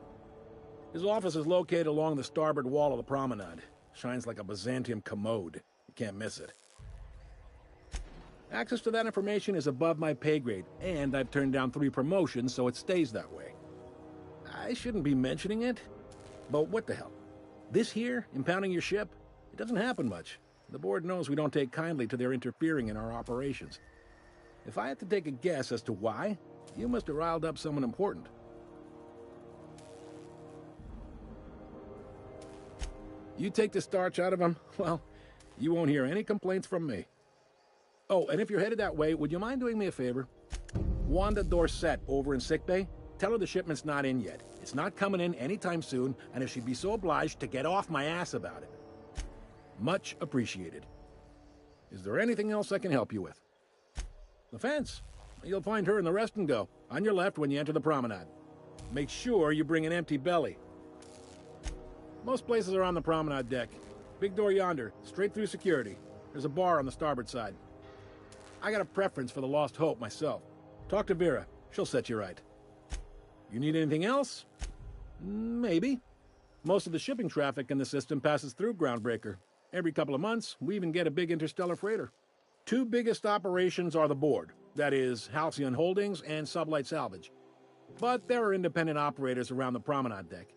Speaker 22: His office is located along the starboard wall of the promenade. Shines like a Byzantium commode. You can't miss it. Access to that information is above my pay grade, and I've turned down 3 promotions, so it stays that way. I shouldn't be mentioning it, but what the hell? This here, impounding your ship, it doesn't happen much. The board knows we don't take kindly to their interfering in our operations. If I had to take a guess as to why, you must have riled up someone important. You take the starch out of them, well, you won't hear any complaints from me. Oh, and if you're headed that way, would you mind doing me a favor? Wanda Dorset over in sickbay, tell her the shipment's not in yet. It's not coming in anytime soon, and if she'd be so obliged to get off my ass about it. Much appreciated. Is there anything else I can help you with? The fence. You'll find her in the rest and go, on your left when you enter the promenade. Make sure you bring an empty belly. Most places are on the promenade deck. Big door yonder, straight through security. There's a bar on the starboard side. I got a preference for the Lost Hope myself. Talk to Vera. She'll set you right. You need anything else? Maybe. Most of the shipping traffic in the system passes through Groundbreaker. Every couple of months, we even get a big interstellar freighter. 2 biggest operations are the board. That is, Halcyon Holdings and Sublight Salvage. But there are independent operators around the promenade deck.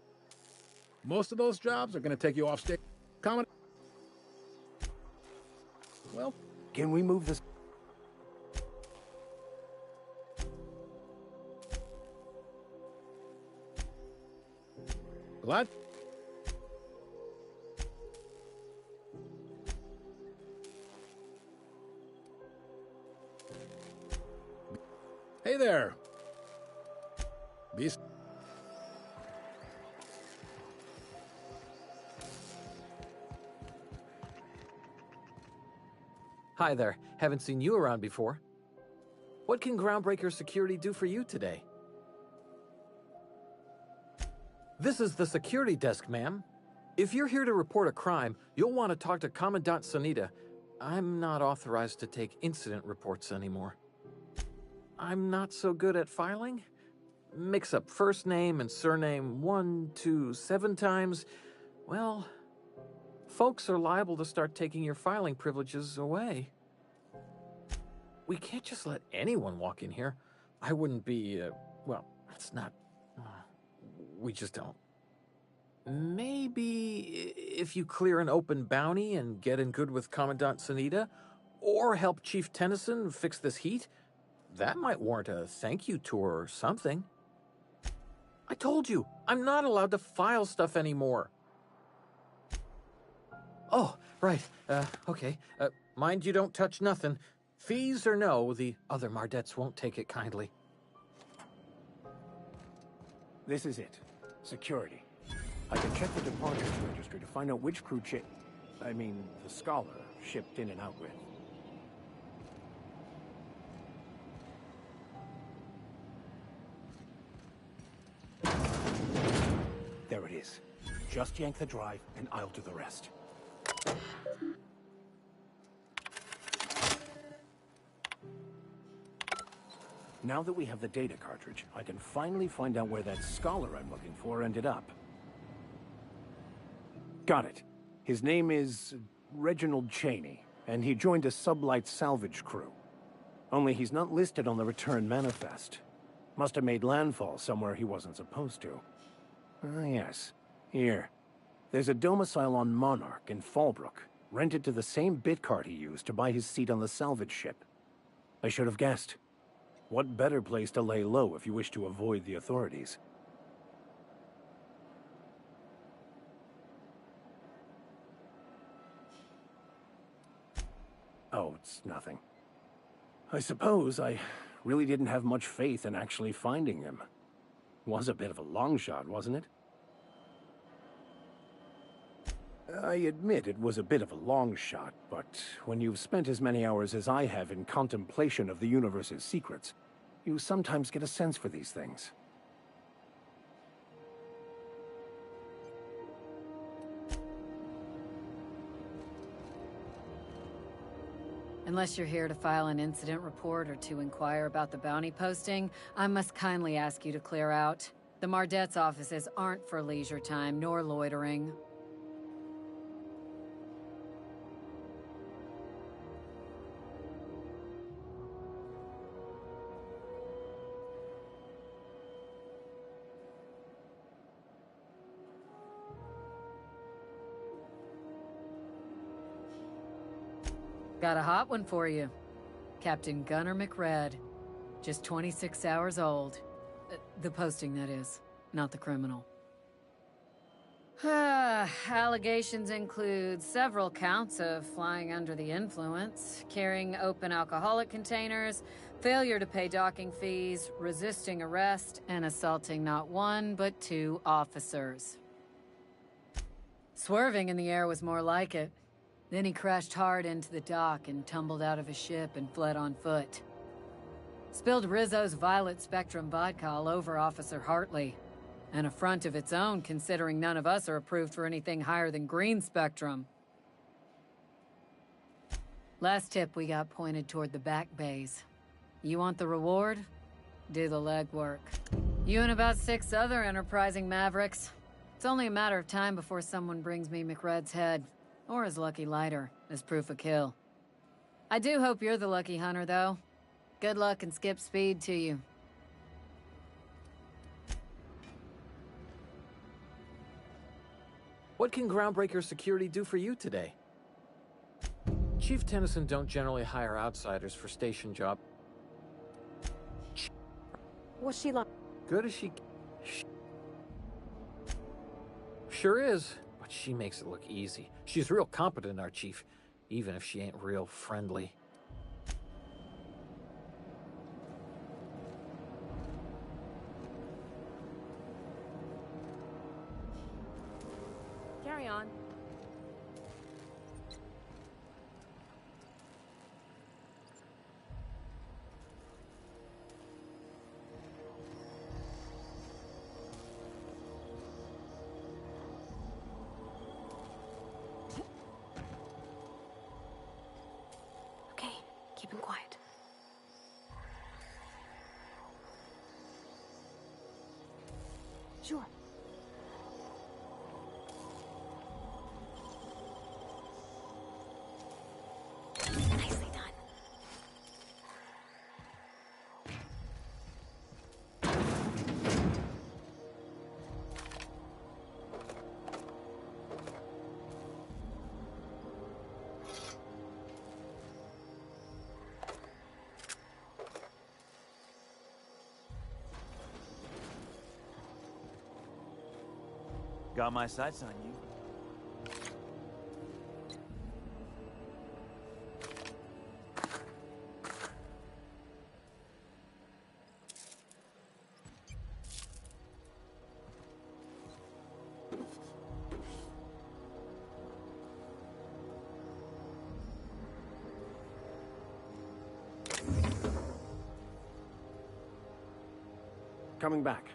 Speaker 22: Most of those jobs are going to take you off stage. Well,
Speaker 15: can we move this?
Speaker 22: Glad? Hey there. Beast.
Speaker 23: Hi there. Haven't seen you around before. What can Groundbreaker Security do for you today? This is the security desk, ma'am. If you're here to report a crime, you'll want to talk to Commandant Sunita. I'm not authorized to take incident reports anymore. I'm not so good at filing. Mix up first name and surname 1, 2, 7 times. Well, folks are liable to start taking your filing privileges away. We can't just let anyone walk in here. I wouldn't be, well, it's not... we just don't. Maybe if you clear an open bounty and get in good with Commandant Sunita, or help Chief Tennyson fix this heat, that might warrant a thank you tour or something. I told you, I'm not allowed to file stuff anymore. Oh, right, okay. Mind you don't touch nothing. Fees or no, the other Mardettes won't take it kindly.
Speaker 15: This is it. Security. I can check the departures registry to find out which crew the Scholar shipped in and out with. There it is. Just yank the drive and I'll do the rest. Now that we have the data cartridge, I can finally find out where that scholar I'm looking for ended up. Got it. His name is Reginald Cheney, and he joined a sublight salvage crew. Only he's not listed on the return manifest. Must have made landfall somewhere he wasn't supposed to. Ah, yes. Here. There's a domicile on Monarch in Fallbrook, rented to the same bit card he used to buy his seat on the salvage ship. I should have guessed. What better place to lay low if you wish to avoid the authorities? Oh, it's nothing. I suppose I really didn't have much faith in actually finding him. Was a bit of a long shot, wasn't it? I admit it was a bit of a long shot, but when you've spent as many hours as I have in contemplation of the universe's secrets, you sometimes get a sense for these things.
Speaker 6: Unless you're here to file an incident report or to inquire about the bounty posting, I must kindly ask you to clear out. The Mardet's offices aren't for leisure time nor loitering. Got a hot one for you. Captain Gunnar McRed. Just 26 hours old. The posting, that is. Not the criminal. Allegations include several counts of flying under the influence, carrying open alcoholic containers, failure to pay docking fees, resisting arrest, and assaulting not one, but two officers. Swerving in the air was more like it. Then he crashed hard into the dock and tumbled out of his ship and fled on foot. Spilled Rizzo's Violet Spectrum vodka all over Officer Hartley. An affront of its own, considering none of us are approved for anything higher than green spectrum. Last tip we got pointed toward the back bays. You want the reward? Do the legwork. You and about 6 other enterprising mavericks. It's only a matter of time before someone brings me McRed's head. Or his lucky lighter, as proof of kill. I do hope you're the lucky hunter, though. Good luck and skip speed to you.
Speaker 23: What can Groundbreaker Security do for you today? Chief Tennyson don't generally hire outsiders for station job.
Speaker 2: What's she like?
Speaker 23: Good as she... Sure is, but she makes it look easy. She's real competent, our chief, even if she ain't real friendly.
Speaker 2: Carry on. Keep him quiet. Sure. Nicely done.
Speaker 1: Got my sights on you.
Speaker 15: Coming back.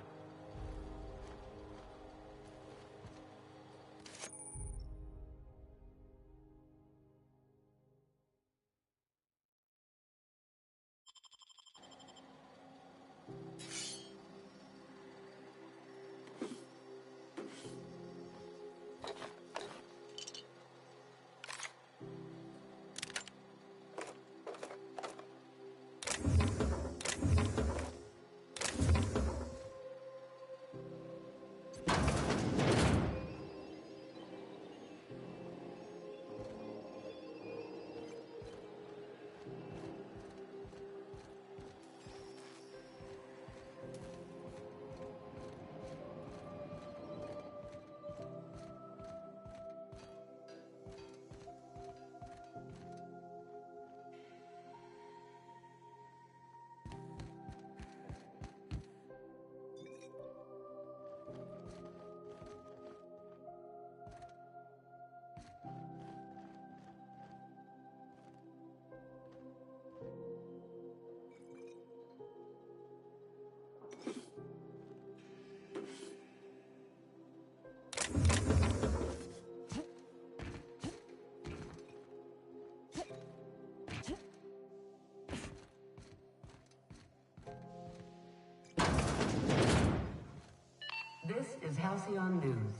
Speaker 17: This is Halcyon News.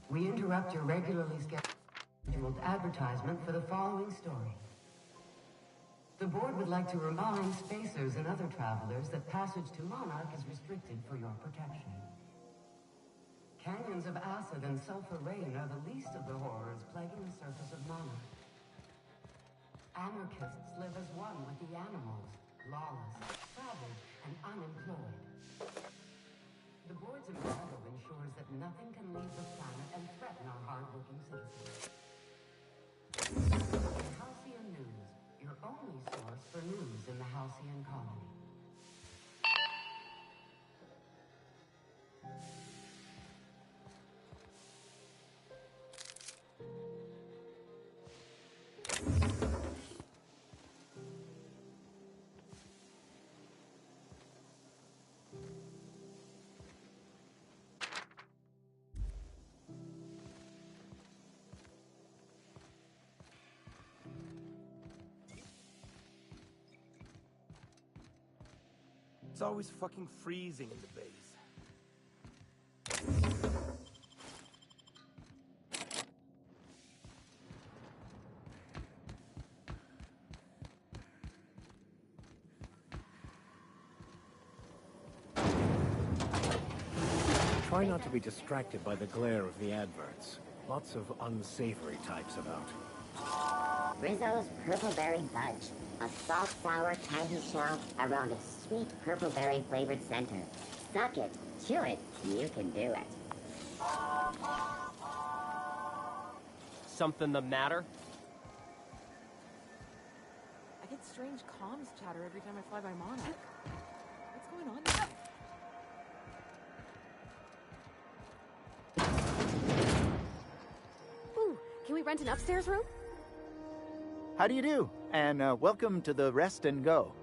Speaker 17: We interrupt your regularly scheduled advertisement for the following story. The board would like to remind spacers and other travelers that passage to Monarch is restricted for your protection. Canyons of acid and sulfur rain are the least of the horrors plaguing the surface of Monarch. Anarchists live as one with the animals, lawless, savage, and unemployed. The board's embargo ensures that nothing can leave the planet and threaten our hard-working citizens. Halcyon News, your only source for news in the Halcyon colony.
Speaker 8: It's always fucking freezing in the base.
Speaker 15: Try not to be distracted by the glare of the adverts. Lots of unsavory types about.
Speaker 10: Rizzo's Purpleberry Fudge. A salt, sour, candy shell around a sweet purpleberry flavored center. Suck it, chew it, you can do it.
Speaker 21: Something the matter?
Speaker 24: I get strange comms chatter every time I fly by Monarch. What's going on now?
Speaker 2: Ooh, can we rent an upstairs room?
Speaker 25: How do you do? And welcome to the Rest and Go.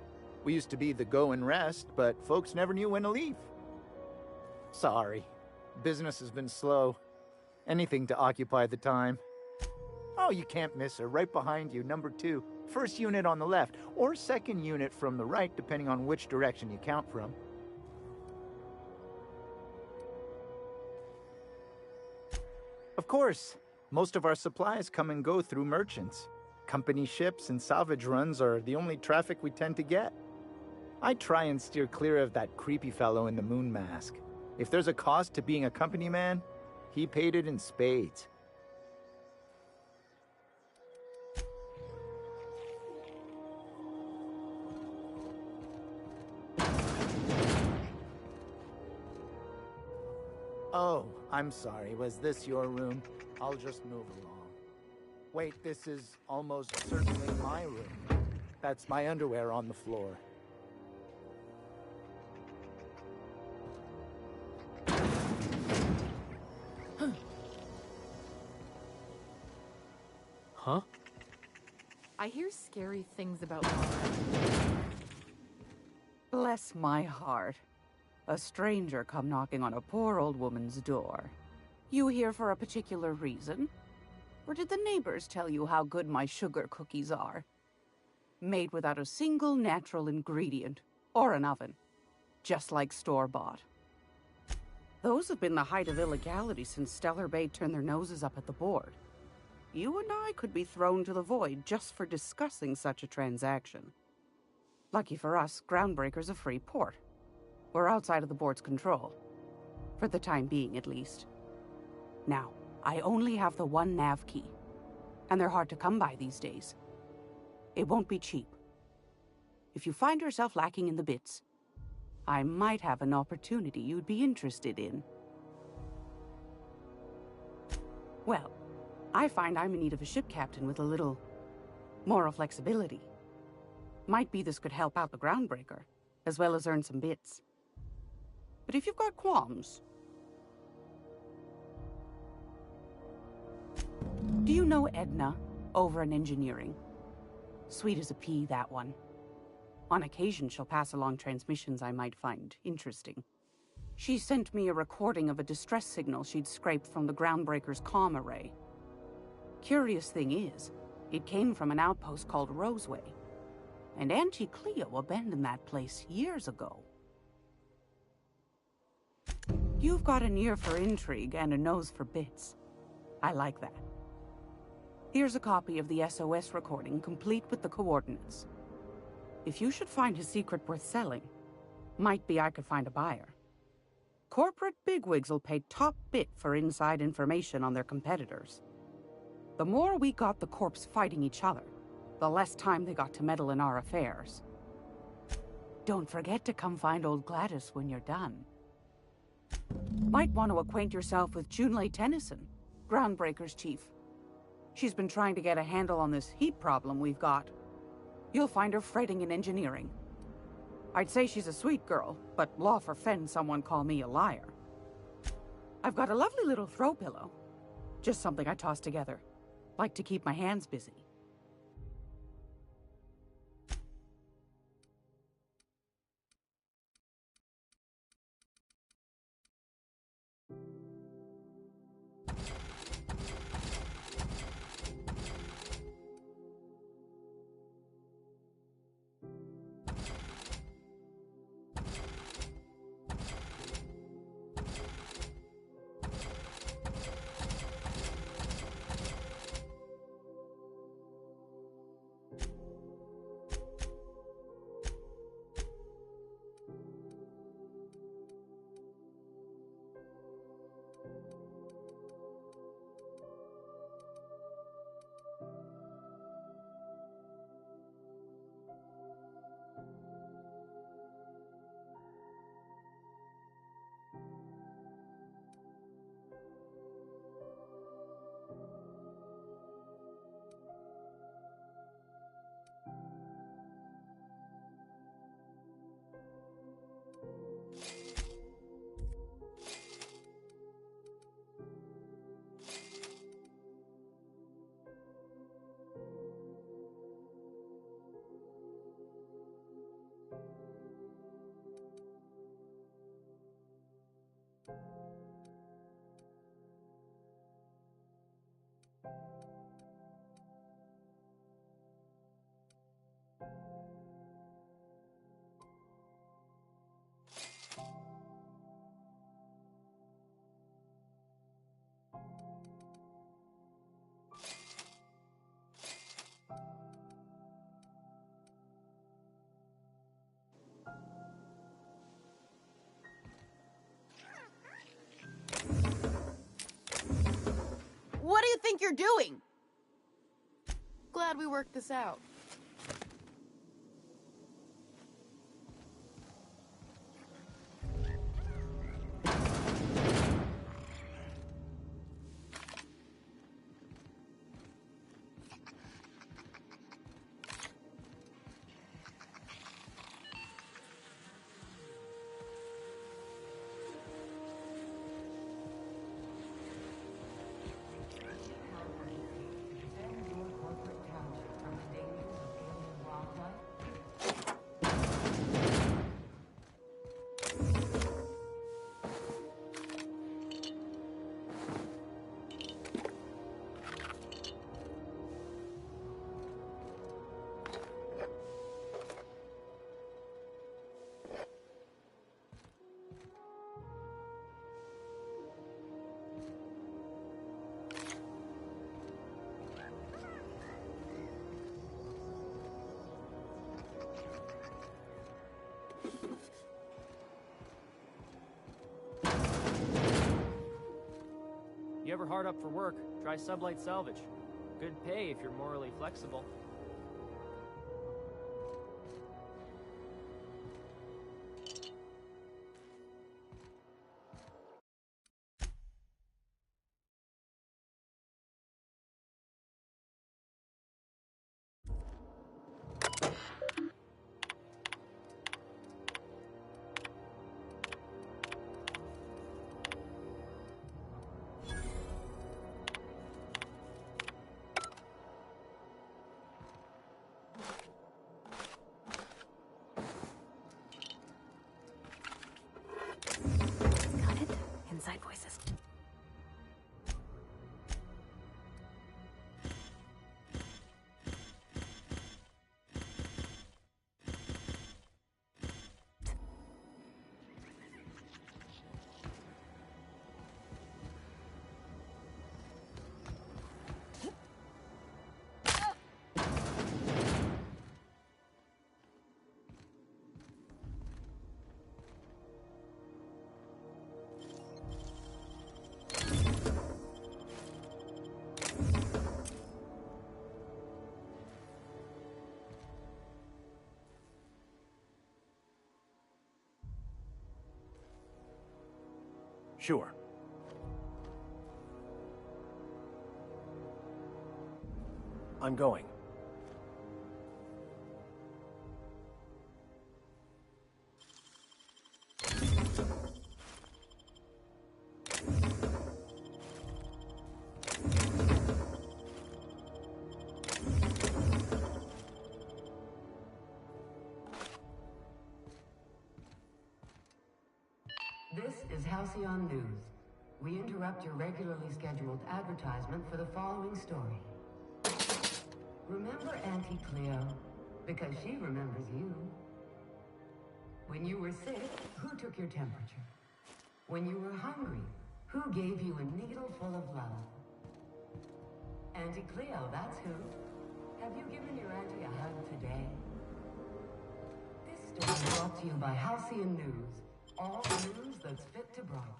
Speaker 25: We used to be the Go and Rest, but folks never knew when to leave. Sorry. Business has been slow. Anything to occupy the time. Oh, you can't miss her. Right behind you, number 2. First unit on the left, or second unit from the right, depending on which direction you count from. Of course, most of our supplies come and go through merchants. Company ships and salvage runs are the only traffic we tend to get. I try and steer clear of that creepy fellow in the moon mask. If there's a cost to being a company man, he paid it in spades. Oh, I'm sorry. Was this your room? I'll just move along. Wait, this is almost certainly my room. That's my underwear on the floor.
Speaker 23: Huh?
Speaker 24: I hear scary things about Monarch.
Speaker 26: Bless my heart. A stranger come knocking on a poor old woman's door. You here for a particular reason? Or did the neighbors tell you how good my sugar cookies are? Made without a single natural ingredient, or an oven. Just like store-bought. Those have been the height of illegality since Stellar Bay turned their noses up at the board. You and I could be thrown to the void just for discussing such a transaction. Lucky for us, Groundbreaker's a free port. We're outside of the board's control. For the time being, at least. Now, I only have the one nav key. And they're hard to come by these days. It won't be cheap. If you find yourself lacking in the bits, I might have an opportunity you'd be interested in. Well, I find I'm in need of a ship captain with a little moral flexibility. Might be this could help out the Groundbreaker, as well as earn some bits. But if you've got qualms... Do you know Edna, over in engineering? Sweet as a pea, that one. On occasion, she'll pass along transmissions I might find interesting. She sent me a recording of a distress signal she'd scraped from the Groundbreaker's comm array. Curious thing is, it came from an outpost called Roseway. And Auntie Cleo abandoned that place years ago. You've got an ear for intrigue and a nose for bits. I like that. Here's a copy of the SOS recording, complete with the coordinates. If you should find his secret worth selling, might be I could find a buyer. Corporate bigwigs will pay top bit for inside information on their competitors. The more we got the corps fighting each other, the less time they got to meddle in our affairs. Don't forget to come find old Gladys when you're done. Might want to acquaint yourself with Junlei Tennyson, Groundbreaker's chief. She's been trying to get a handle on this heat problem we've got. You'll find her fretting in engineering. I'd say she's a sweet girl, but law forfend someone call me a liar. I've got a lovely little throw pillow. Just something I toss together. Like to keep my hands busy.
Speaker 24: What do you think you're doing? Glad we worked this out.
Speaker 4: You ever hard up for work, try Sublight Salvage. Good pay if you're morally flexible.
Speaker 15: Sure. I'm going.
Speaker 17: This is Halcyon News. We interrupt your regularly scheduled advertisement for the following story. Remember Auntie Cleo? Because she remembers you. When you were sick, who took your temperature? When you were hungry, who gave you a needle full of love? Auntie Cleo, that's who. Have you given your auntie a hug today? This story is brought to you by Halcyon News. All the news that's fit to broadcast.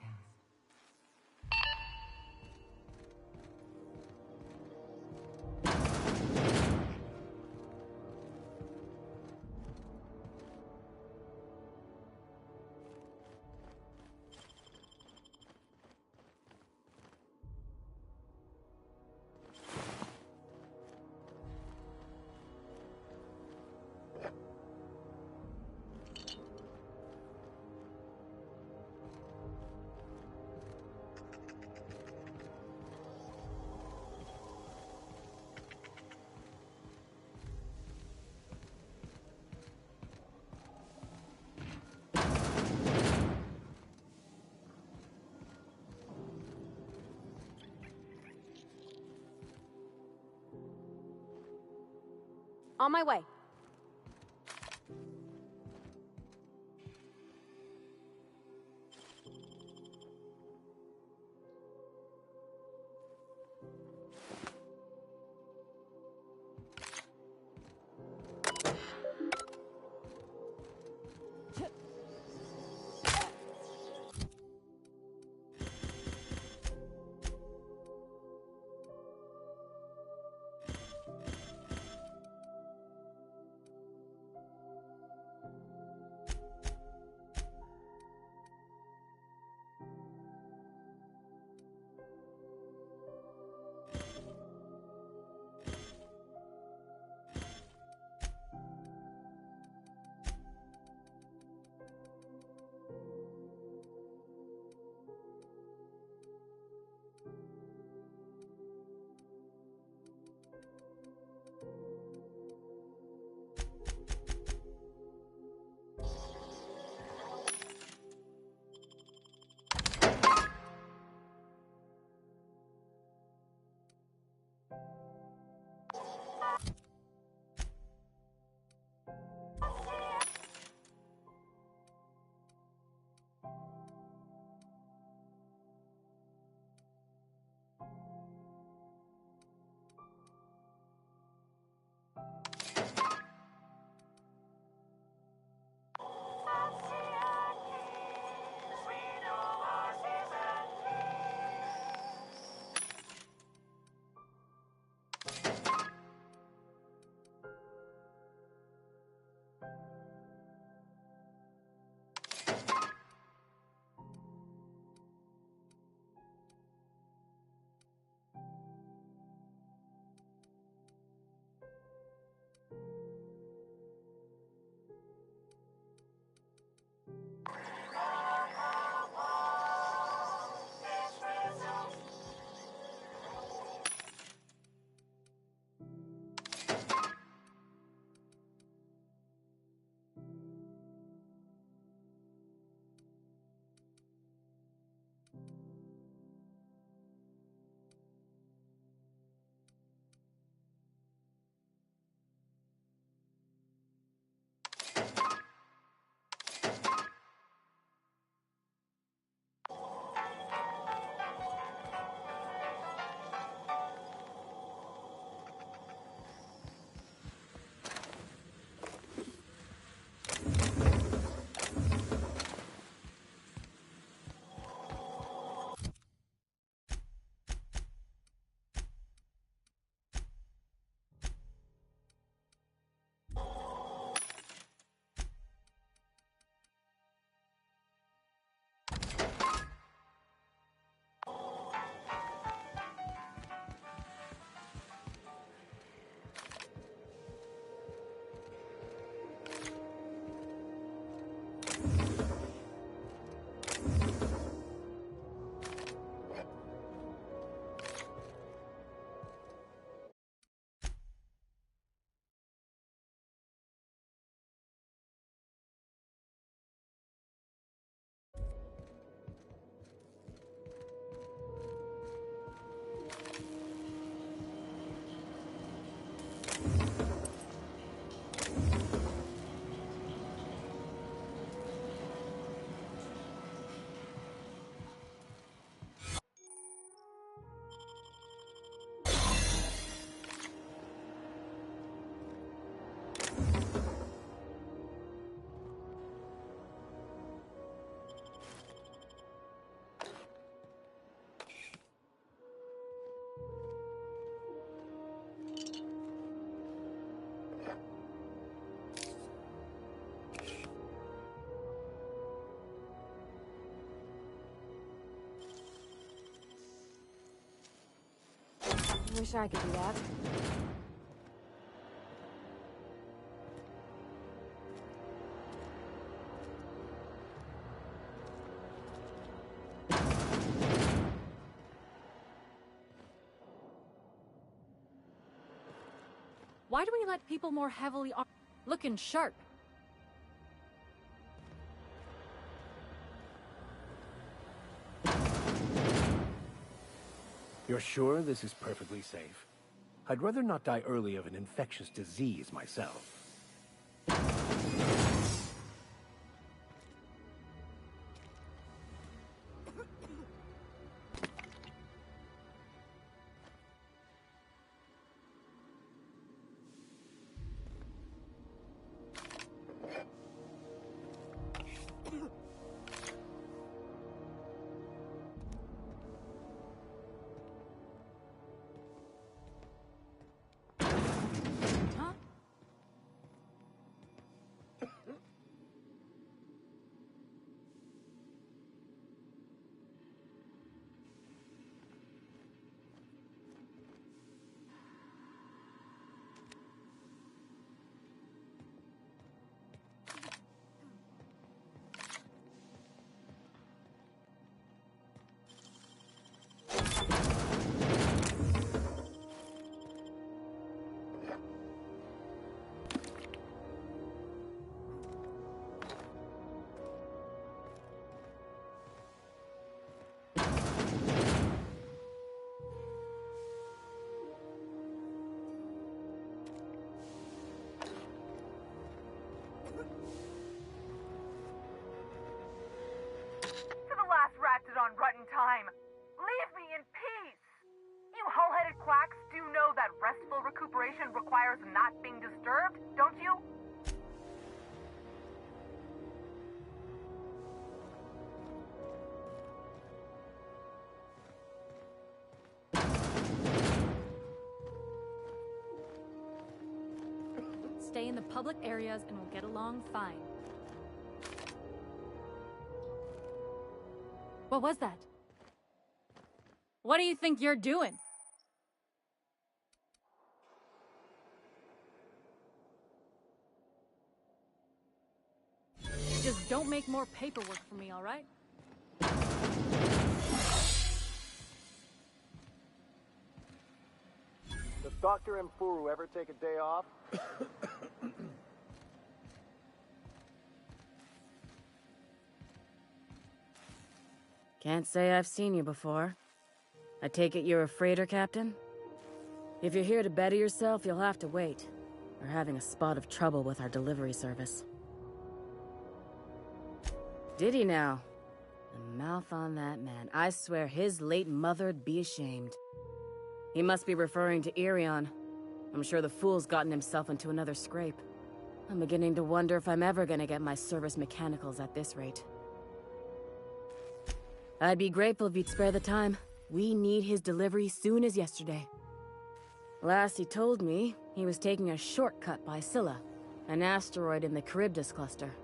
Speaker 2: On my way. Wish I could do that.
Speaker 5: Why do we let people more heavily armed looking sharp?
Speaker 15: You're sure this is perfectly safe? I'd rather not die early of an infectious disease myself.
Speaker 9: On rotten time. Leave me in peace! You hull-headed quacks do know that restful recuperation requires not being disturbed, don't you?
Speaker 5: Stay in the public areas and we'll get along fine. What was that? What do you think you're doing? Just don't make more paperwork for me, all right?
Speaker 13: Does Dr. Mfuru ever take a day off?
Speaker 14: Can't say I've seen you before. I take it you're a freighter captain? If you're here to better yourself, you'll have to wait. We're having a spot of trouble with our delivery service. Did he now? The mouth on that man. I swear his late mother'd be ashamed. He must be referring to Irion. I'm sure the fool's gotten himself into another scrape. I'm beginning to wonder if I'm ever gonna get my service mechanicals at this rate. I'd be grateful if you'd spare the time. We need his delivery soon as yesterday. Last he told me, he was taking a shortcut by Scylla, an asteroid in the Charybdis cluster.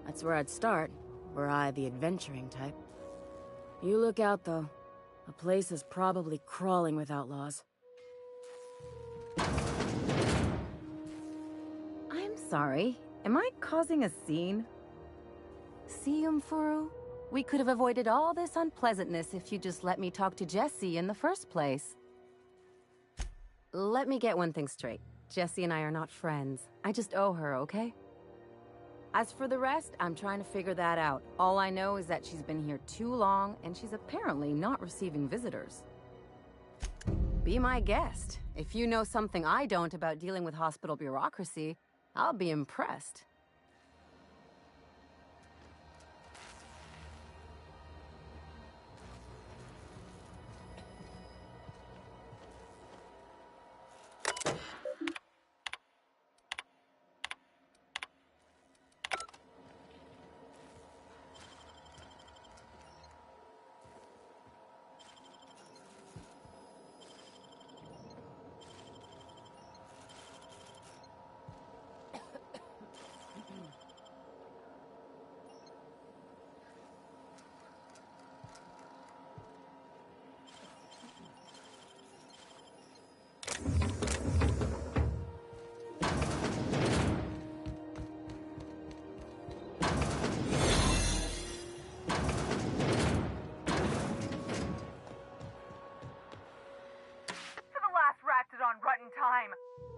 Speaker 14: That's where I'd start, were I the adventuring type. You look out, though. The place is probably crawling with outlaws.
Speaker 16: I'm sorry. Am I causing a scene? See, Mfuru? We could have avoided all this unpleasantness if you just let me talk to Jessie in the first place. Let me get one thing straight. Jessie and I are not friends. I just owe her, okay? As for the rest, I'm trying to figure that out. All I know is that she's been here too long, and she's apparently not receiving visitors. Be my guest. If you know something I don't about dealing with hospital bureaucracy, I'll be impressed.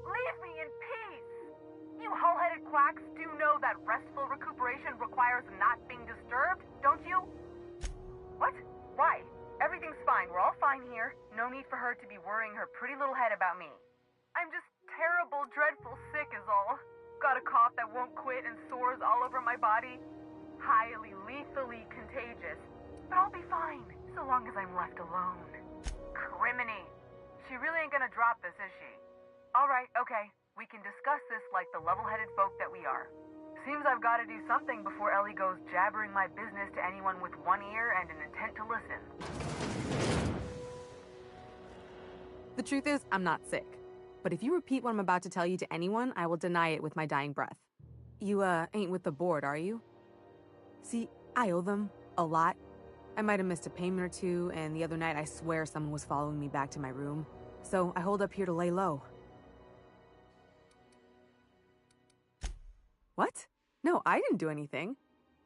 Speaker 9: Leave me in peace! You hull-headed quacks do know that restful recuperation requires not being disturbed, don't you? What? Why? Everything's fine. We're all fine here. No need for her to be worrying her pretty little head about me. I'm just terrible, dreadful sick is all. Got a cough that won't quit and sores all over my body. Highly, lethally contagious. But I'll be fine, so long as I'm left alone. Criminy. She really ain't gonna drop this, is she? Alright, okay. We can discuss this like the level-headed folk that we are. Seems I've got to do something before Ellie goes jabbering my business to anyone with one ear and an intent to listen.
Speaker 7: The truth is, I'm not sick. But if you repeat what I'm about to tell you to anyone, I will deny it with my dying breath. You, ain't with the board, are you? See, I owe them a lot. I might have missed a payment or two, and the other night I swear someone was following me back to my room. So I hold up here to lay low. What? No, I didn't do anything.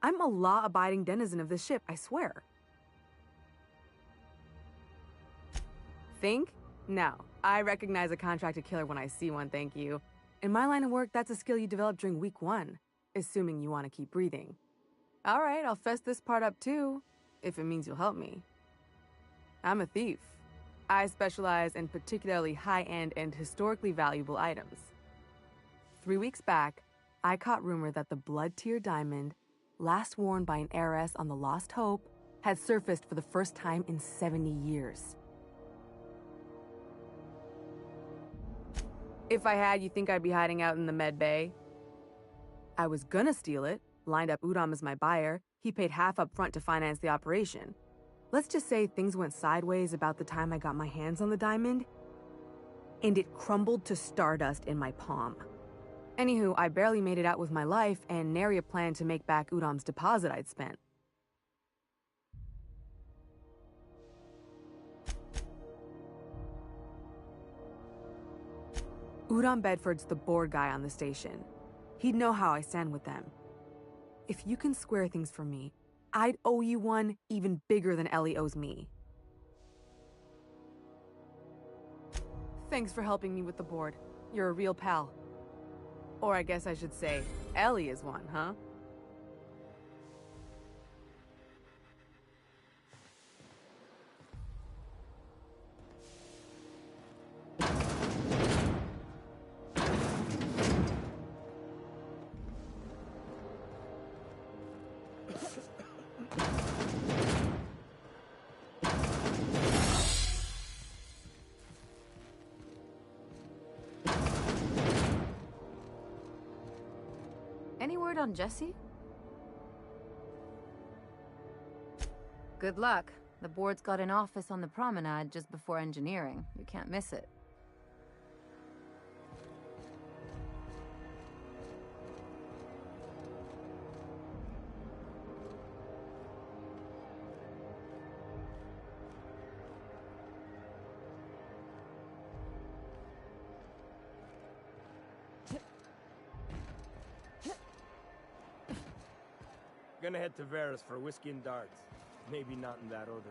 Speaker 7: I'm a law-abiding denizen of this ship, I swear. Think? No. I recognize a contracted killer when I see one, thank you. In my line of work, that's a skill you develop during week 1, assuming you want to keep breathing. All right, I'll fess this part up too, if it means you'll help me. I'm a thief. I specialize in particularly high-end and historically valuable items. 3 weeks back, I caught rumor that the blood-tier diamond, last worn by an heiress on the Lost Hope, had surfaced for the first time in 70 years. If I had, you think I'd be hiding out in the med bay? I was gonna steal it, lined up Udom as my buyer. He paid half up front to finance the operation. Let's just say things went sideways about the time I got my hands on the diamond, and it crumbled to stardust in my palm. Anywho, I barely made it out with my life, and nary a plan to make back Udom's deposit I'd spent. Udom Bedford's the board guy on the station. He'd know how I stand with them. If you can square things for me, I'd owe you one even bigger than Ellie owes me. Thanks for helping me with the board. You're a real pal. Or I guess I should say, Ellie is one, huh?
Speaker 16: Any word on Jesse? Good luck. The board's got an office on the promenade just before engineering. You can't miss it.
Speaker 8: Gonna head to Vera's for whiskey and darts. Maybe not in that order.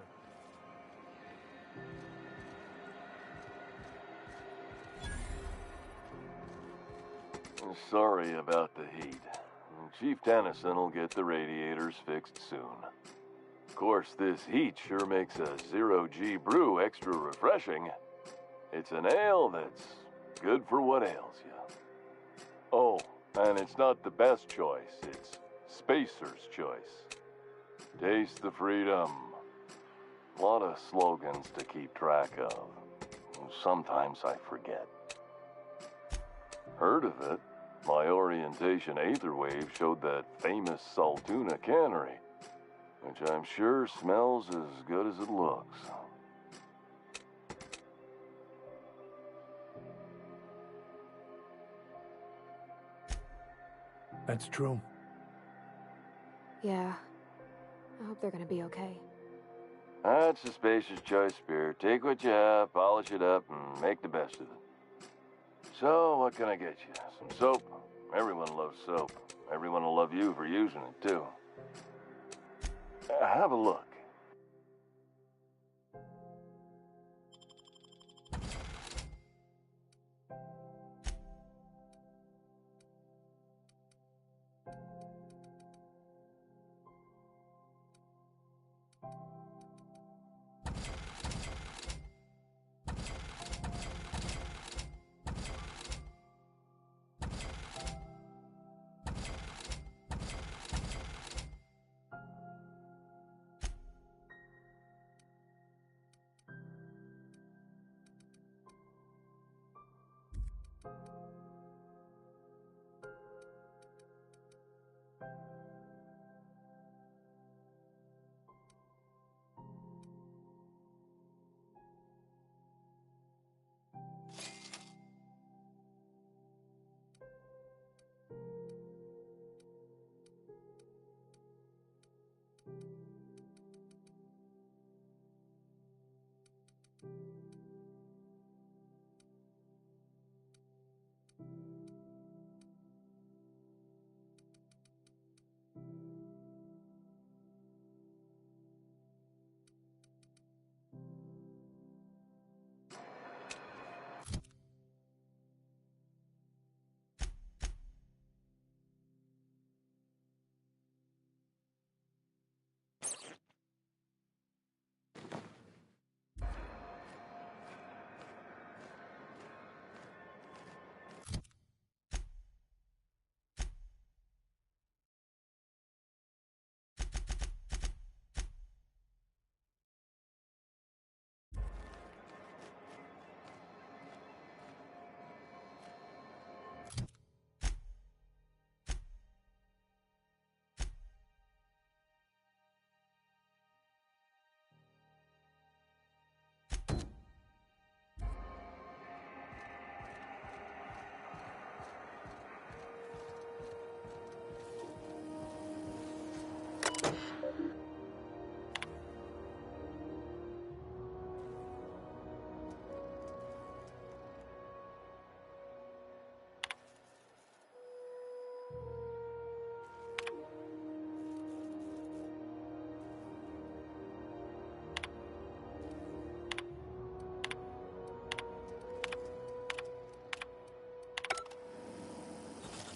Speaker 11: Sorry about the heat. Chief Tennyson will get the radiators fixed soon. Of course, this heat sure makes a zero-G brew extra refreshing. It's an ale that's good for what ails you. Oh, and it's not the best choice. It's Spacer's choice. Taste the freedom. A lot of slogans to keep track of. Sometimes I forget. Heard of it? My orientation aetherwave showed that famous Saltuna cannery, which I'm sure smells as good as it looks.
Speaker 15: That's true.
Speaker 2: Yeah. I hope they're gonna be okay.
Speaker 11: That's a Spacer's choice beer. Take what you have, polish it up, and make the best of it. So, what can I get you? Some soap? Everyone loves soap. Everyone will love you for using it, too. Have a look.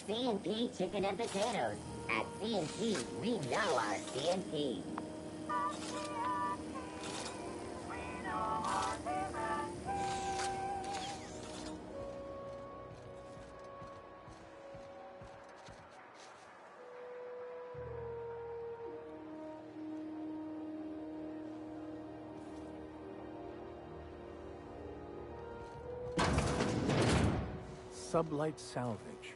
Speaker 10: C&P chicken and potatoes. At C&P, we know our C&P.
Speaker 15: Sublight Salvage.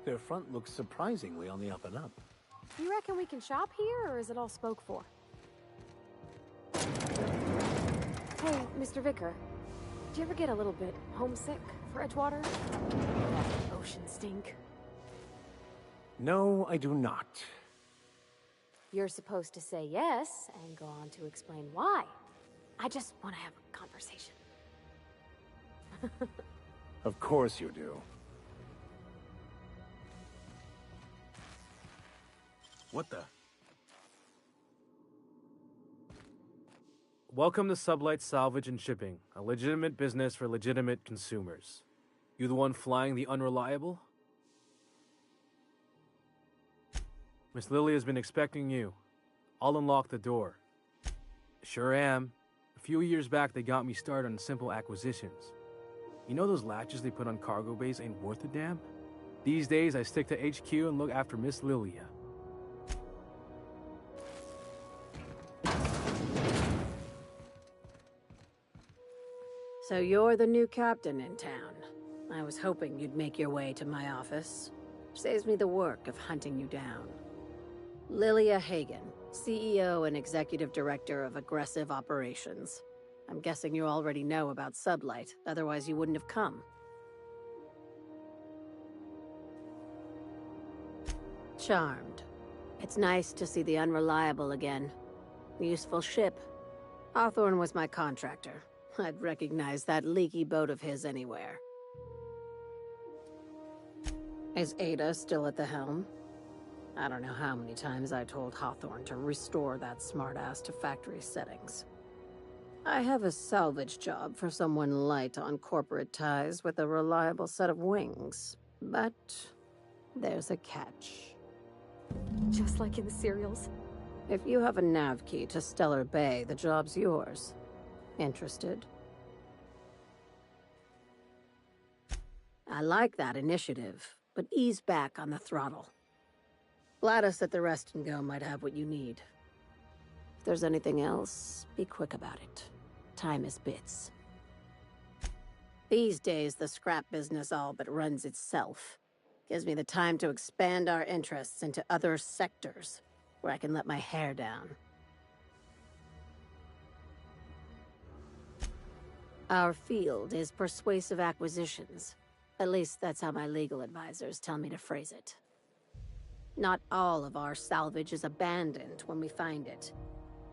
Speaker 15: Their front looks surprisingly on the up and up.
Speaker 2: You reckon we can shop here, or is it all spoke for? Hey, Mr. Vicar. Do you ever get a little bit homesick for Edgewater? That ocean stink.
Speaker 15: No, I do not.
Speaker 2: You're supposed to say yes, and go on to explain why. I just want to have a conversation.
Speaker 15: Of course you do.
Speaker 1: What the?
Speaker 3: Welcome to Sublight Salvage and Shipping, a legitimate business for legitimate consumers. You the one flying the unreliable? Miss Lily has been expecting you. I'll unlock the door. Sure am. A few years back, they got me started on simple acquisitions. You know those latches they put on cargo bays ain't worth a damn? These days, I stick to HQ and look after Miss Lilia.
Speaker 6: So you're the new captain in town. I was hoping you'd make your way to my office. Saves me the work of hunting you down. Lilia Hagen, CEO and Executive Director of Aggressive Operations. I'm guessing you already know about Sublight, otherwise you wouldn't have come. Charmed. It's nice to see the Unreliable again. Useful ship. Hawthorne was my contractor. I'd recognize that leaky boat of his anywhere. Is Ada still at the helm? I don't know how many times I told Hawthorne to restore that smartass to factory settings. I have a salvage job for someone light on corporate ties with a reliable set of wings, but there's a catch.
Speaker 2: Just like in the serials.
Speaker 6: If you have a nav key to Stellar Bay, the job's yours. Interested? I like that initiative, but ease back on the throttle. Gladys at the Rest and Go might have what you need. If there's anything else, be quick about it. Time is bits. These days, the scrap business all but runs itself. Gives me the time to expand our interests into other sectors, where I can let my hair down. Our field is persuasive acquisitions. At least that's how my legal advisors tell me to phrase it. Not all of our salvage is abandoned when we find it.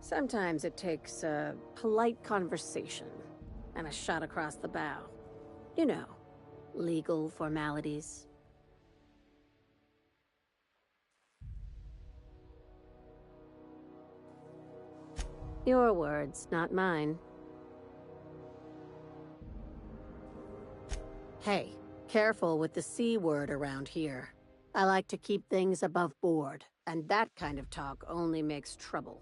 Speaker 6: Sometimes it takes a polite conversation and a shot across the bow. You know, legal formalities. Your words, not mine. Hey, careful with the C word around here. I like to keep things above board, and that kind of talk only makes trouble.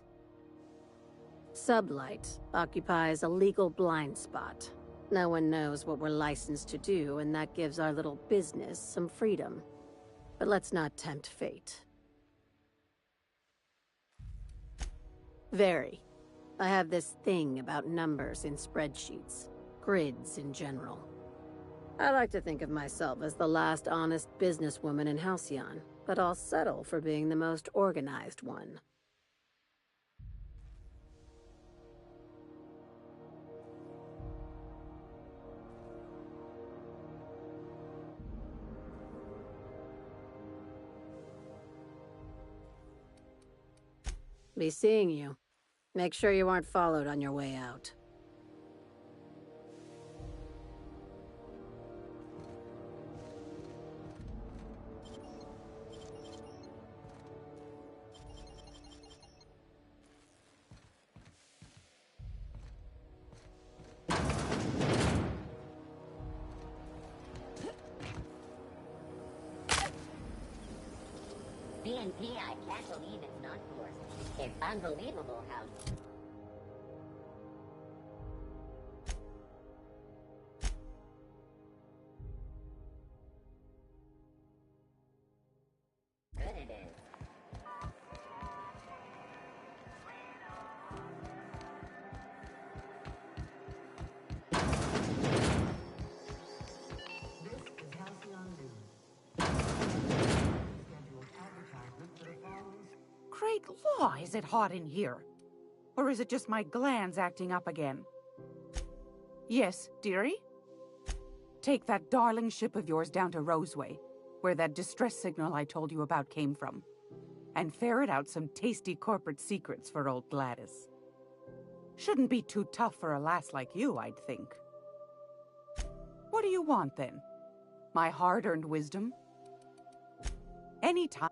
Speaker 6: Sublight occupies a legal blind spot. No one knows what we're licensed to do, and that gives our little business some freedom. But let's not tempt fate. Very. I have this thing about numbers in spreadsheets, grids in general. I like to think of myself as the last honest businesswoman in Halcyon, but I'll settle for being the most organized one. Be seeing you. Make sure you aren't followed on your way out.
Speaker 10: BNP, I can't believe it's not forced. It's unbelievable how... good it is.
Speaker 26: Great law, is it hot in here? Or is it just my glands acting up again? Yes, dearie? Take that darling ship of yours down to Roseway, where that distress signal I told you about came from, and ferret out some tasty corporate secrets for old Gladys. Shouldn't be too tough for a lass like you, I'd think. What do you want, then? My hard-earned wisdom? Anytime.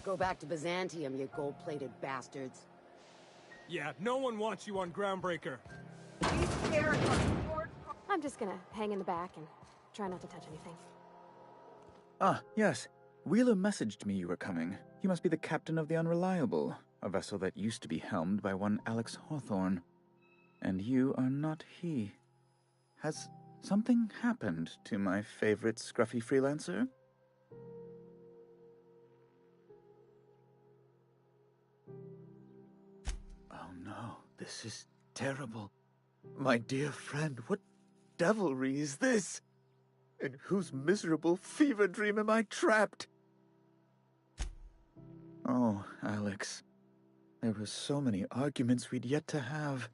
Speaker 6: Go back to Byzantium, you gold-plated bastards.
Speaker 8: Yeah, no one wants you on Groundbreaker.
Speaker 2: I'm just gonna hang in the back and try not to touch anything.
Speaker 25: Ah, yes. Wheeler messaged me you were coming. He must be the captain of the Unreliable, a vessel that used to be helmed by one Alex Hawthorne. And you are not he. Has something happened to my favorite scruffy freelancer? Oh no, this is terrible. My dear friend, what devilry is this? In whose miserable fever dream am I trapped? Oh, Alex. There were so many arguments we'd yet to have.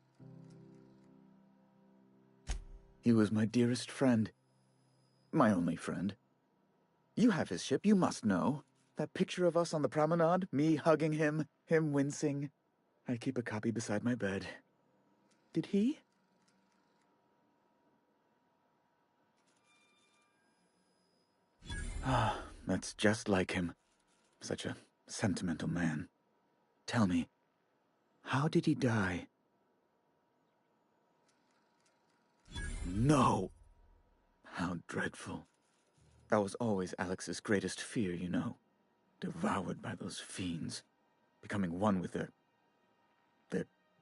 Speaker 25: He was my dearest friend. My only friend. You have his ship, you must know. That picture of us on the promenade, me hugging him, him wincing. I keep a copy beside my bed. Did he? Ah, that's just like him. Such a sentimental man. Tell me, how did he die? No! How dreadful. That was always Alex's greatest fear, you know. Devoured by those fiends. Becoming one with their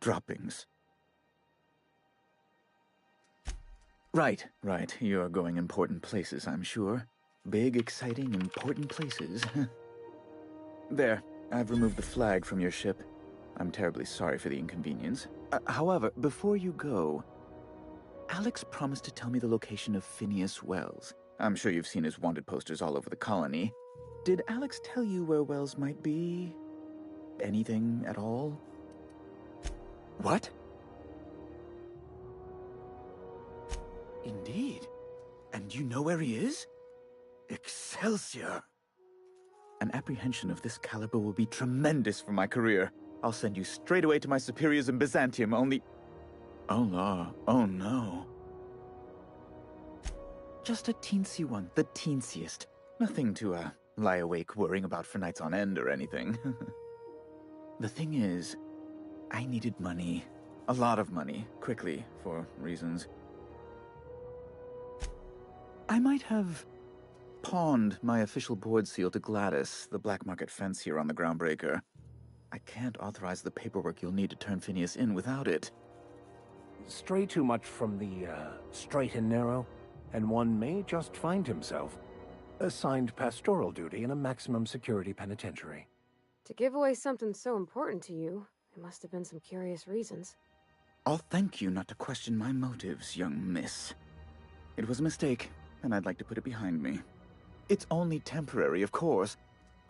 Speaker 25: droppings. Right. You are going important places, I'm sure. Big, exciting, important places. There, I've removed the flag from your ship. I'm terribly sorry for the inconvenience. However, before you go, Alex promised to tell me the location of Phineas Wells. I'm sure you've seen his wanted posters all over the colony. Did Alex tell you where Wells might be? Anything at all? What? Indeed. And you know where he is? Excelsior! An apprehension of this caliber will be tremendous for my career. I'll send you straight away to my superiors in Byzantium, only... Oh, la. Oh, no. Just a teensy one, the teensiest. Nothing to, lie awake worrying about for nights on end or anything. The thing is, I needed money. A lot of money, quickly, for reasons. I might have pawned my official board seal to Gladys, the black market fence here on the Groundbreaker. I can't authorize the paperwork you'll need to turn Phineas in without it.
Speaker 15: Stray too much from the, straight and narrow, and one may just find himself assigned pastoral duty in a maximum security penitentiary.
Speaker 2: To give away something so important to you, there must have been some curious reasons.
Speaker 25: I'll thank you not to question my motives, young miss. It was a mistake, and I'd like to put it behind me. It's only temporary, of course.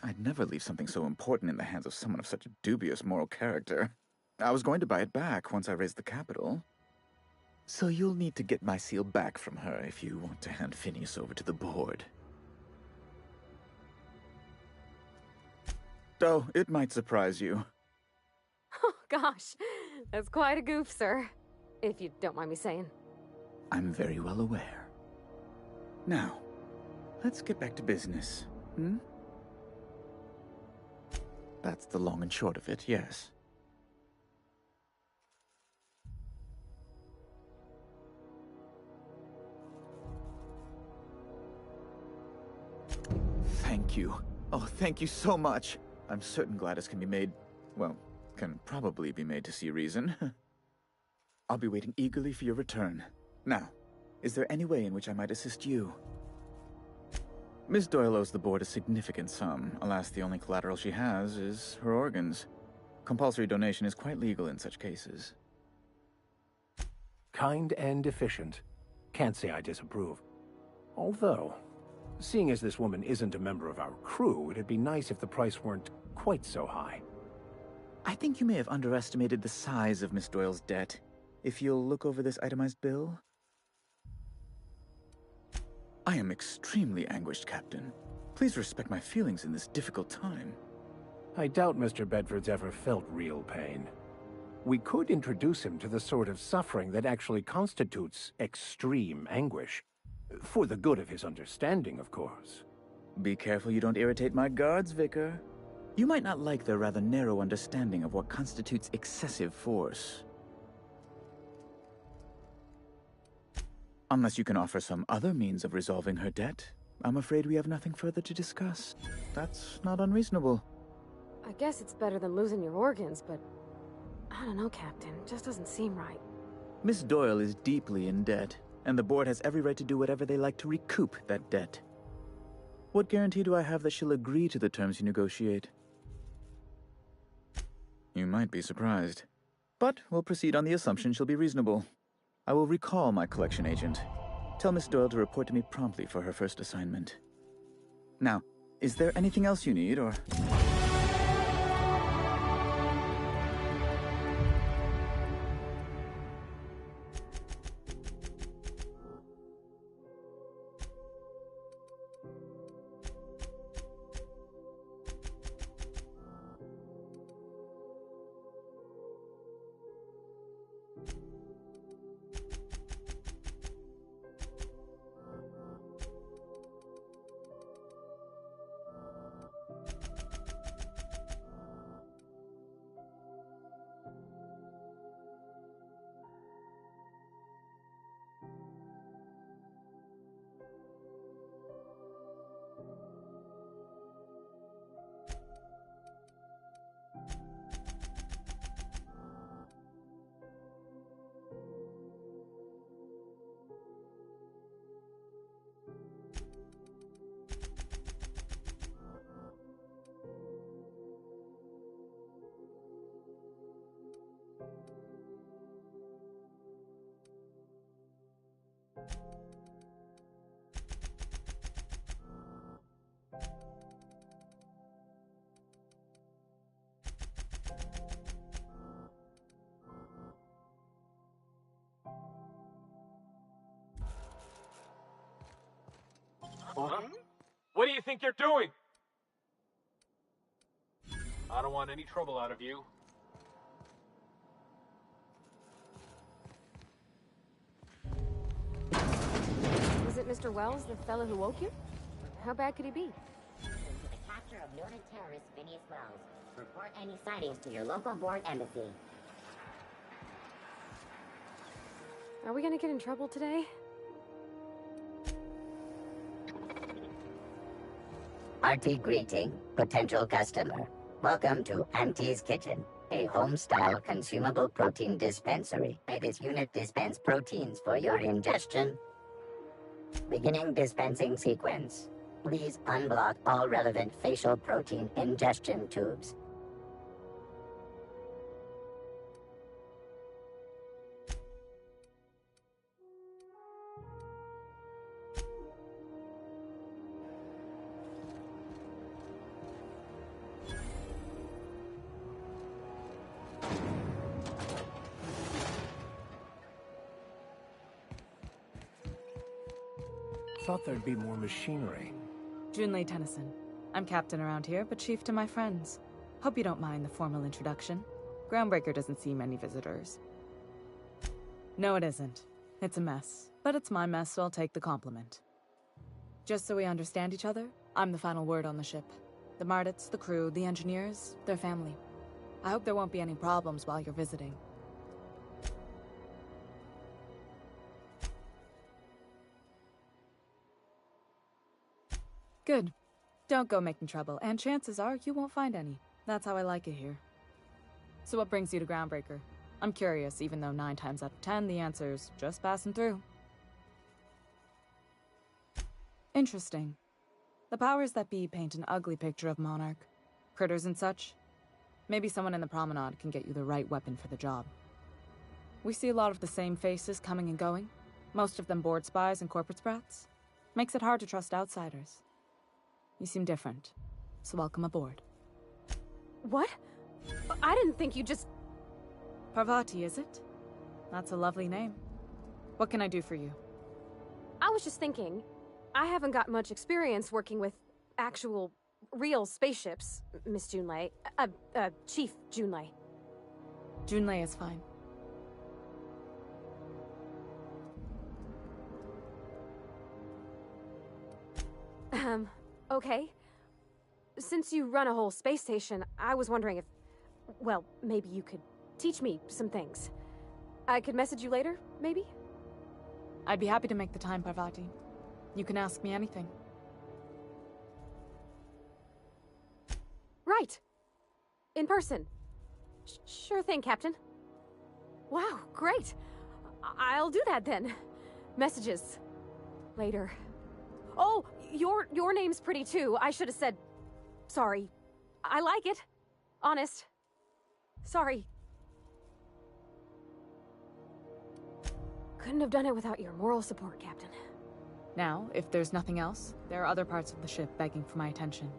Speaker 25: I'd never leave something so important in the hands of someone of such a dubious moral character. I was going to buy it back once I raised the capital. So you'll need to get my seal back from her if you want to hand Phineas over to the board. Oh, it might surprise you.
Speaker 2: Oh, gosh. That's quite a goof, sir. If you don't mind me saying.
Speaker 25: I'm very well aware. Now, let's get back to business, hmm? That's the long and short of it, yes. Thank you. Oh, thank you so much. I'm certain Gladys can be made, well, can probably be made to see reason. I'll be waiting eagerly for your return. Now, is there any way in which I might assist you? Miss Doyle owes the board a significant sum. Alas, the only collateral she has is her organs. Compulsory donation is quite legal in such cases.
Speaker 15: Kind and efficient. Can't say I disapprove. Although, seeing as this woman isn't a member of our crew, it'd be nice if the price weren't quite so high.
Speaker 25: I think you may have underestimated the size of Miss Doyle's debt. If you'll look over this itemized bill. I am extremely anguished, Captain. Please respect my feelings in this difficult time.
Speaker 15: I doubt Mr. Bedford's ever felt real pain. We could introduce him to the sort of suffering that actually constitutes extreme anguish. For the good of his understanding, of course.
Speaker 25: Be careful you don't irritate my guards, Vicar. You might not like their rather narrow understanding of what constitutes excessive force. Unless you can offer some other means of resolving her debt, I'm afraid we have nothing further to discuss. That's not unreasonable.
Speaker 2: I guess it's better than losing your organs, but I don't know, Captain. It just doesn't seem right.
Speaker 25: Miss Doyle is deeply in debt, and the board has every right to do whatever they like to recoup that debt. What guarantee do I have that she'll agree to the terms you negotiate? You might be surprised. But we'll proceed on the assumption she'll be reasonable. I will recall my collection agent. Tell Miss Doyle to report to me promptly for her first assignment. Now, is there anything else you need, or...
Speaker 23: What do you think you're doing? I don't want any trouble out of you.
Speaker 2: Was it Mr. Wells, the fellow who woke you? How bad could he be?
Speaker 10: To the capture of noted terrorist Phineas Wells. Report any sightings to your local board embassy.
Speaker 2: Are we gonna get in trouble today?
Speaker 10: Hearty greeting, potential customer. Welcome to Auntie's Kitchen, a home-style consumable protein dispensary. May this unit dispense proteins for your ingestion. Beginning dispensing sequence. Please unblock all relevant facial protein ingestion tubes.
Speaker 15: thought there'd be more machinery.
Speaker 7: Junlei Tennyson. I'm captain around here, but chief to my friends. Hope you don't mind the formal introduction. Groundbreaker doesn't see many visitors. No, it isn't. It's a mess. But it's my mess, so I'll take the compliment. Just so we understand each other, I'm the final word on the ship. The Mardits, the crew, the engineers, their family. I hope there won't be any problems while you're visiting. Good. Don't go making trouble, and chances are you won't find any. That's how I like it here. So what brings you to Groundbreaker? I'm curious, even though 9 times out of 10 the answer's just passing through. Interesting. The powers that be paint an ugly picture of Monarch. Critters and such. Maybe someone in the promenade can get you the right weapon for the job. We see a lot of the same faces coming and going. Most of them board spies and corporate sprats. Makes it hard to trust outsiders. You seem different, so welcome aboard.
Speaker 2: What? I didn't think you just...
Speaker 7: Parvati, is it? That's a lovely name. What can I do for you?
Speaker 2: I was just thinking, I haven't got much experience working with actual, real spaceships, Miss Junlei. Chief Junlei.
Speaker 7: Junlei is fine.
Speaker 2: Okay. Since you run a whole space station, I was wondering if... Well, maybe you could teach me some things. I could message you later, maybe?
Speaker 7: I'd be happy to make the time, Parvati. You can ask me anything.
Speaker 2: Right. In person. Sure thing, Captain. Wow, great. I'll do that then. Messages. Later. Oh, your name's pretty too. I should have said... Sorry. I like it. Honest. Sorry. Couldn't have done it without your moral support, Captain.
Speaker 7: Now, if there's nothing else, there are other parts of the ship begging for my attention.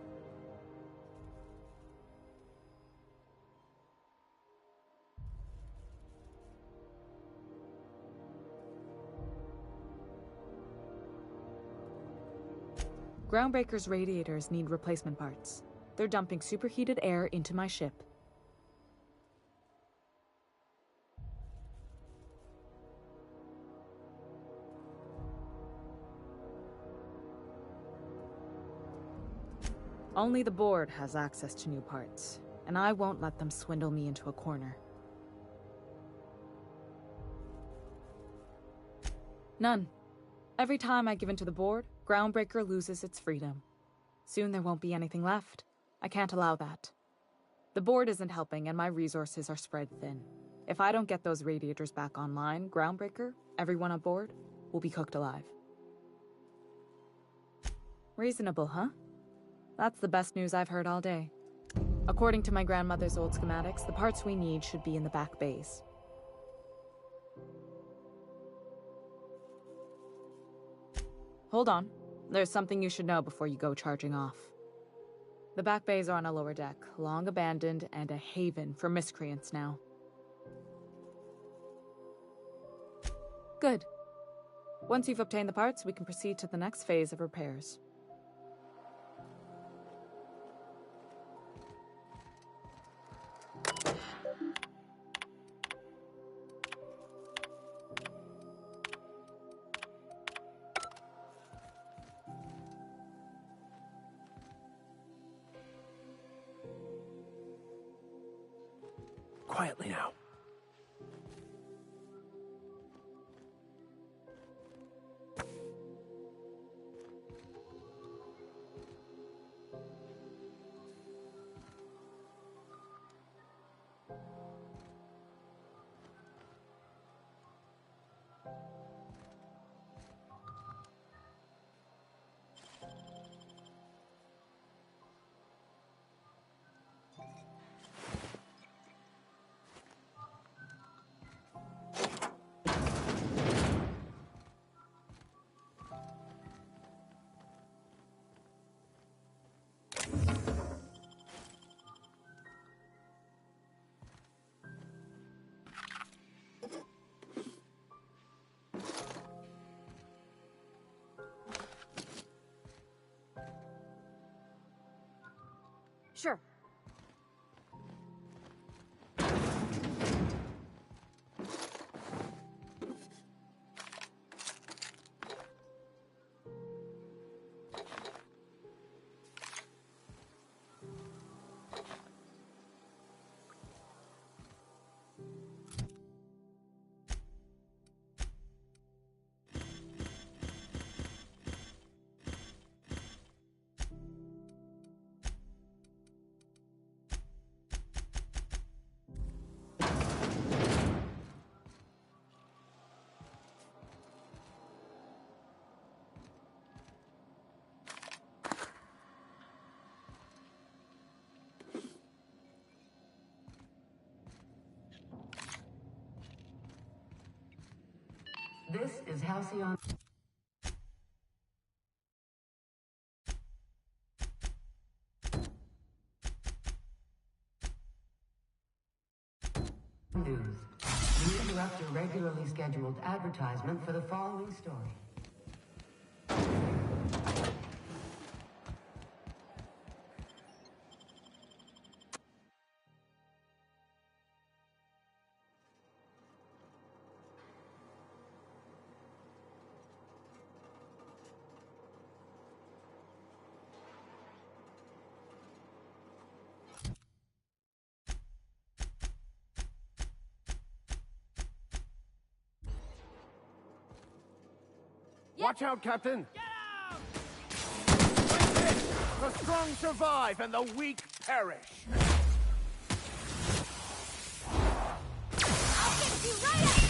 Speaker 7: Groundbreaker's radiators need replacement parts. They're dumping superheated air into my ship. Only the board has access to new parts, and I won't let them swindle me into a corner. None. Every time I give in to the board, Groundbreaker loses its freedom. Soon there won't be anything left. I can't allow that. The board isn't helping, and my resources are spread thin. If I don't get those radiators back online, Groundbreaker, everyone on board, will be cooked alive. Reasonable, huh? That's the best news I've heard all day. According to my grandmother's old schematics, the parts we need should be in the back bays. Hold on. There's something you should know before you go charging off. The back bays are on a lower deck, long abandoned and a haven for miscreants now. Good. Once you've obtained the parts, we can proceed to the next phase of repairs.
Speaker 15: Quietly now.
Speaker 2: Sure.
Speaker 17: This is Halcyon. News. We interrupt your regularly scheduled advertisement for the following story.
Speaker 15: Watch out, Captain! Get out! The strong survive and the weak perish.
Speaker 2: I'll get you right up!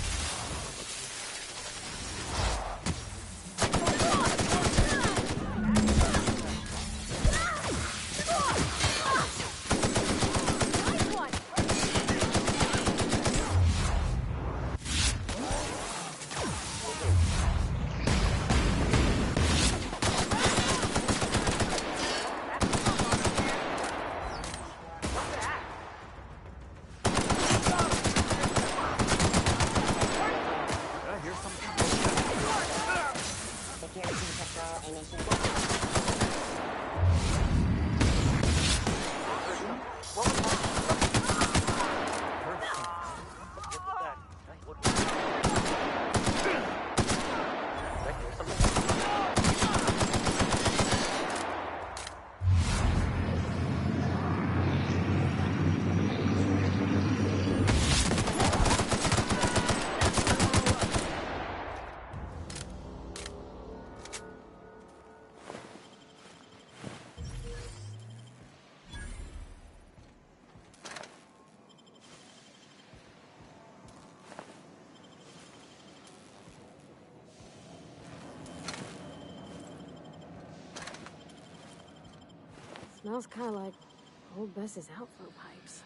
Speaker 2: Smells kind of like old Bess's outflow pipes.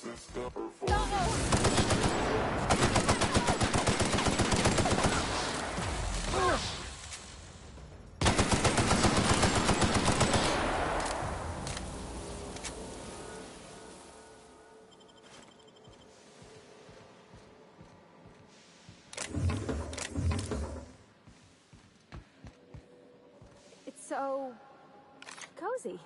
Speaker 2: It's so cozy.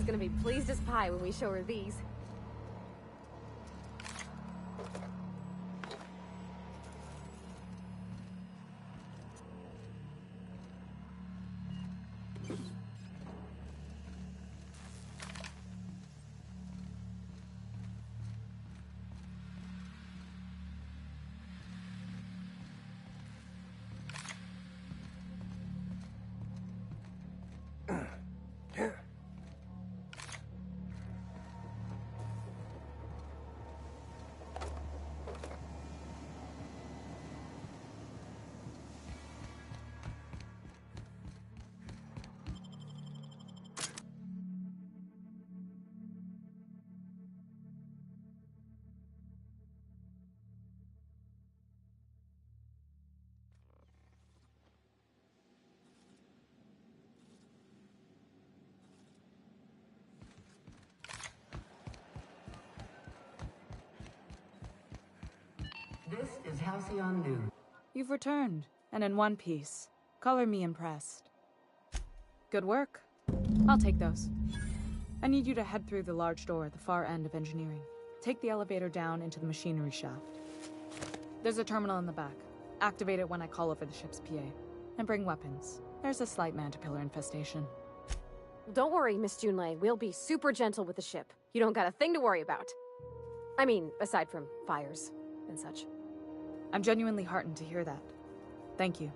Speaker 2: Yume's gonna be pleased as pie when we show her these.
Speaker 12: This is Halcyon News. You've returned, and in one piece. Color me impressed. Good work. I'll take those. I need you to head through the large door at the far end of engineering. Take the elevator down into the machinery shaft. There's a terminal in the back. Activate it when I call over the ship's PA. And bring weapons. There's a slight mantipillar infestation.
Speaker 2: Don't worry, Miss Junlei. We'll be super gentle with the ship. You don't got a thing to worry about. I mean, aside from fires and such.
Speaker 12: I'm genuinely heartened to hear that. Thank you.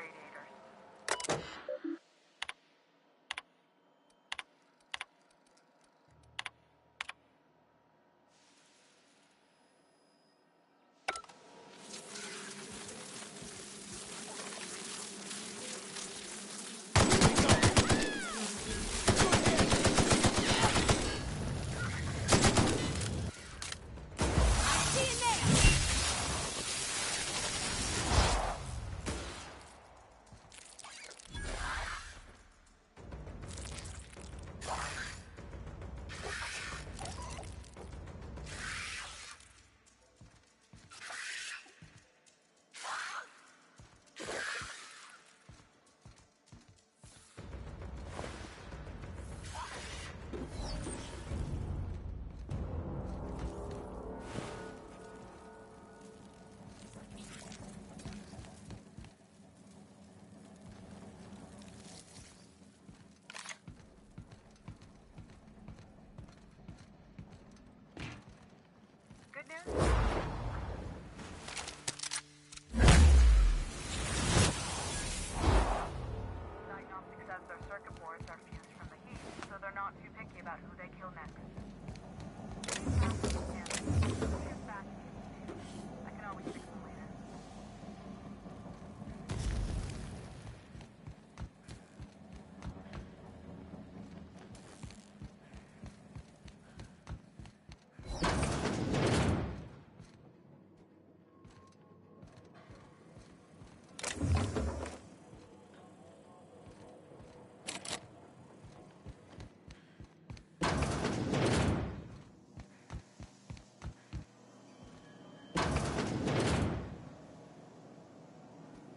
Speaker 9: radiators. Good news? Diagnostic says their circuit boards are fused from the heat, so they're not too picky about who they kill next. I can always fix them later.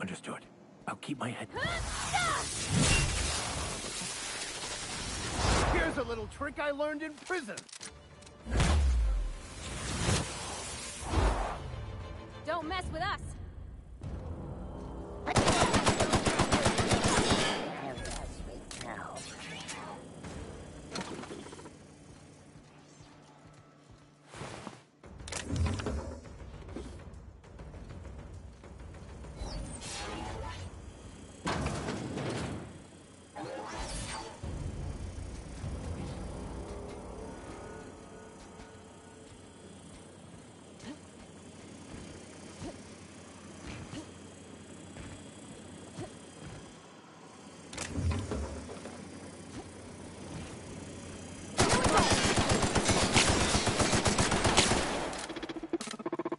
Speaker 15: Understood. I'll keep my head.
Speaker 13: Here's a little trick I learned in prison.
Speaker 5: Don't mess with us.
Speaker 10: Now.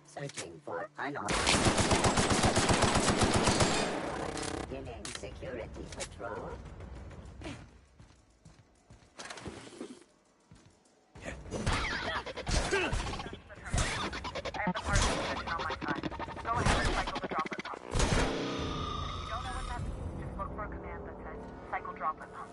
Speaker 10: Searching for unauthorized. Beginning security patrol.
Speaker 9: I have the part of the position on my side. Go ahead and cycle the droplet pump. And if you don't know what that means, just look for a command that says cycle droplet pump.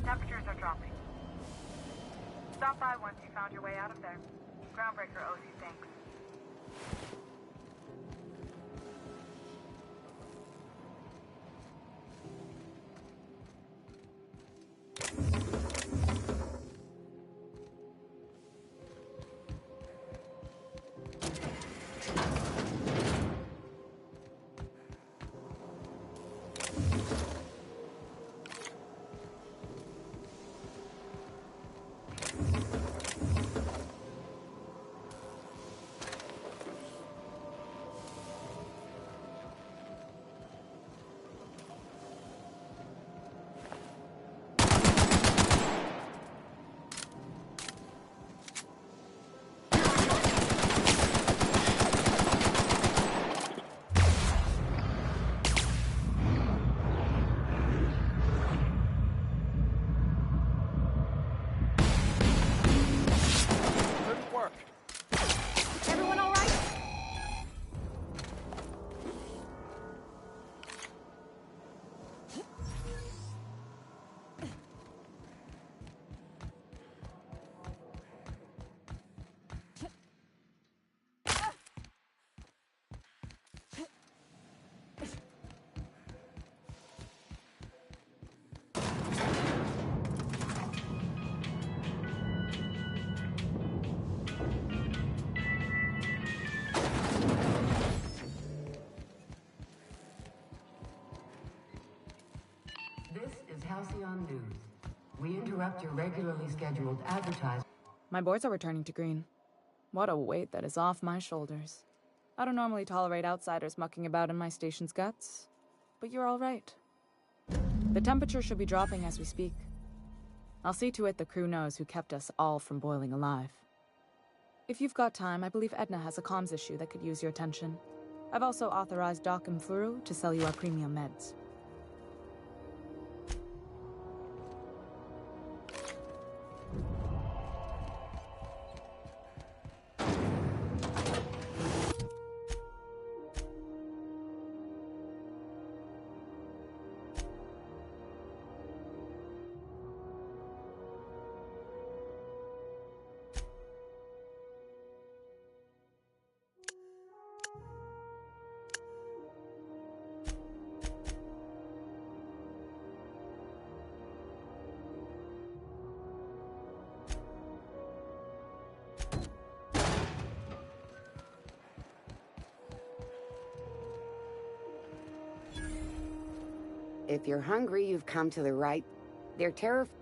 Speaker 9: Temperatures are dropping. Stop by once you found your way out of there. Groundbreaker owes you thanks.
Speaker 1: work.
Speaker 5: Everyone all right?
Speaker 17: This is Halcyon News. We interrupt your regularly scheduled advertising.
Speaker 12: My boards are returning to green. What a weight that is off my shoulders. I don't normally tolerate outsiders mucking about in my station's guts, but you're all right. The temperature should be dropping as we speak. I'll see to it the crew knows who kept us all from boiling alive. If you've got time, I believe Edna has a comms issue that could use your attention. I've also authorized Doc and Furu to sell you our premium meds.
Speaker 18: If you're hungry, you've come to the right. They're terrified.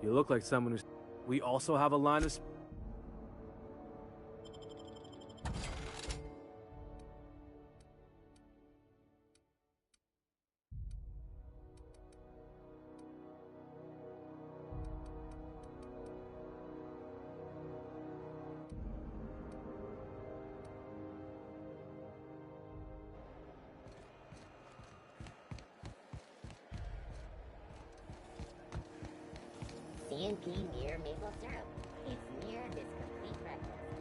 Speaker 3: You look like someone who's... We also have a line of...
Speaker 10: CNP near maple syrup. It's near this complete breakfast.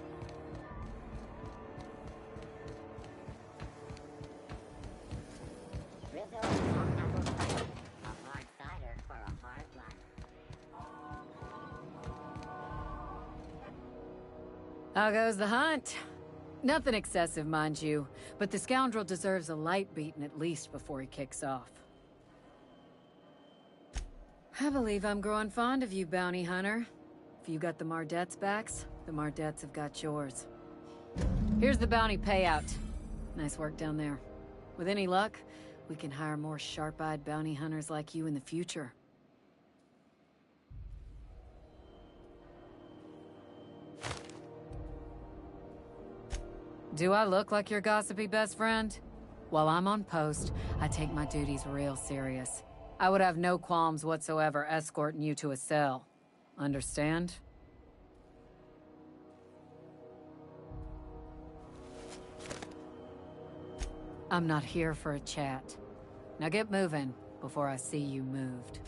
Speaker 10: Rizzo long apple cider. A hard cider for a hard life.
Speaker 16: How goes the hunt? Nothing excessive, mind you, but the scoundrel deserves a light beating at least before he kicks off. I believe I'm growing fond of you, bounty hunter. If you got the Mardet's backs, the Mardets have got yours. Here's the bounty payout. Nice work down there. With any luck, we can hire more sharp-eyed bounty hunters like you in the future. Do I look like your gossipy best friend? While I'm on post, I take my duties real serious. I would have no qualms whatsoever escorting you to a cell. Understand? I'm not here for a chat. Now get moving before I see you moved.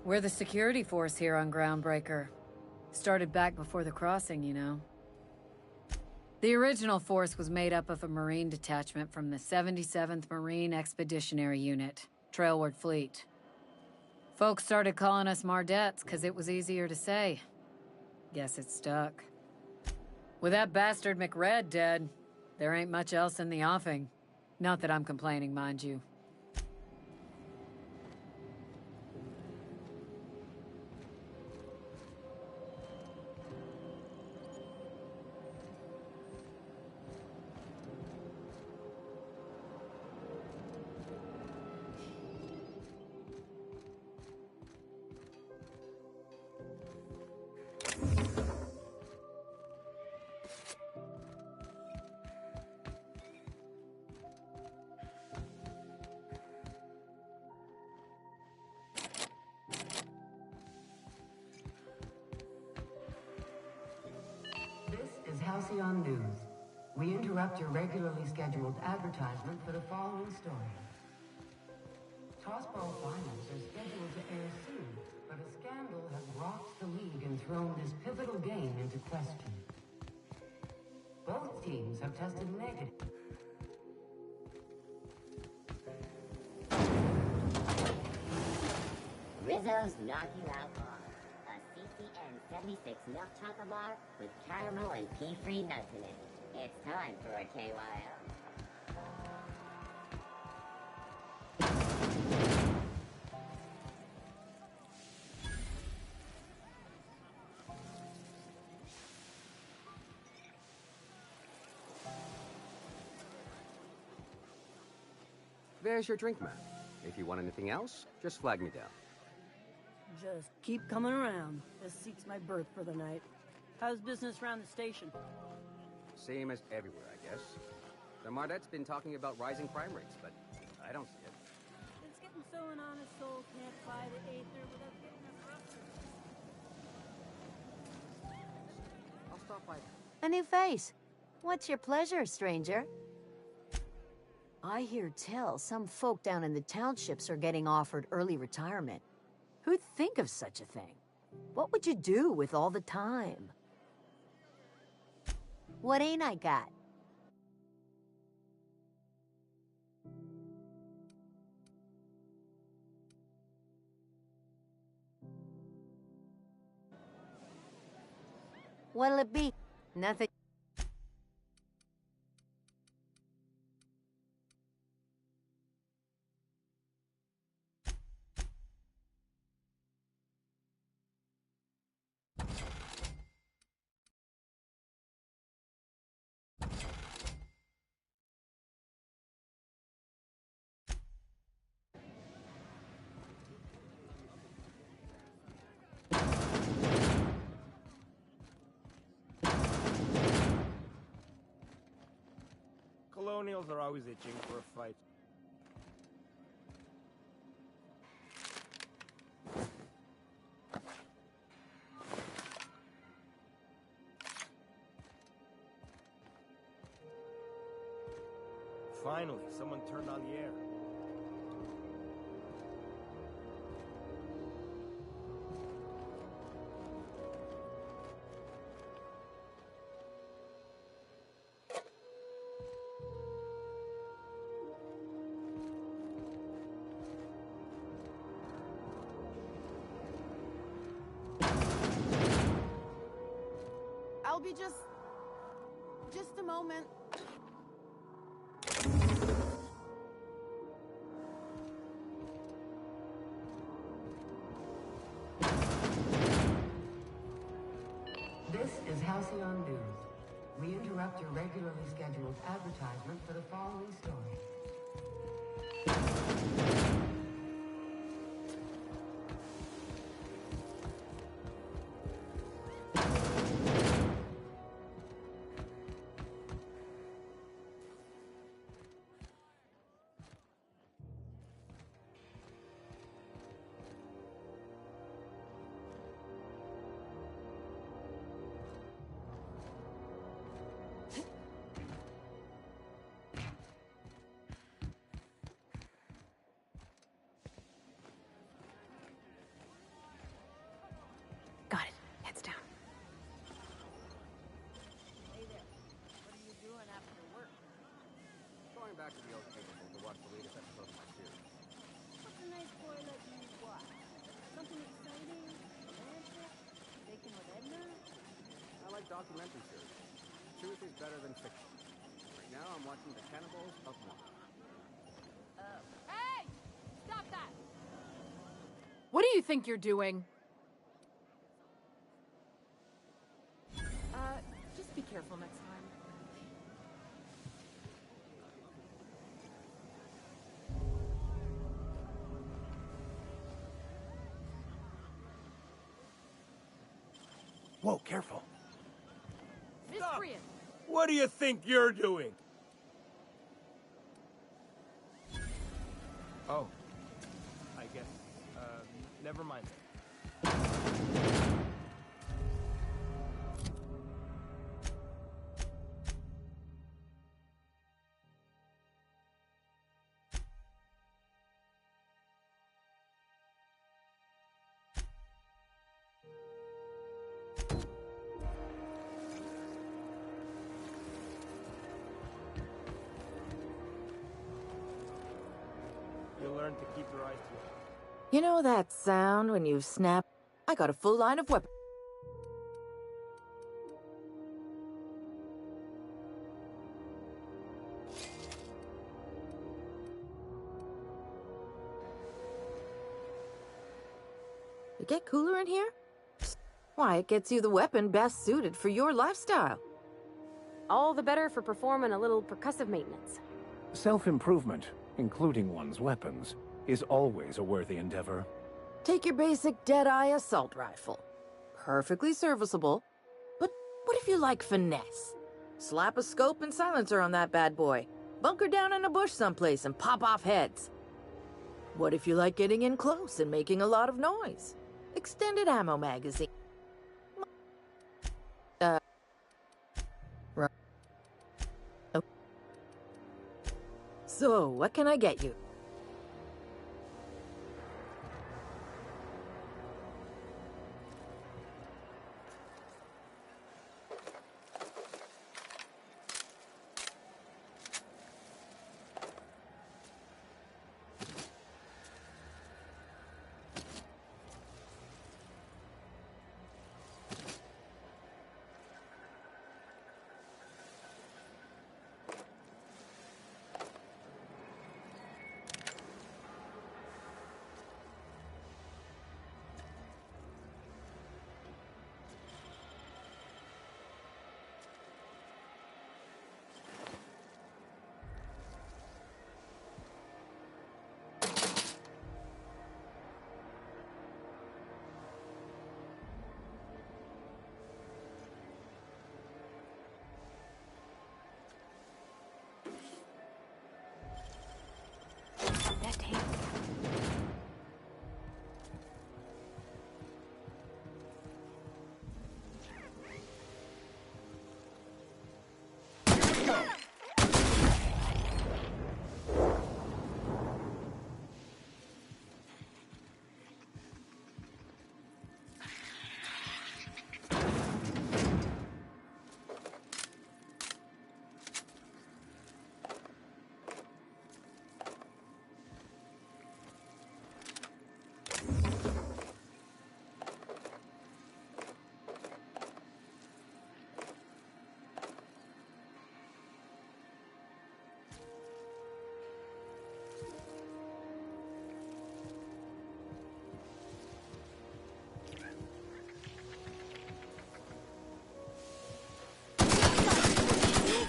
Speaker 16: We're the security force here on Groundbreaker. Started back before the crossing, you know. The original force was made up of a Marine detachment from the 77th Marine Expeditionary Unit, Trailward Fleet. Folks started calling us Mardets because it was easier to say. Guess it's stuck. With that bastard McRed dead, there ain't much else in the offing. Not that I'm complaining, mind you.
Speaker 17: This is Halcyon News. We interrupt your regularly scheduled advertisement for the following story. Tossball finals are scheduled to air soon, but a scandal has rocked the league and thrown this pivotal game into question. Both teams have tested negative.
Speaker 10: Rizzo's Knocking Out Bar. A CCN 76 milk chocolate bar with caramel and pea-free nuts in it. It's time for a KYO.
Speaker 4: There's your drink, man. If you want anything else, just flag me down.
Speaker 19: Just keep coming around. This seat's my berth for the night. How's business around the station?
Speaker 4: Same as everywhere, I guess. The Mardette's been talking about rising crime rates, but I don't see it.
Speaker 19: It's getting so an honest soul can't fly the Aether without getting a
Speaker 4: I'll stop by.
Speaker 6: A new face. What's your pleasure, stranger? I hear tell some folk down in the townships are getting offered early retirement. Who'd think of such a thing? What would you do with all the time? What ain't I got? What'll it be? Nothing.
Speaker 8: Colonials are always itching for a fight. Finally, someone turned on the air.
Speaker 7: I'll be just a moment.
Speaker 17: This is Halcyon News. We interrupt your regularly scheduled advertisement for the following story.
Speaker 4: documentary series. Truth is better than fiction. Right now, I'm watching The Cannibals of Mars.
Speaker 7: Hey! Stop that! What do you think you're doing? Just be careful next time.
Speaker 15: Whoa, careful.
Speaker 7: Miscreant!
Speaker 8: What do you think you're doing? Oh. I guess, never mind. You'll learn to keep your eyes closed.
Speaker 16: You know that sound when you snap? I got a full line of weapons. It get cooler in here? Why, it gets you the weapon best suited for your lifestyle.
Speaker 2: All the better for performing a little percussive maintenance.
Speaker 15: Self-improvement, including one's weapons, is always a worthy endeavor.
Speaker 16: Take your basic Deadeye assault rifle. Perfectly serviceable. But what if you like finesse? Slap a scope and silencer on that bad boy. Bunker down in a bush someplace and pop off heads. What if you like getting in close and making a lot of noise? Extended ammo magazine. Right. Oh. So, what can I get you?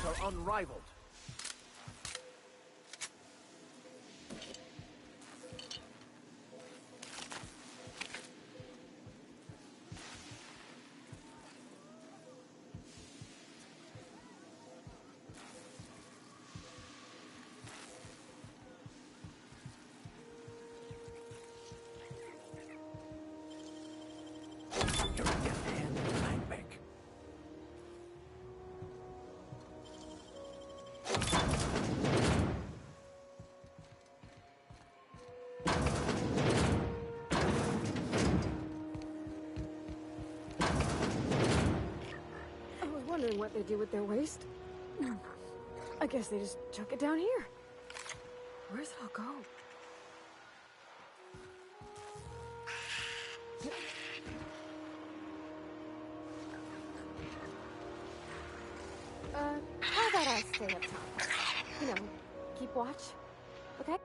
Speaker 13: Are unrivaled.
Speaker 15: You're a deft hand in the bank bank.
Speaker 2: I was wondering what they do with their waste. I guess they just chuck it down here. Where's it all go? about I stay up top? You know, keep watch, okay?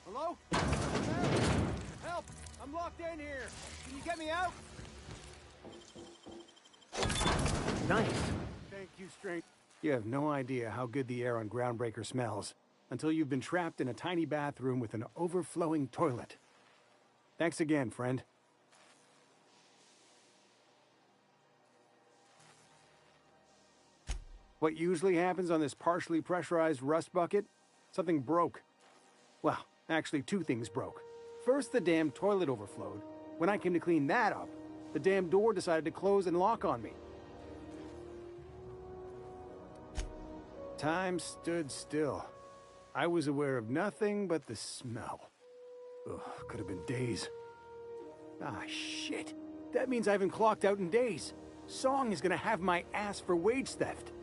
Speaker 13: Hello? Help! I'm locked in here! Can you get me out?
Speaker 15: Nice. Thank you, Strange. You have no idea how good the air on Groundbreaker smells until you've been trapped in a tiny bathroom with an overflowing toilet. Thanks again, friend. What usually happens on this partially pressurized rust bucket? Something broke. Well, actually 2 things broke. First, the damn toilet overflowed. When I came to clean that up, the damn door decided to close and lock on me. Time stood still. I was aware of nothing but the smell. Ugh, could have been days. Ah, shit. That means I haven't clocked out in days. Song is gonna have my ass for wage theft.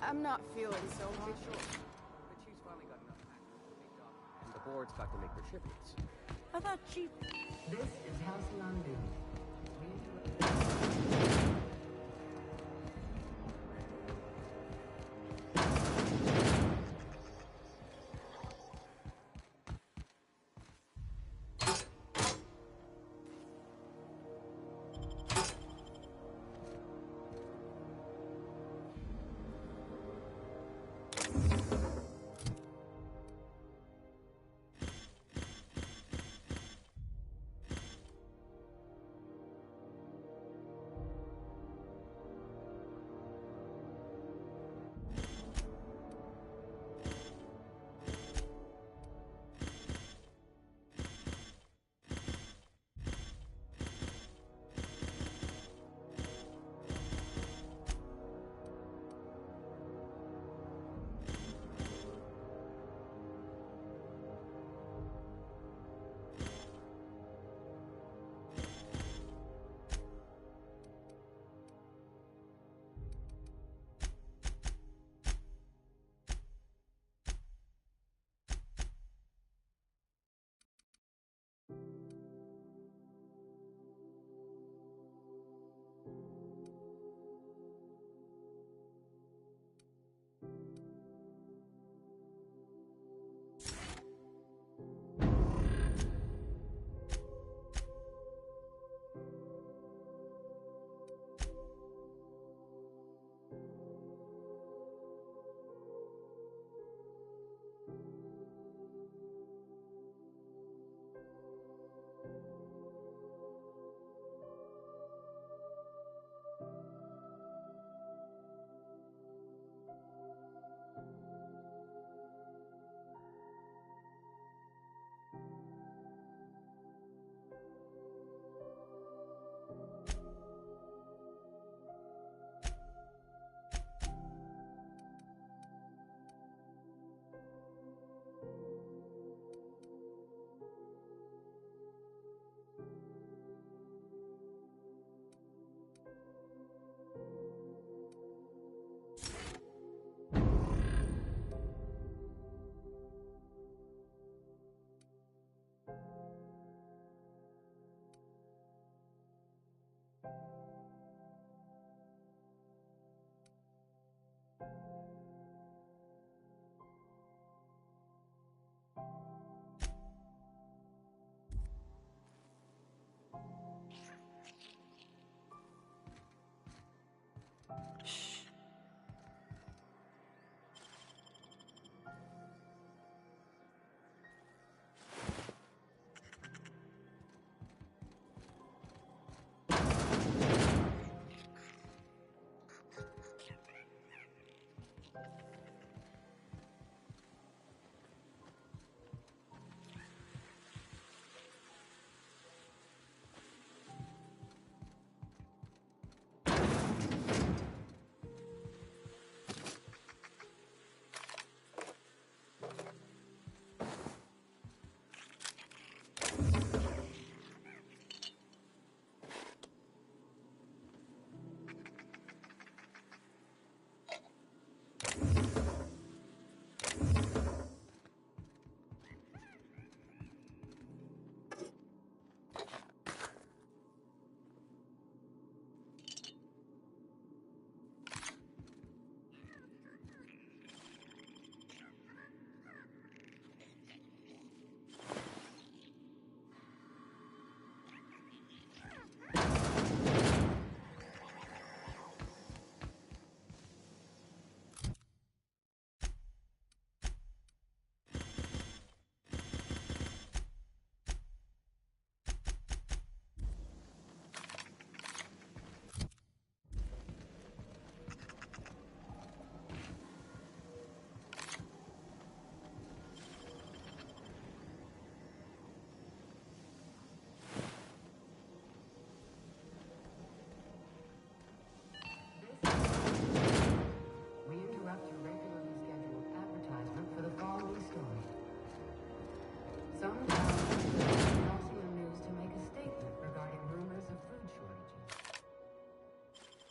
Speaker 18: I'm not feeling so hot.
Speaker 4: Sure. But she's finally got enough time to make documents, and the board's got to make their shipments.
Speaker 19: I thought she...
Speaker 17: This is Halcyon News.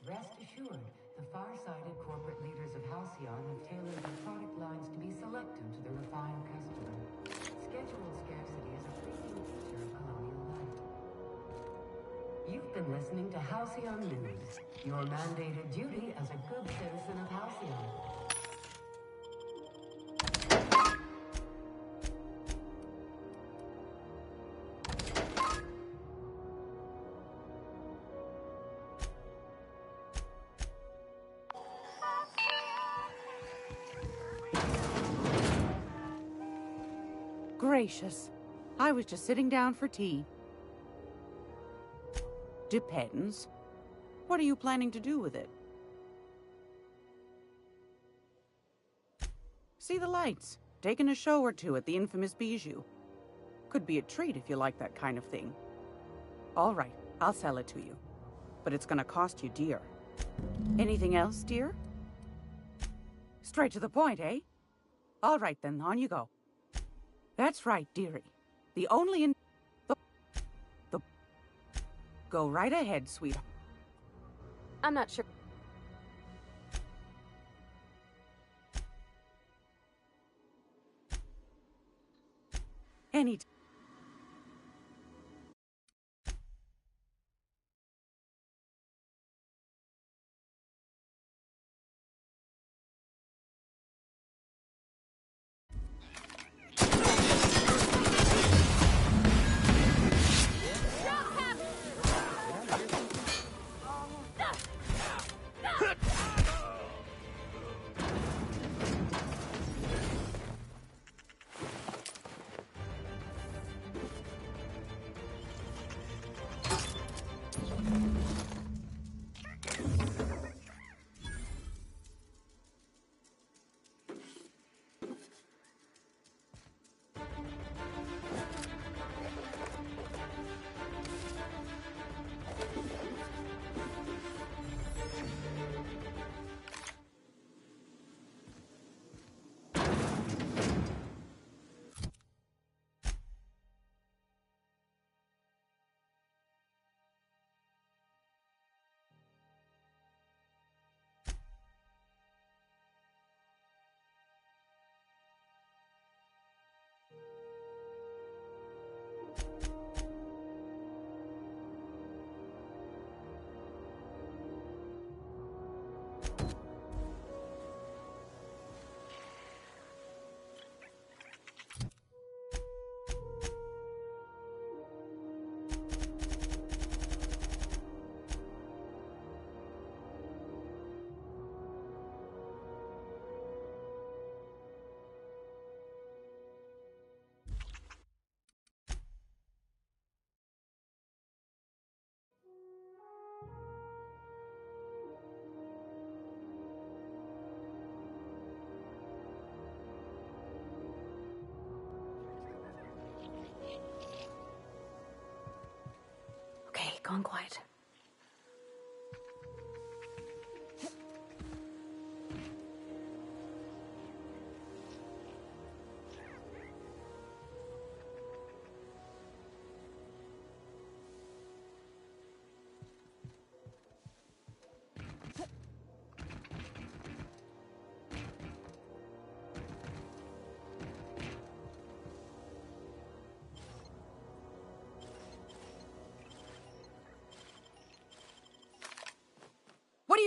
Speaker 17: Rest assured, the far-sighted corporate leaders of Halcyon have tailored their product lines to be selective to the refined customer. Scheduled scarcity is a premium feature of colonial life. You've been listening to Halcyon News, your mandated duty as a good citizen of Halcyon.
Speaker 26: Gracious. I was just sitting down for tea. Depends. What are you planning to do with it? See the lights. Taking a show or two at the infamous Bijou. Could be a treat if you like that kind of thing. All right, I'll sell it to you. But it's gonna cost you dear. Anything else, dear? Straight to the point, eh? All right then, on you go. That's right, dearie. The only in... The... Go right ahead, sweetheart.
Speaker 2: I'm not sure.
Speaker 26: Any...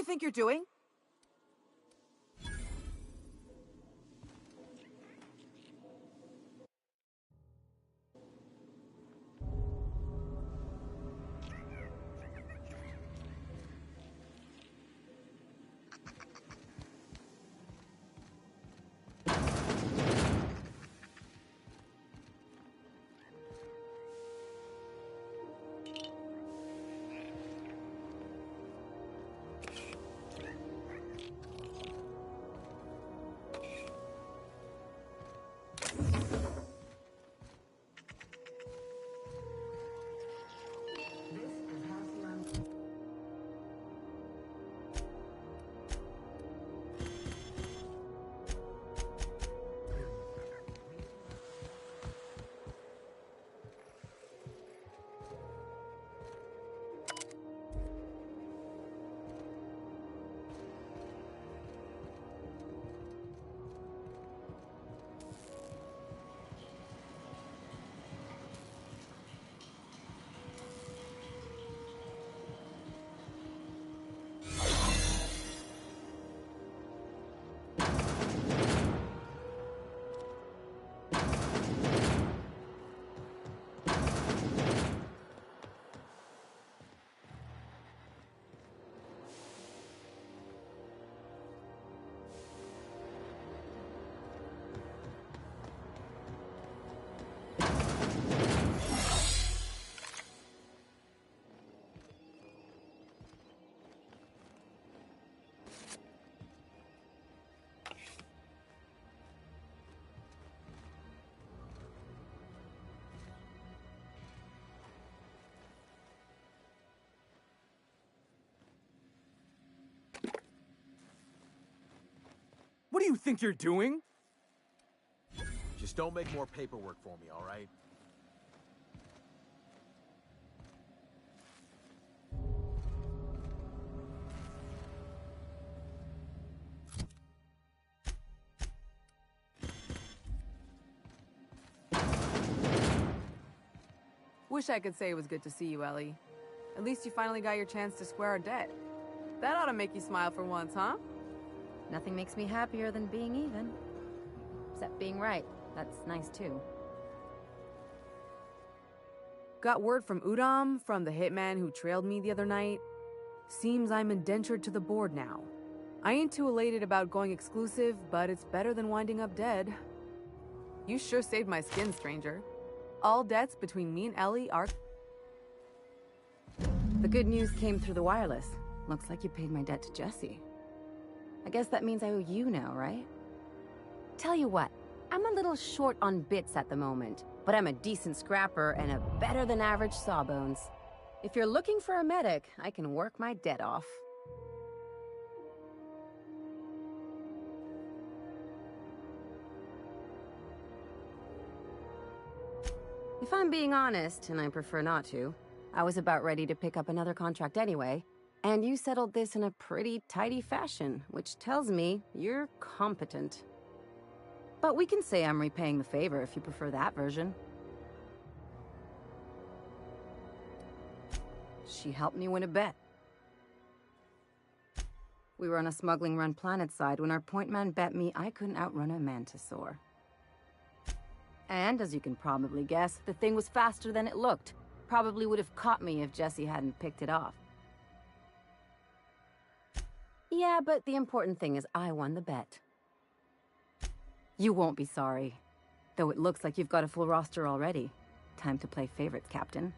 Speaker 26: think you're doing?
Speaker 3: What do you think you're doing?
Speaker 11: Just don't make more paperwork for me, all right?
Speaker 7: Wish I could say it was good to see you, Ellie. At least you finally got your chance to square our debt. That ought to make you smile for once, huh?
Speaker 16: Nothing makes me happier than being even. Except being right. That's nice too.
Speaker 7: Got word from Udom, from the hitman who trailed me the other night. Seems I'm indentured to the board now. I ain't too elated about going exclusive, but it's better than winding up dead. You sure saved my skin, stranger. All debts between me and Ellie are...
Speaker 16: The good news came through the wireless. Looks like you paid my debt to Jesse. I guess that means I owe you now, right? Tell you what, I'm a little short on bits at the moment, but I'm a decent scrapper and a better-than-average sawbones. If you're looking for a medic, I can work my debt off. If I'm being honest, and I prefer not to, I was about ready to pick up another contract anyway, and you settled this in a pretty tidy fashion, which tells me you're competent. But we can say I'm repaying the favor if you prefer that version. She helped me win a bet. We were on a smuggling run planetside when our point man bet me I couldn't outrun a mantisaur. And, as you can probably guess, the thing was faster than it looked. Probably would have caught me if Jesse hadn't picked it off. Yeah, but the important thing is I won the bet. You won't be sorry. Though it looks like you've got a full roster already. Time to play favorites, Captain.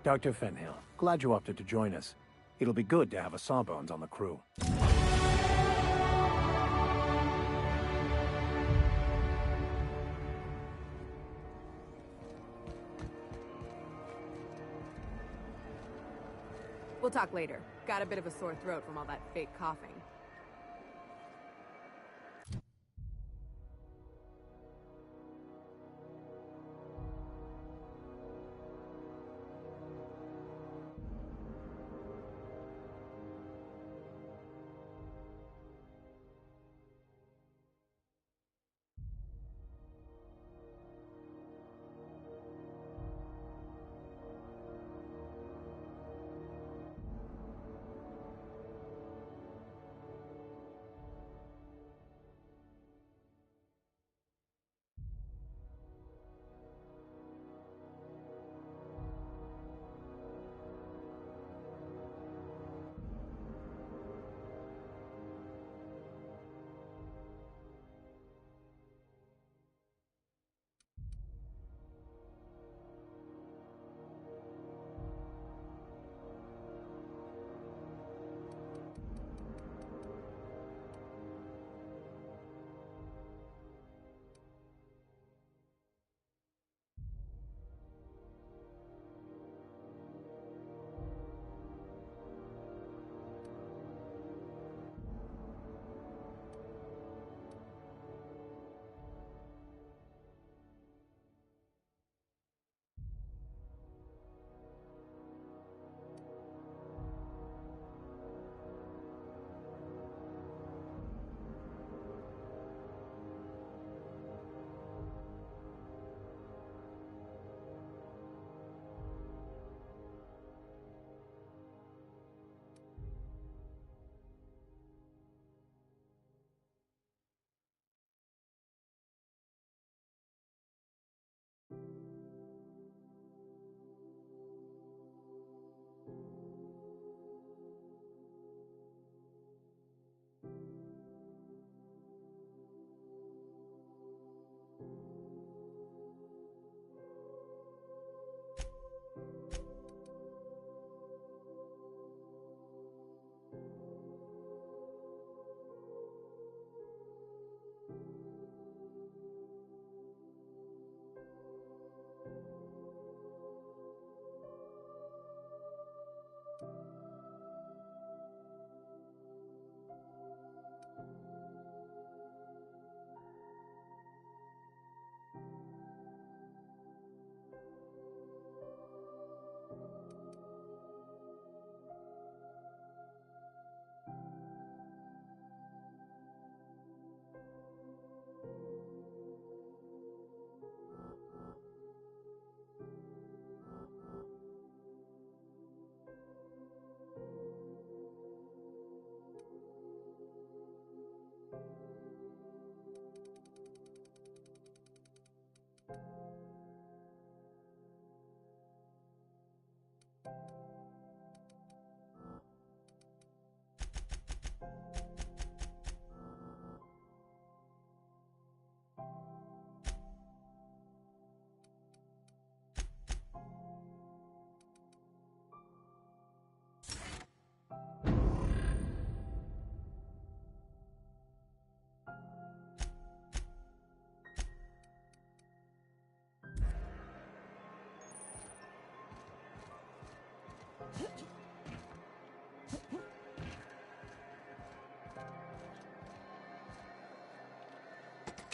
Speaker 15: Dr. Fenhill, glad you opted to join us. It'll be good to have a Sawbones on the crew.
Speaker 7: We'll talk later. Got a bit of a sore throat from all that fake coughing.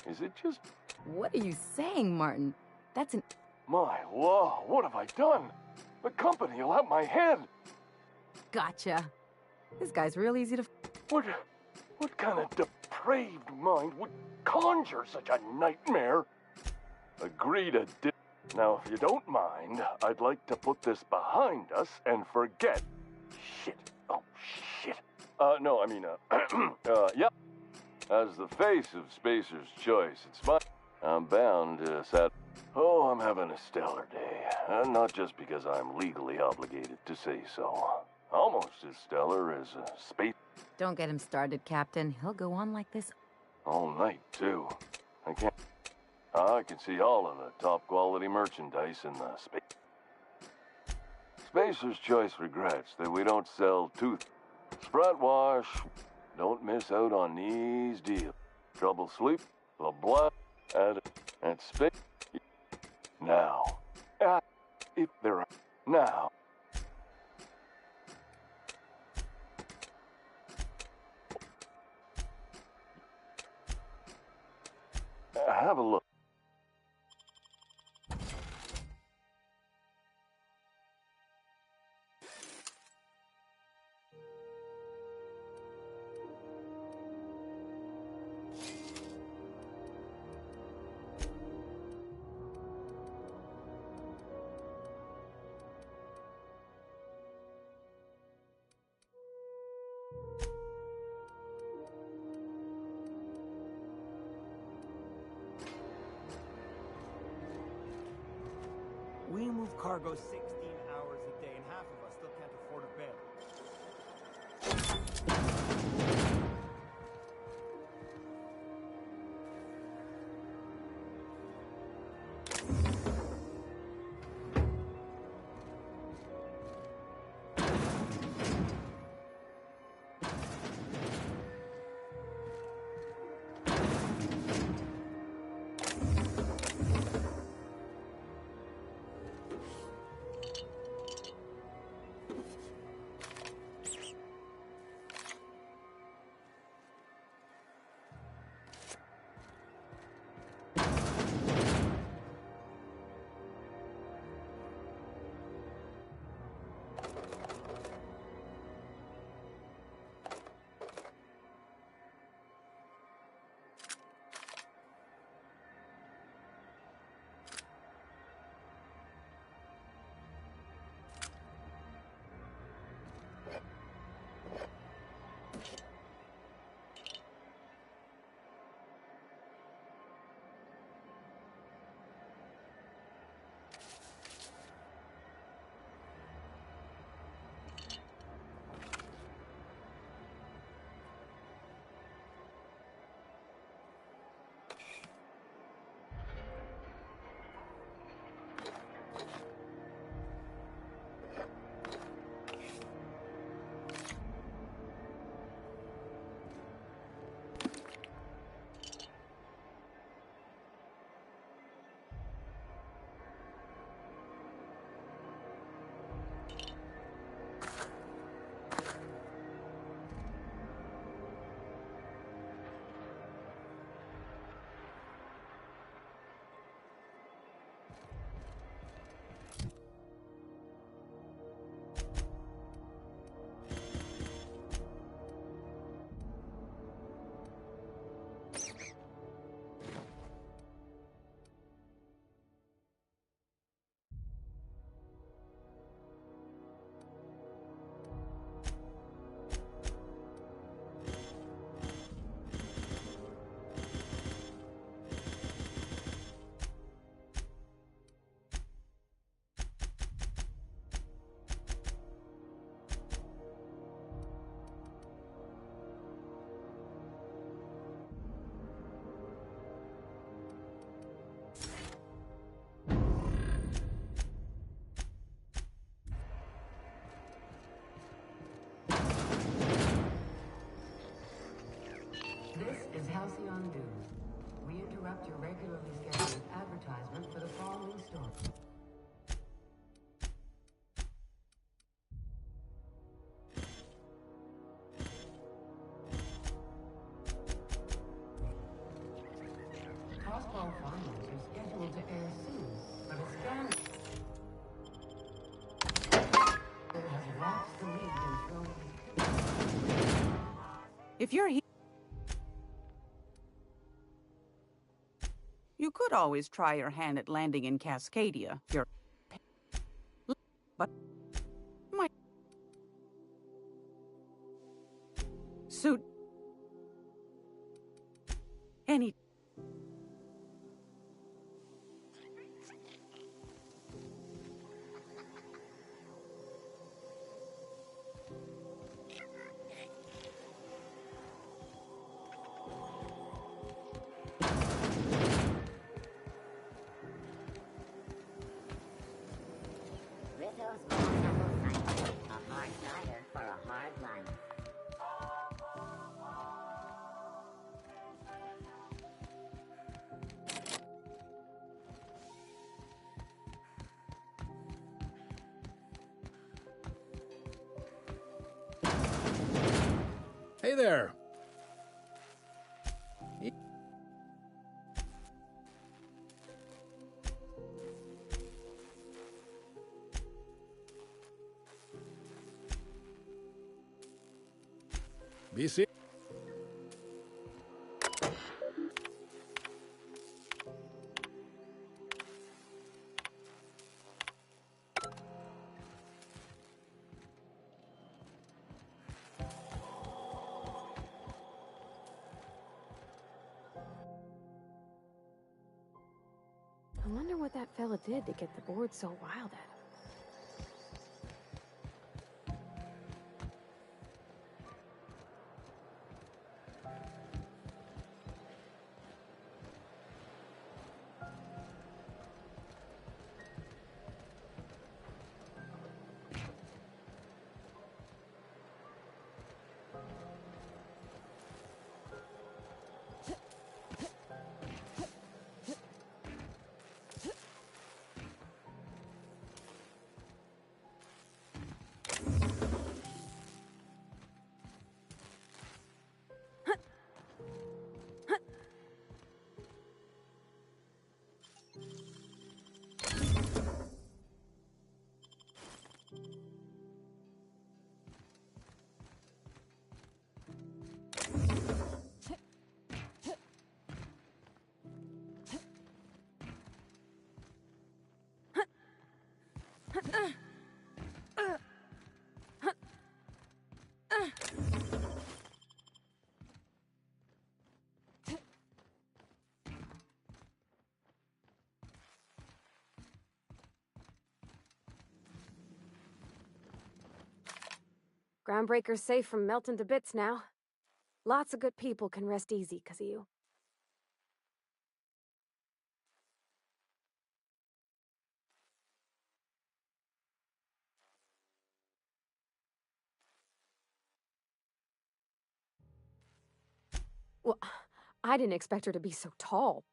Speaker 14: Is it just...
Speaker 16: What are you saying, Martin? That's an...
Speaker 14: My law, what have I done? The company will have my head.
Speaker 16: Gotcha. This guy's real easy to...
Speaker 14: What kind of depraved mind would conjure such a nightmare? Agree to Now, if you don't mind, I'd like to put this behind us and forget. Shit. Oh, shit. No, I mean, yeah. As the face of Spacer's Choice, it's my... I'm bound to set... Oh, I'm having a stellar day. Not just because I'm legally obligated to say so. Almost as stellar as space...
Speaker 16: Don't get him started, Captain. He'll go on like this
Speaker 14: all night, too. I can see all of the top-quality merchandise in the Spacer's Choice regrets that we don't sell Sprat Wash. Don't miss out on these deals. Trouble sleep, the blood, and space. Now. If there are... Now. Have a look.
Speaker 8: We move cargo 16 hours a day, and half of us still can't afford a bed.
Speaker 17: We interrupt your regularly scheduled advertisement for the following story. Crossbow finals are scheduled to air soon, but a scan has lost the lead in throwing.
Speaker 26: If you're here, you could always try your hand at landing in Cascadia. But my suit any.
Speaker 10: A hard rider for a hard life.
Speaker 15: Hey there. BC.
Speaker 2: I wonder what that fella did to get the board so wild at him. Groundbreaker's safe from melting to bits now. Lots of good people can rest easy 'cause of you. Well, I didn't expect her to be so tall.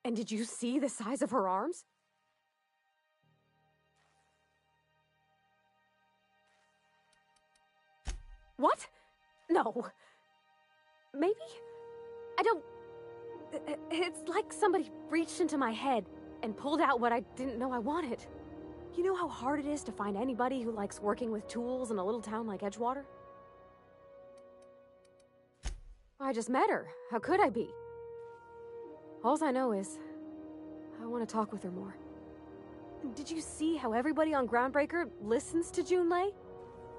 Speaker 2: And did you see the size of her arms? What? No. Maybe? I don't... It's like somebody reached into my head and pulled out what I didn't know I wanted. You know how hard it is to find anybody who likes working with tools in a little town like Edgewater? I just met her. How could I be? Alls I know is, I want to talk with her more. Did you see how everybody on Groundbreaker listens to Junlei?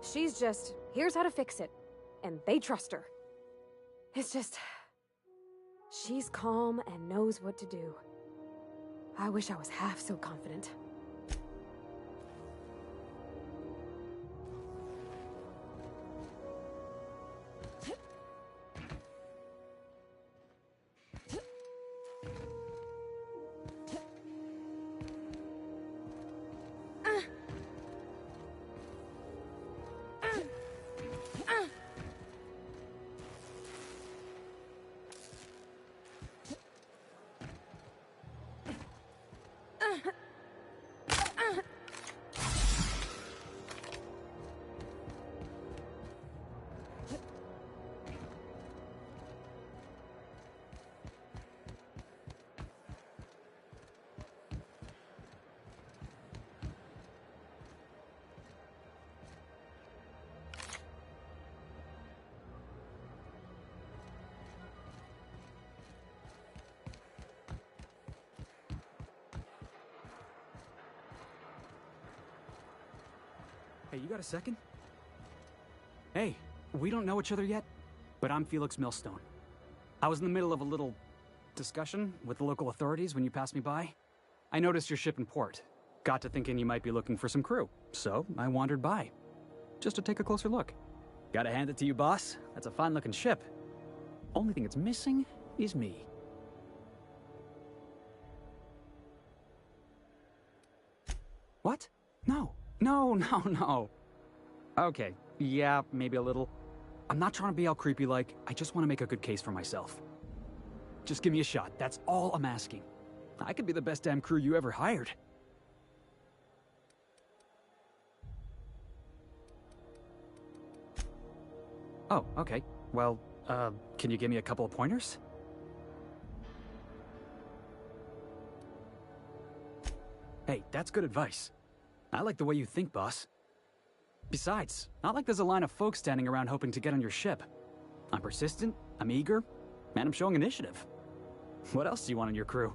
Speaker 2: She's just, here's how to fix it. And they trust her. It's just... she's calm and knows what to do. I wish I was half so confident.
Speaker 20: Hey, you got a second? Hey, we don't know each other yet, but I'm Felix Millstone. I was in the middle of a little discussion with the local authorities when you passed me by. I noticed your ship in port. Got to thinking you might be looking for some crew, so I wandered by. Just to take a closer look. Gotta hand it to you, boss. That's a fine-looking ship. Only thing it's missing is me. What? No. No. Okay, yeah, maybe a little. I'm not trying to be all creepy like, I just want to make a good case for myself. Just give me a shot, that's all I'm asking. I could be the best damn crew you ever hired. Oh, okay. Well, can you give me a couple of pointers? Hey, that's good advice. I like the way you think, boss. Besides, not like there's a line of folks standing around hoping to get on your ship. I'm persistent, I'm eager, and I'm showing initiative. What else do you want on your crew?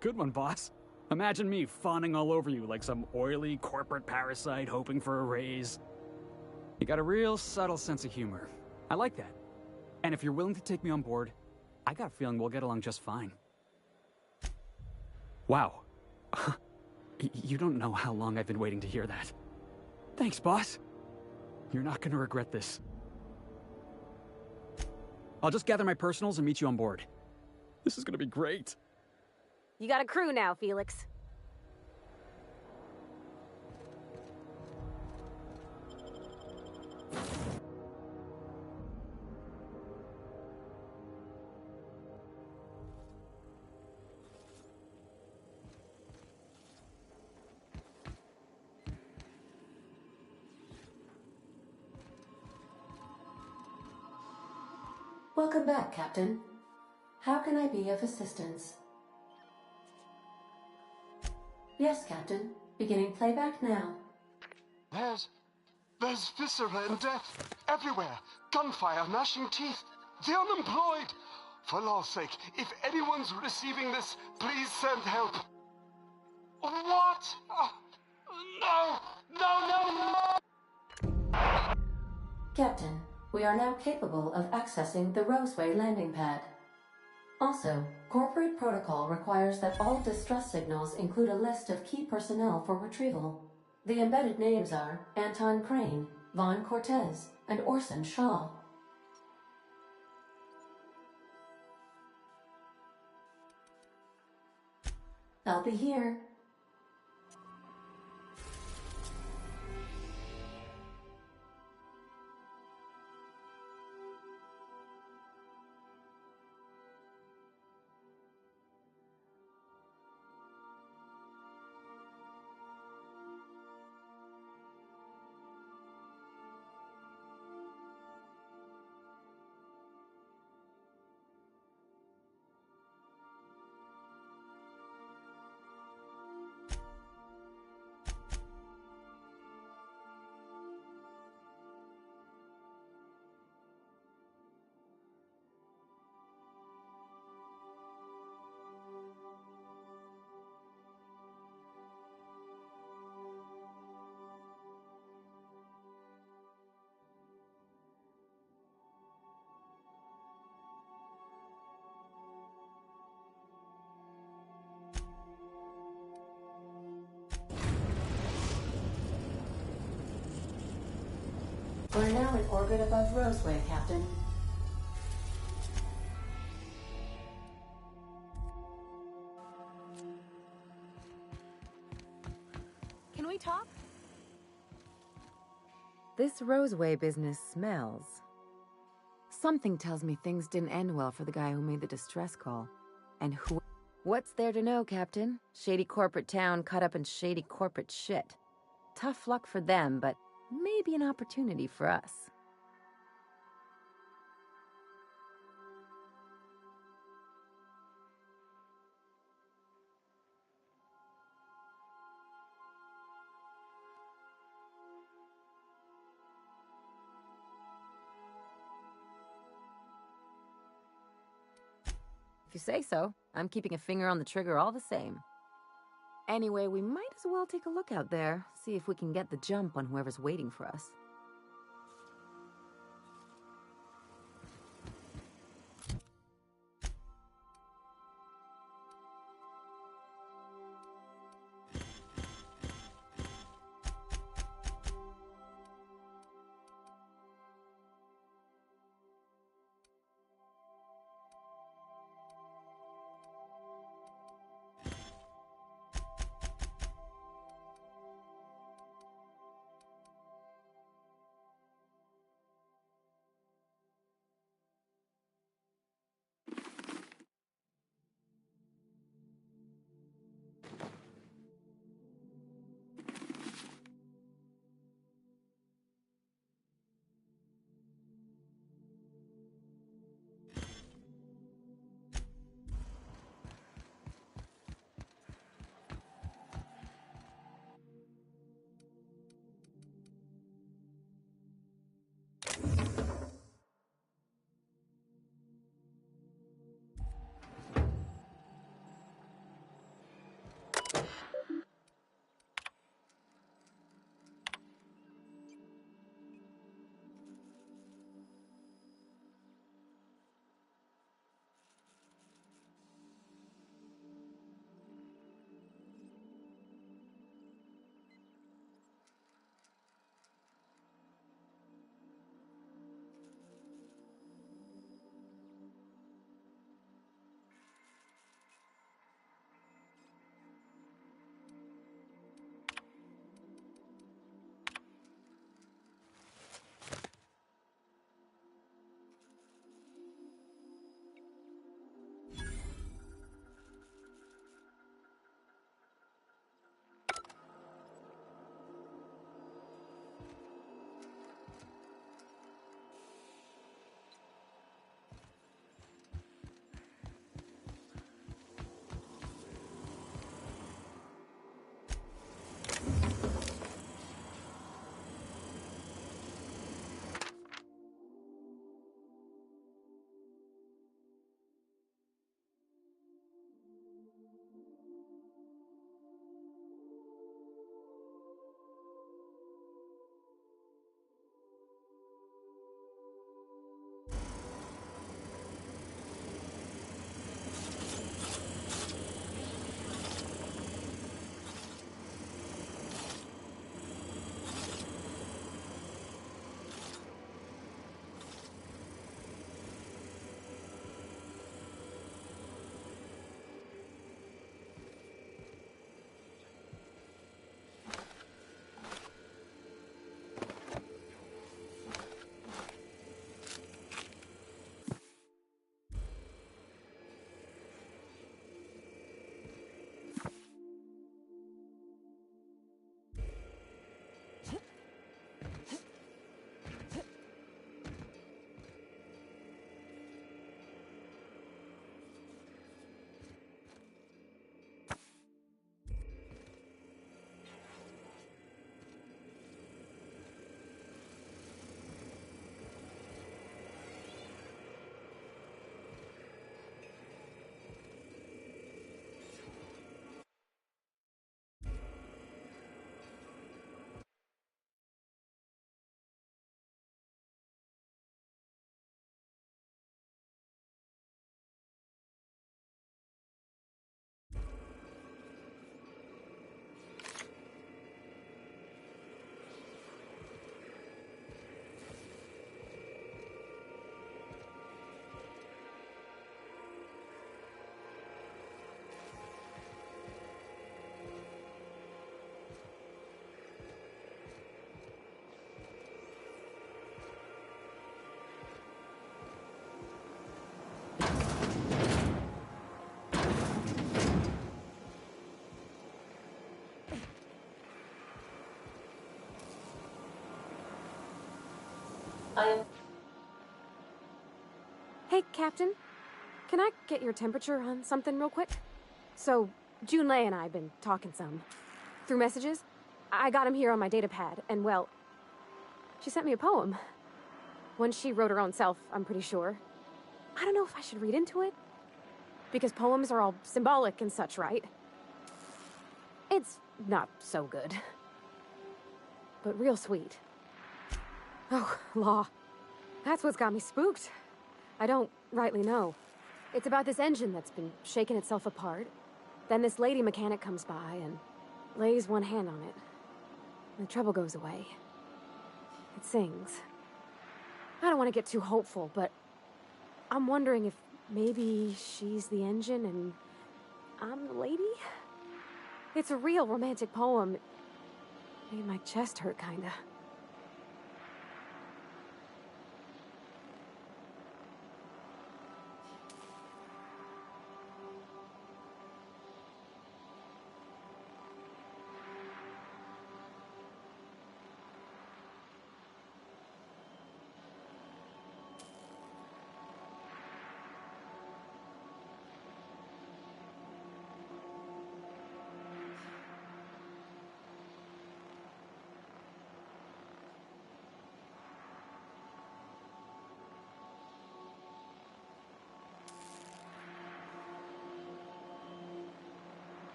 Speaker 20: Good one, boss. Imagine me fawning all over you like some oily corporate parasite hoping for a raise. You got a real subtle sense of humor. I like that. And if you're willing to take me on board, I got a feeling we'll get along just fine. Wow. You don't know how long I've been waiting to hear that. Thanks, boss. You're not gonna regret this. I'll just gather my personals and meet you on board. This is gonna be great.
Speaker 2: You got a crew now, Felix.
Speaker 17: Welcome back, Captain. How can I be of assistance? Yes, Captain. Beginning playback now.
Speaker 21: There's viscera and death everywhere. Gunfire, gnashing teeth. The unemployed. For law's sake, if anyone's receiving this, please send help. What? No!
Speaker 17: Captain, we are now capable of accessing the Roseway landing pad. Also, corporate protocol requires that all distress signals include a list of key personnel for retrieval. The embedded names are Anton Crane, Vaughn Cortez, and Orson Shaw. I'll be here. We're now in orbit above Roseway, Captain.
Speaker 2: Can we talk?
Speaker 16: This Roseway business smells. Something tells me things didn't end well for the guy who made the distress call. And who... What's there to know, Captain? Shady corporate town cut up in shady corporate shit. Tough luck for them, but maybe an opportunity for us. If you say so, I'm keeping a finger on the trigger all the same. Anyway, we might as well take a look out there, see if we can get the jump on whoever's waiting for us.
Speaker 2: Hey, Captain. Can I get your temperature on something real quick? So, Junlei and I have been talking some. Through messages. I got him here on my datapad, and well, she sent me a poem. One she wrote her own self, I'm pretty sure. I don't know if I should read into it. Because poems are all symbolic and such, right? It's not so good. But real sweet. Oh, law. That's what's got me spooked. I don't rightly know. It's about this engine that's been shaking itself apart. Then this lady mechanic comes by and lays one hand on it. The trouble goes away. It sings. I don't want to get too hopeful, but I'm wondering if maybe she's the engine and I'm the lady? It's a real romantic poem. Made my chest hurt, kinda.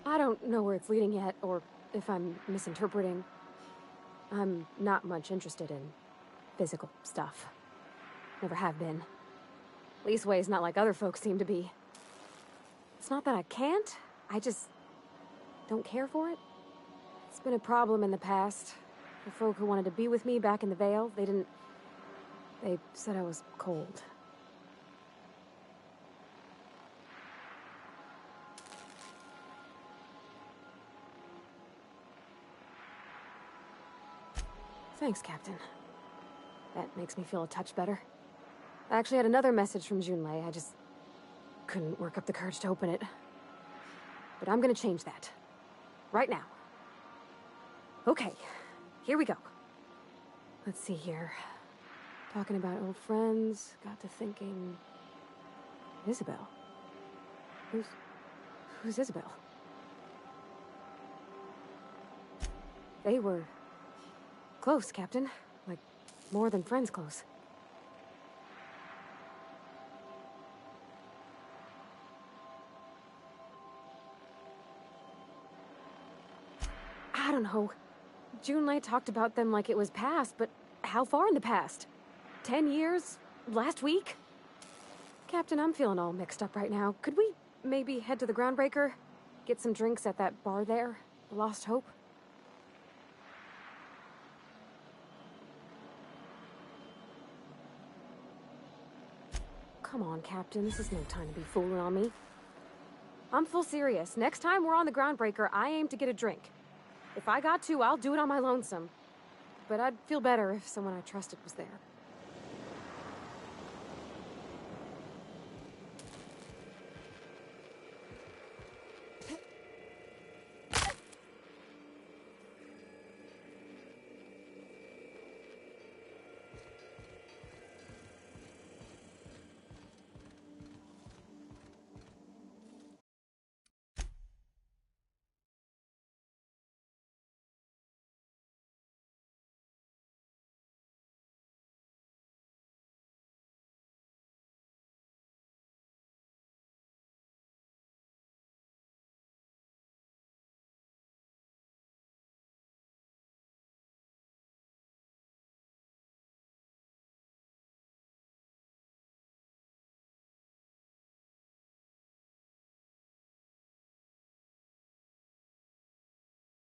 Speaker 2: I don't know where it's leading yet, or if I'm misinterpreting. I'm not much interested in physical stuff. Never have been. Leastways, not like other folks seem to be. It's not that I can't, I just don't care for it. It's been a problem in the past. The folk who wanted to be with me back in the Vale, they said I was cold. Thanks, Captain. That makes me feel a touch better. I actually had another message from Junlei. I just couldn't work up the courage to open it. But I'm gonna change that. Right now. Okay, here we go. Let's see here. Talking about old friends, got to thinking... Isabel? Who's Isabel? They were... close, Captain. Like, more than friends close. I don't know. Junlei talked about them like it was past, but how far in the past? 10 years? Last week? Captain, I'm feeling all mixed up right now. Could we maybe head to the Groundbreaker? Get some drinks at that bar there? The Lost Hope? Come on, Captain. This is no time to be fooling on me. I'm full serious. Next time we're on the Groundbreaker, I aim to get a drink. If I got to, I'll do it on my lonesome. But I'd feel better if someone I trusted was there.